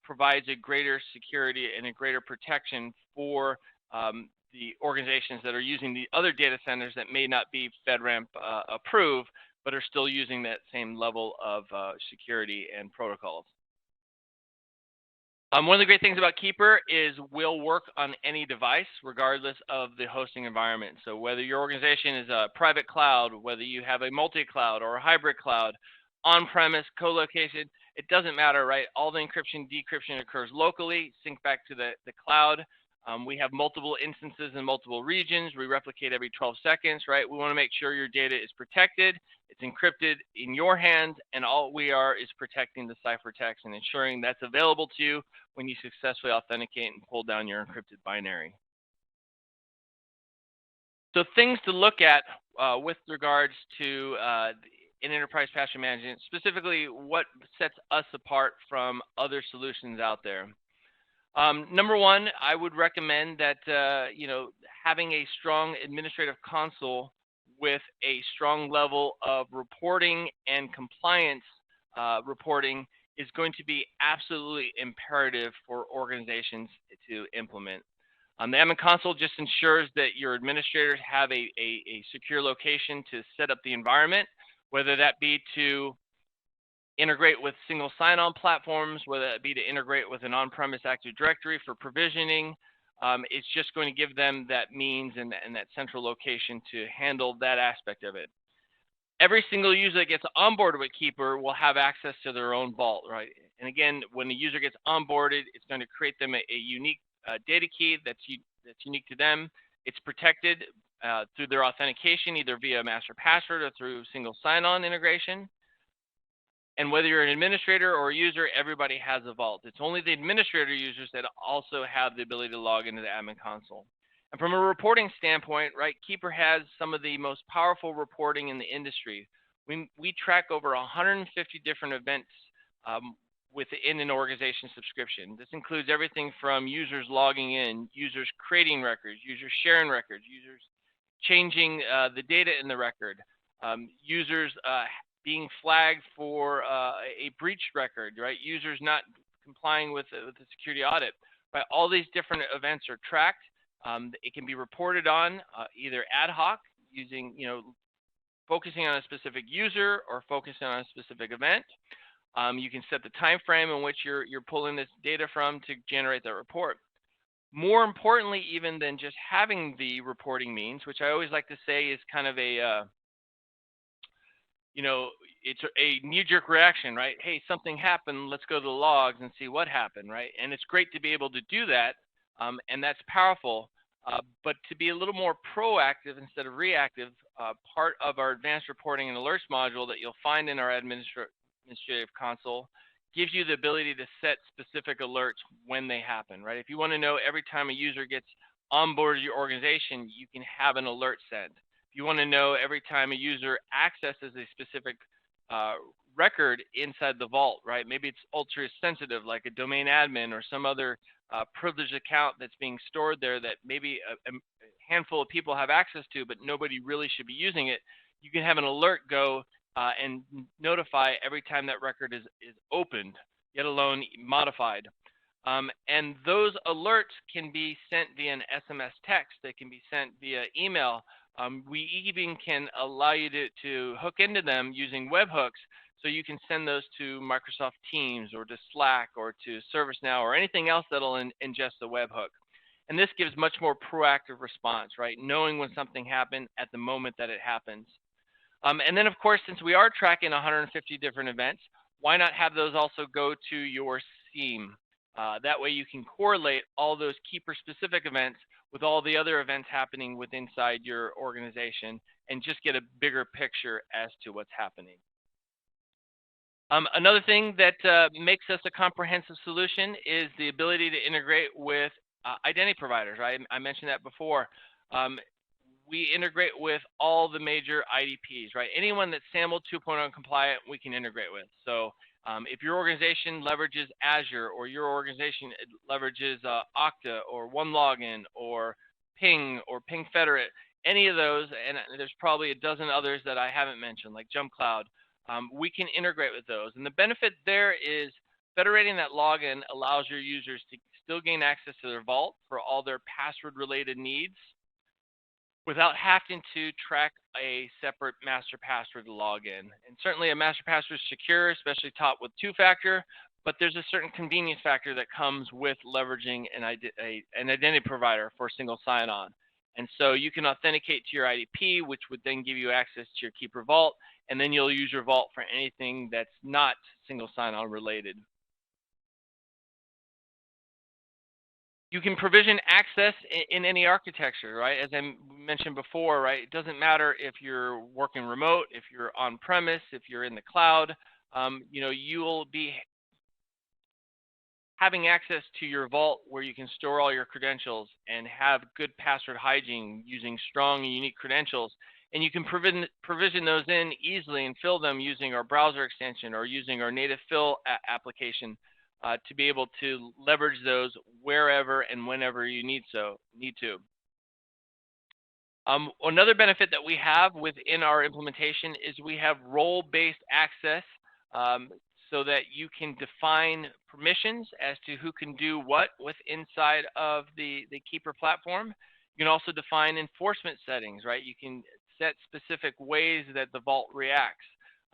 provides a greater security and a greater protection for the organizations that are using the other data centers that may not be FedRAMP approved, but are still using that same level of security and protocols. One of the great things about Keeper is we'll work on any device regardless of the hosting environment. So whether your organization is a private cloud, whether you have a multi-cloud or a hybrid cloud, on-premise, co-location, it doesn't matter, right? All the encryption, decryption occurs locally, sync back to the cloud. We have multiple instances in multiple regions. We replicate every 12 seconds, right? We want to make sure your data is protected. It's encrypted in your hands, and all we are is protecting the ciphertext and ensuring that's available to you when you successfully authenticate and pull down your encrypted binary. So things to look at with regards to in enterprise password management, specifically what sets us apart from other solutions out there. Number one, I would recommend that having a strong administrative console with a strong level of reporting and compliance reporting is going to be absolutely imperative for organizations to implement. The admin console just ensures that your administrators have a secure location to set up the environment, whether that be to integrate with single sign-on platforms, whether it be to integrate with an on-premise Active Directory for provisioning. It's just going to give them that means and that central location to handle that aspect of it. Every single user that gets onboarded with Keeper will have access to their own vault, right? And again, when the user gets onboarded, it's going to create them a unique data key that's unique to them. It's protected through their authentication, either via master password or through single sign-on integration. And whether you're an administrator or a user, everybody has a vault. It's only the administrator users that also have the ability to log into the admin console. And from a reporting standpoint, right, Keeper has some of the most powerful reporting in the industry. We track over 150 different events within an organization subscription. This includes everything from users logging in, users creating records, users sharing records, users changing the data in the record, users being flagged for a breached record, right? Users not complying with the security audit, right? All these different events are tracked. It can be reported on either ad hoc, using, focusing on a specific user or focusing on a specific event. You can set the time frame in which you're pulling this data from to generate that report. More importantly, even than just having the reporting means, which I always like to say is kind of a, it's a knee-jerk reaction, right? Hey, something happened, let's go to the logs and see what happened, right? And it's great to be able to do that, and that's powerful. But to be a little more proactive instead of reactive, part of our advanced reporting and alerts module that you'll find in our administrative console gives you the ability to set specific alerts when they happen, right? If you want to know every time a user gets onboarded your organization, you can have an alert sent. If you want to know every time a user accesses a specific record inside the vault, right? Maybe it's ultra sensitive, like a domain admin or some other privileged account that's being stored there that maybe a handful of people have access to, but nobody really should be using it. You can have an alert go and notify every time that record is opened, yet alone modified. And those alerts can be sent via an SMS text. They can be sent via email. We even can allow you to hook into them using webhooks, so you can send those to Microsoft Teams or to Slack or to ServiceNow or anything else that'll ingest the webhook. And this gives much more proactive response, right? Knowing when something happened at the moment that it happens. And then, of course, since we are tracking 150 different events, why not have those also go to your SIEM? That way you can correlate all those keeper-specific events with all the other events happening within inside your organization and just get a bigger picture as to what's happening. Another thing that makes us a comprehensive solution is the ability to integrate with identity providers, right? I mentioned that before. We integrate with all the major IDPs, right? Anyone that's SAML 2.0 compliant, we can integrate with. So if your organization leverages Azure, or your organization leverages Okta or OneLogin or Ping or Ping Federate, any of those, and there's probably a dozen others that I haven't mentioned, like JumpCloud, we can integrate with those. And the benefit there is federating that login allows your users to still gain access to their vault for all their password-related needs without having to track a separate master password to log in. And certainly a master password is secure, especially topped with two-factor, but there's a certain convenience factor that comes with leveraging an identity provider for single sign-on. And so you can authenticate to your IDP, which would then give you access to your Keeper Vault, and then you'll use your vault for anything that's not single sign-on related. You can provision access in any architecture, right? As I mentioned before, right? It doesn't matter if you're working remote, if you're on-premise, if you're in the cloud. You'll be having access to your vault where you can store all your credentials and have good password hygiene using strong and unique credentials. And you can provision those in easily and fill them using our browser extension or using our native fill application. To be able to leverage those wherever and whenever you need to. Another benefit that we have within our implementation is we have role-based access so that you can define permissions as to who can do what with inside of the Keeper platform. You can also define enforcement settings, right? You can set specific ways that the vault reacts.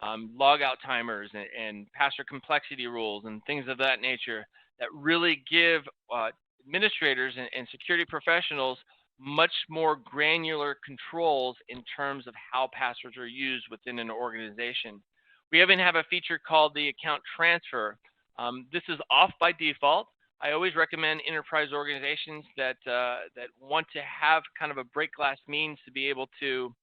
Logout timers and password complexity rules and things of that nature that really give administrators and security professionals much more granular controls in terms of how passwords are used within an organization. We even have a feature called the account transfer. This is off by default. I always recommend enterprise organizations that want to have kind of a break glass means to be able to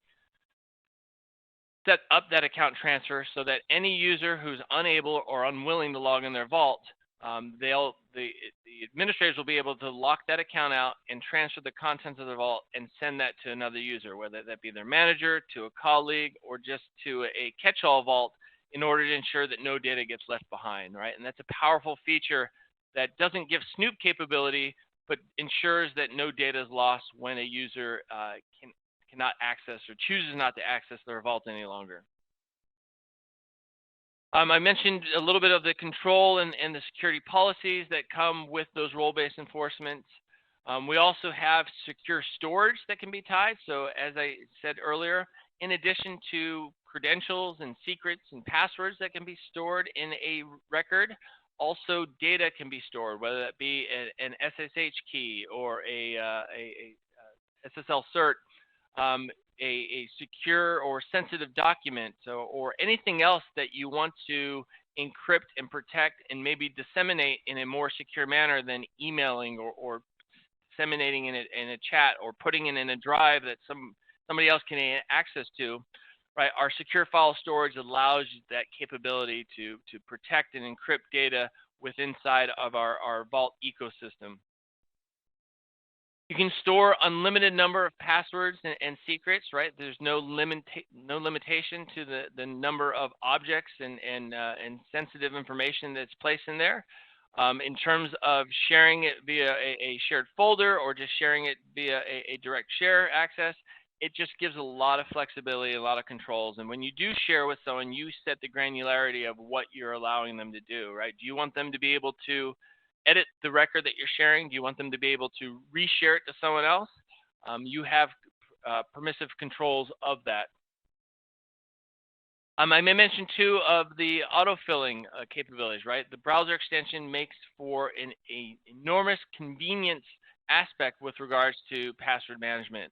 set up that account transfer so that any user who's unable or unwilling to log in their vault, the administrators will be able to lock that account out and transfer the contents of the vault and send that to another user, whether that be their manager, to a colleague, or just to a catch-all vault in order to ensure that no data gets left behind, right? And that's a powerful feature that doesn't give Snoop capability, but ensures that no data is lost when a user cannot access or chooses not to access their vault any longer. I mentioned a little bit of the control and the security policies that come with those role-based enforcements. We also have secure storage that can be tied. So as I said earlier, in addition to credentials and secrets and passwords that can be stored in a record, also data can be stored, whether that be an SSH key or a SSL cert, a secure or sensitive document, or anything else that you want to encrypt and protect and maybe disseminate in a more secure manner than emailing or disseminating in a chat or putting it in a drive that somebody else can access to, right? Our secure file storage allows that capability to protect and encrypt data within inside of our Vault ecosystem. You can store unlimited number of passwords and secrets, right? There's no limitation to the number of objects and sensitive information that's placed in there. In terms of sharing it via a shared folder or just sharing it via a direct share access, it just gives a lot of flexibility, a lot of controls. And when you do share with someone, you set the granularity of what you're allowing them to do, right? Do you want them to be able to edit the record that you're sharing? Do you want them to be able to reshare it to someone else? You have permissive controls of that. I may mention too of the autofilling capabilities, right? The browser extension makes for an enormous convenience aspect with regards to password management.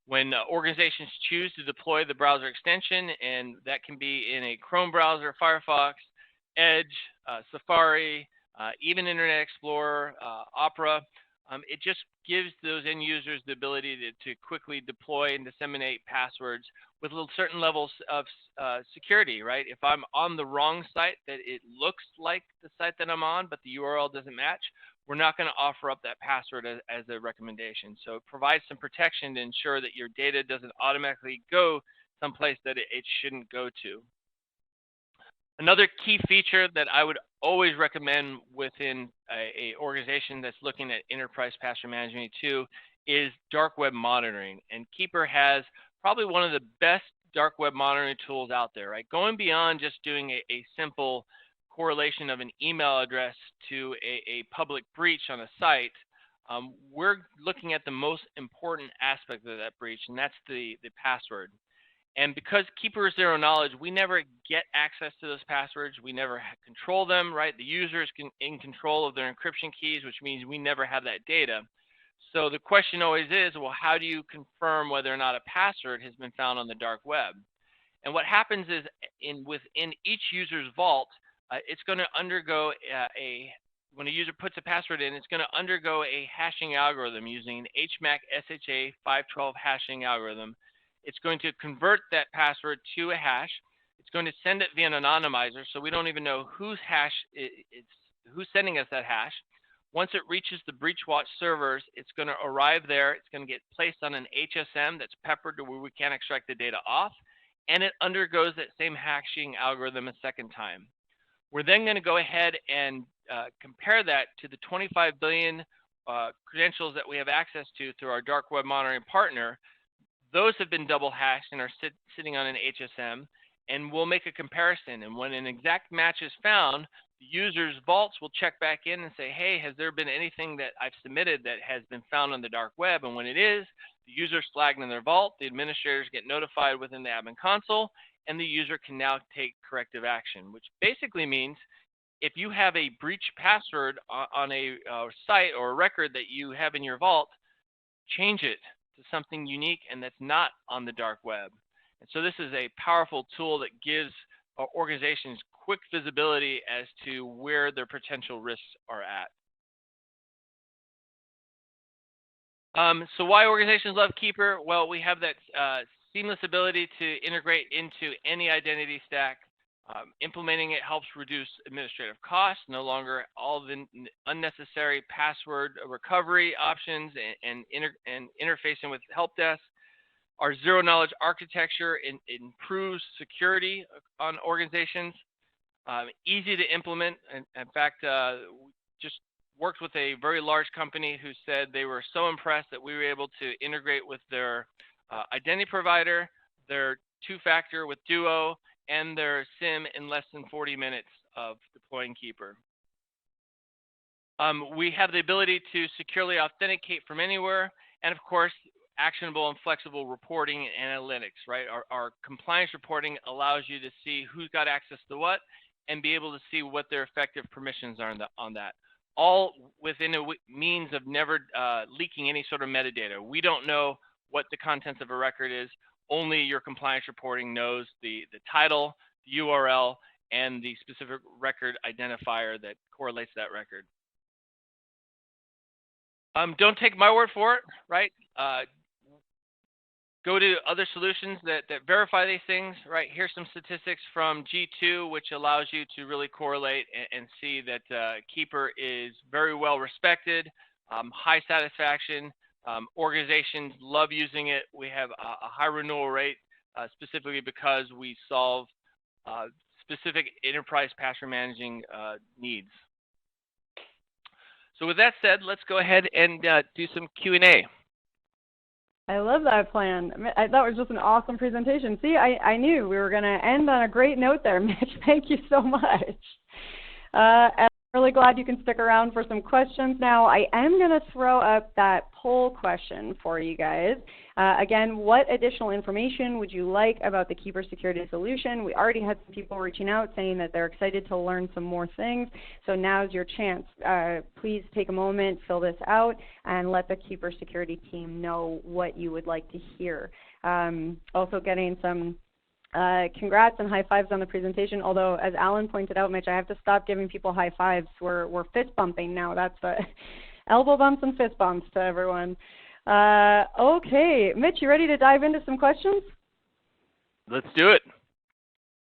When organizations choose to deploy the browser extension, and that can be in a Chrome browser, Firefox, Edge, Safari, even Internet Explorer, Opera, it just gives those end users the ability to quickly deploy and disseminate passwords with certain levels of security, right? If I'm on the wrong site that it looks like the site that I'm on, but the URL doesn't match, we're not going to offer up that password as a recommendation. So it provides some protection to ensure that your data doesn't automatically go someplace that it shouldn't go to. Another key feature that I would always recommend within a organization that's looking at enterprise password management too is dark web monitoring. And Keeper has probably one of the best dark web monitoring tools out there, right? Going beyond just doing a simple correlation of an email address to a public breach on a site, we're looking at the most important aspect of that breach, and that's the password. And because Keeper is zero knowledge, we never get access to those passwords. We never control them, right? The user is in control of their encryption keys, which means we never have that data. So the question always is, well, how do you confirm whether or not a password has been found on the dark web? And what happens is within each user's vault, it's going to undergo when a user puts a password in, it's going to undergo a hashing algorithm using an HMAC SHA 512 hashing algorithm. It's going to convert that password to a hash. It's going to send it via an anonymizer, so we don't even know whose sending us that hash. Once it reaches the BreachWatch servers, it's going to arrive there. It's going to get placed on an HSM that's peppered to where we can't extract the data off, and it undergoes that same hashing algorithm a second time. We're then going to go ahead and compare that to the 25 billion credentials that we have access to through our dark web monitoring partner. Those have been double hashed and are sitting on an HSM, and we'll make a comparison. And when an exact match is found, the user's vaults will check back in and say, hey, has there been anything that I've submitted that has been found on the dark web? And when it is, the user's flagged in their vault, the administrators get notified within the admin console, and the user can now take corrective action, which basically means if you have a breached password on a site or a record that you have in your vault, change it to something unique and that's not on the dark web. And so this is a powerful tool that gives organizations quick visibility as to where their potential risks are at. So why organizations love Keeper? Well, we have that seamless ability to integrate into any identity stack. Implementing it helps reduce administrative costs, no longer all the unnecessary password recovery options and interfacing with help desk. Our zero knowledge architecture improves security on organizations. Easy to implement. In fact, we just worked with a very large company who said they were so impressed that we were able to integrate with their identity provider, their two-factor with Duo, and their SIM in less than 40 minutes of deploying Keeper. We have the ability to securely authenticate from anywhere, and of course, actionable and flexible reporting and analytics, right? Our compliance reporting allows you to see who's got access to what and be able to see what their effective permissions are on that. All within a means of never leaking any sort of metadata. We don't know what the contents of a record is. Only your compliance reporting knows the title, the URL, and the specific record identifier that correlates to that record. Don't take my word for it, right? Go to other solutions that verify these things, right? Here's some statistics from G2, which allows you to really correlate and see that Keeper is very well respected, high satisfaction. Organizations love using it. We have a high renewal rate, specifically because we solve specific enterprise password managing needs. So with that said, let's go ahead and do some Q&A. I love that plan. That was just an awesome presentation. See, I knew we were going to end on a great note there, Mitch. Thank you so much. And I'm really glad you can stick around for some questions now. I am going to throw up that poll question for you guys. Again, what additional information would you like about the Keeper security solution? We already had some people reaching out saying that they're excited to learn some more things. So now's your chance. Please take a moment, fill this out, and let the Keeper security team know what you would like to hear. Also getting some congrats and high fives on the presentation. Although, as Alan pointed out, Mitch, I have to stop giving people high fives. We're fist bumping now. That's elbow bumps and fist bumps to everyone. Okay, Mitch, you ready to dive into some questions? Let's do it.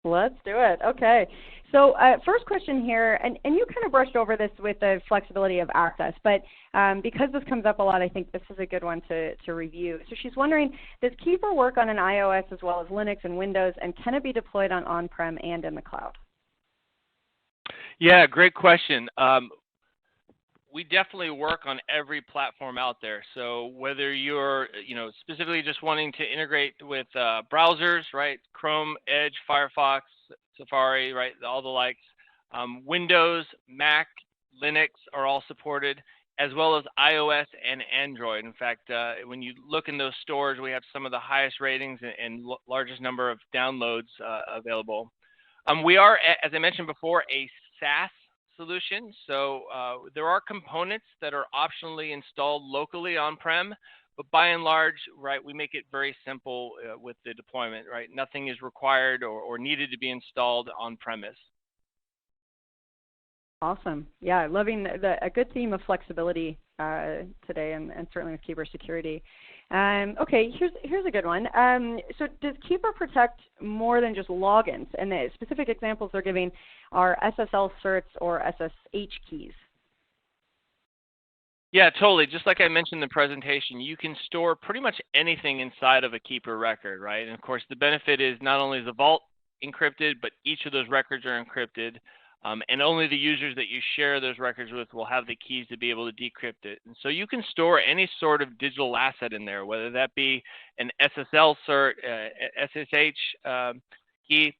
Let's do it. Okay. So first question here, and you kind of brushed over this with the flexibility of access, but because this comes up a lot, I think this is a good one to review. So she's wondering, does Keeper work on an iOS as well as Linux and Windows, and can it be deployed on-prem and in the cloud? Yeah, great question. We definitely work on every platform out there. So whether you're, specifically just wanting to integrate with browsers, right? Chrome, Edge, Firefox, Safari, right? All the likes. Windows, Mac, Linux are all supported, as well as iOS and Android. In fact, when you look in those stores, we have some of the highest ratings and largest number of downloads available. We are, as I mentioned before, a SaaS solution. So there are components that are optionally installed locally on-prem, but by and large, right, we make it very simple with the deployment, right? Nothing is required or needed to be installed on-premise. Awesome. Yeah, loving a good theme of flexibility today, and certainly with Keeper security. Okay, here's a good one. So does Keeper protect more than just logins? And the specific examples they're giving are SSL certs or SSH keys. Yeah, totally. Just like I mentioned in the presentation, you can store pretty much anything inside of a Keeper record, right? And of course, the benefit is not only is the vault encrypted, but each of those records are encrypted. And only the users that you share those records with will have the keys to be able to decrypt it. And so you can store any sort of digital asset in there, whether that be an SSL cert, SSH key,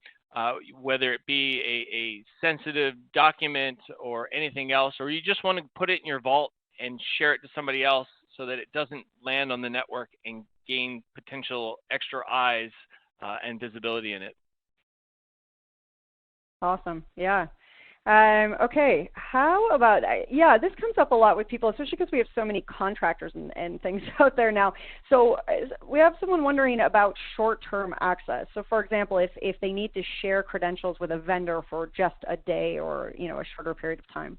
whether it be a sensitive document or anything else, or you just want to put it in your vault and share it to somebody else so that it doesn't land on the network and gain potential extra eyes and visibility in it. Awesome. Yeah. Okay, how about, this comes up a lot with people, especially because we have so many contractors and things out there now. So we have someone wondering about short-term access. So for example, if they need to share credentials with a vendor for just a day or, a shorter period of time.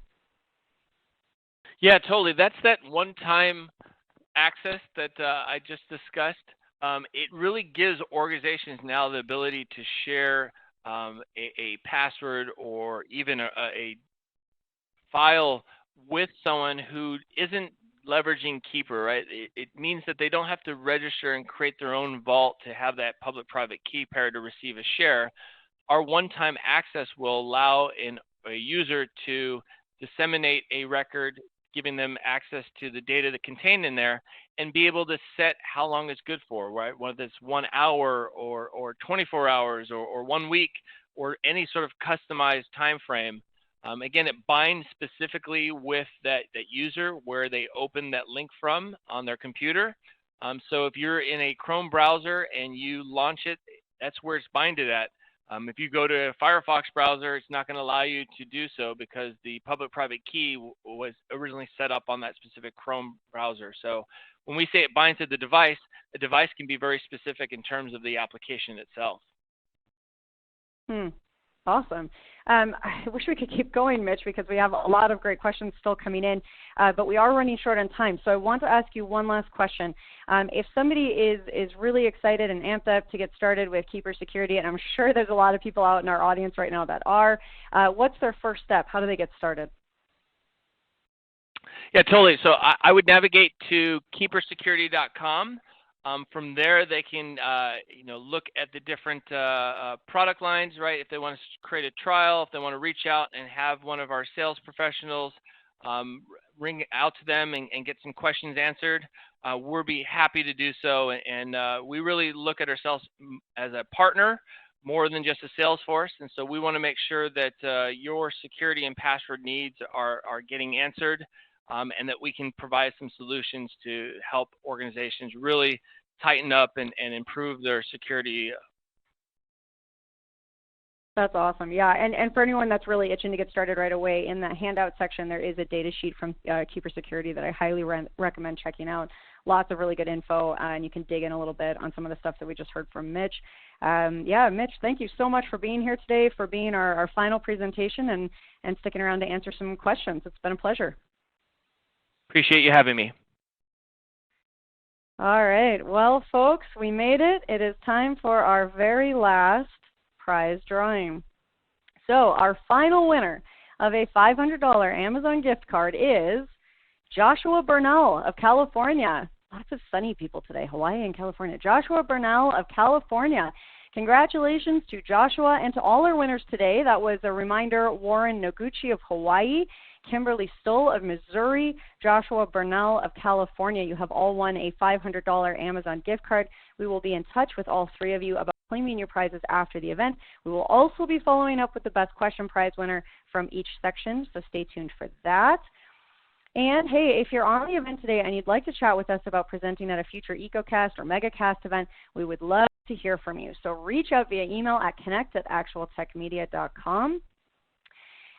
Yeah, totally. That's that one-time access that I just discussed. It really gives organizations now the ability to share a password or even a file with someone who isn't leveraging Keeper, right? It means that they don't have to register and create their own vault to have that public-private key pair to receive a share. Our one-time access will allow a user to disseminate a record giving them access to the data that contained in there, and be able to set how long it's good for, right? Whether it's 1 hour or 24 hours or 1 week or any sort of customized time frame. Again, it binds specifically with that user where they open that link from on their computer. So if you're in a Chrome browser and you launch it, that's where it's binded at. If you go to a Firefox browser, it's not going to allow you to do so because the public-private key was originally set up on that specific Chrome browser. So when we say it binds to the device can be very specific in terms of the application itself. Awesome. I wish we could keep going, Mitch, because we have a lot of great questions still coming in, but we are running short on time. So I want to ask you one last question. If somebody is really excited and amped up to get started with Keeper Security, and I'm sure there's a lot of people out in our audience right now that are, what's their first step? How do they get started? Yeah, totally. So I would navigate to keepersecurity.com. From there, they can look at the different product lines, right? If they want to create a trial, if they want to reach out and have one of our sales professionals ring out to them and get some questions answered, we'll be happy to do so. And we really look at ourselves as a partner more than just a sales force. And so we want to make sure that your security and password needs are getting answered. And that we can provide some solutions to help organizations really tighten up and improve their security. That's awesome. Yeah, and for anyone that's really itching to get started right away, in the handout section, there is a data sheet from Keeper Security that I highly recommend checking out. Lots of really good info, and you can dig in a little bit on some of the stuff that we just heard from Mitch. Yeah, Mitch, thank you so much for being here today, for being our final presentation, and sticking around to answer some questions. It's been a pleasure. Appreciate you having me. All right. Well, folks, we made it. It is time for our very last prize drawing. So our final winner of a $500 Amazon gift card is Joshua Bernal of California. Lots of sunny people today, Hawaii and California. Joshua Bernal of California. Congratulations to Joshua and to all our winners today. That was a reminder: Warren Noguchi of Hawaii, Kimberly Stoll of Missouri, Joshua Bernal of California. You have all won a $500 Amazon gift card. We will be in touch with all three of you about claiming your prizes after the event. We will also be following up with the best question prize winner from each section, so stay tuned for that. And hey, if you're on the event today and you'd like to chat with us about presenting at a future Ecocast or Megacast event, we would love to hear from you. So reach out via email at connect@actualtechmedia.com.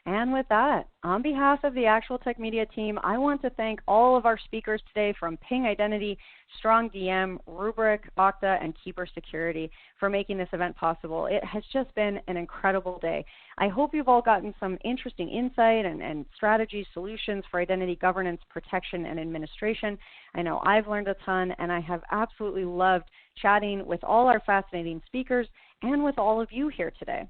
And with that, on behalf of the Actual Tech Media team, I want to thank all of our speakers today from Ping Identity, Strong DM, Rubrik, Okta, and Keeper Security for making this event possible. It has just been an incredible day. I hope you've all gotten some interesting insight and strategy solutions for identity governance, protection, and administration. I know I've learned a ton, and I have absolutely loved chatting with all our fascinating speakers and with all of you here today.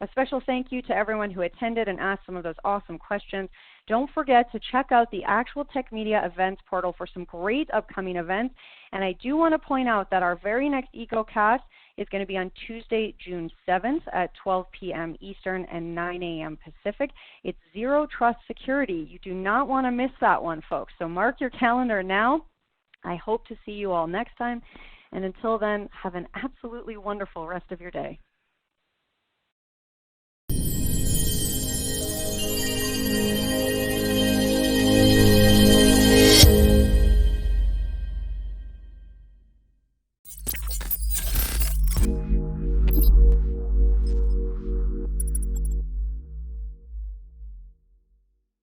A special thank you to everyone who attended and asked some of those awesome questions. Don't forget to check out the Actual Tech Media events portal for some great upcoming events. And I do want to point out that our very next Ecocast is going to be on Tuesday, June 7th at 12 p.m. Eastern and 9 a.m. Pacific. It's Zero Trust Security. You do not want to miss that one, folks. So mark your calendar now. I hope to see you all next time. And until then, have an absolutely wonderful rest of your day.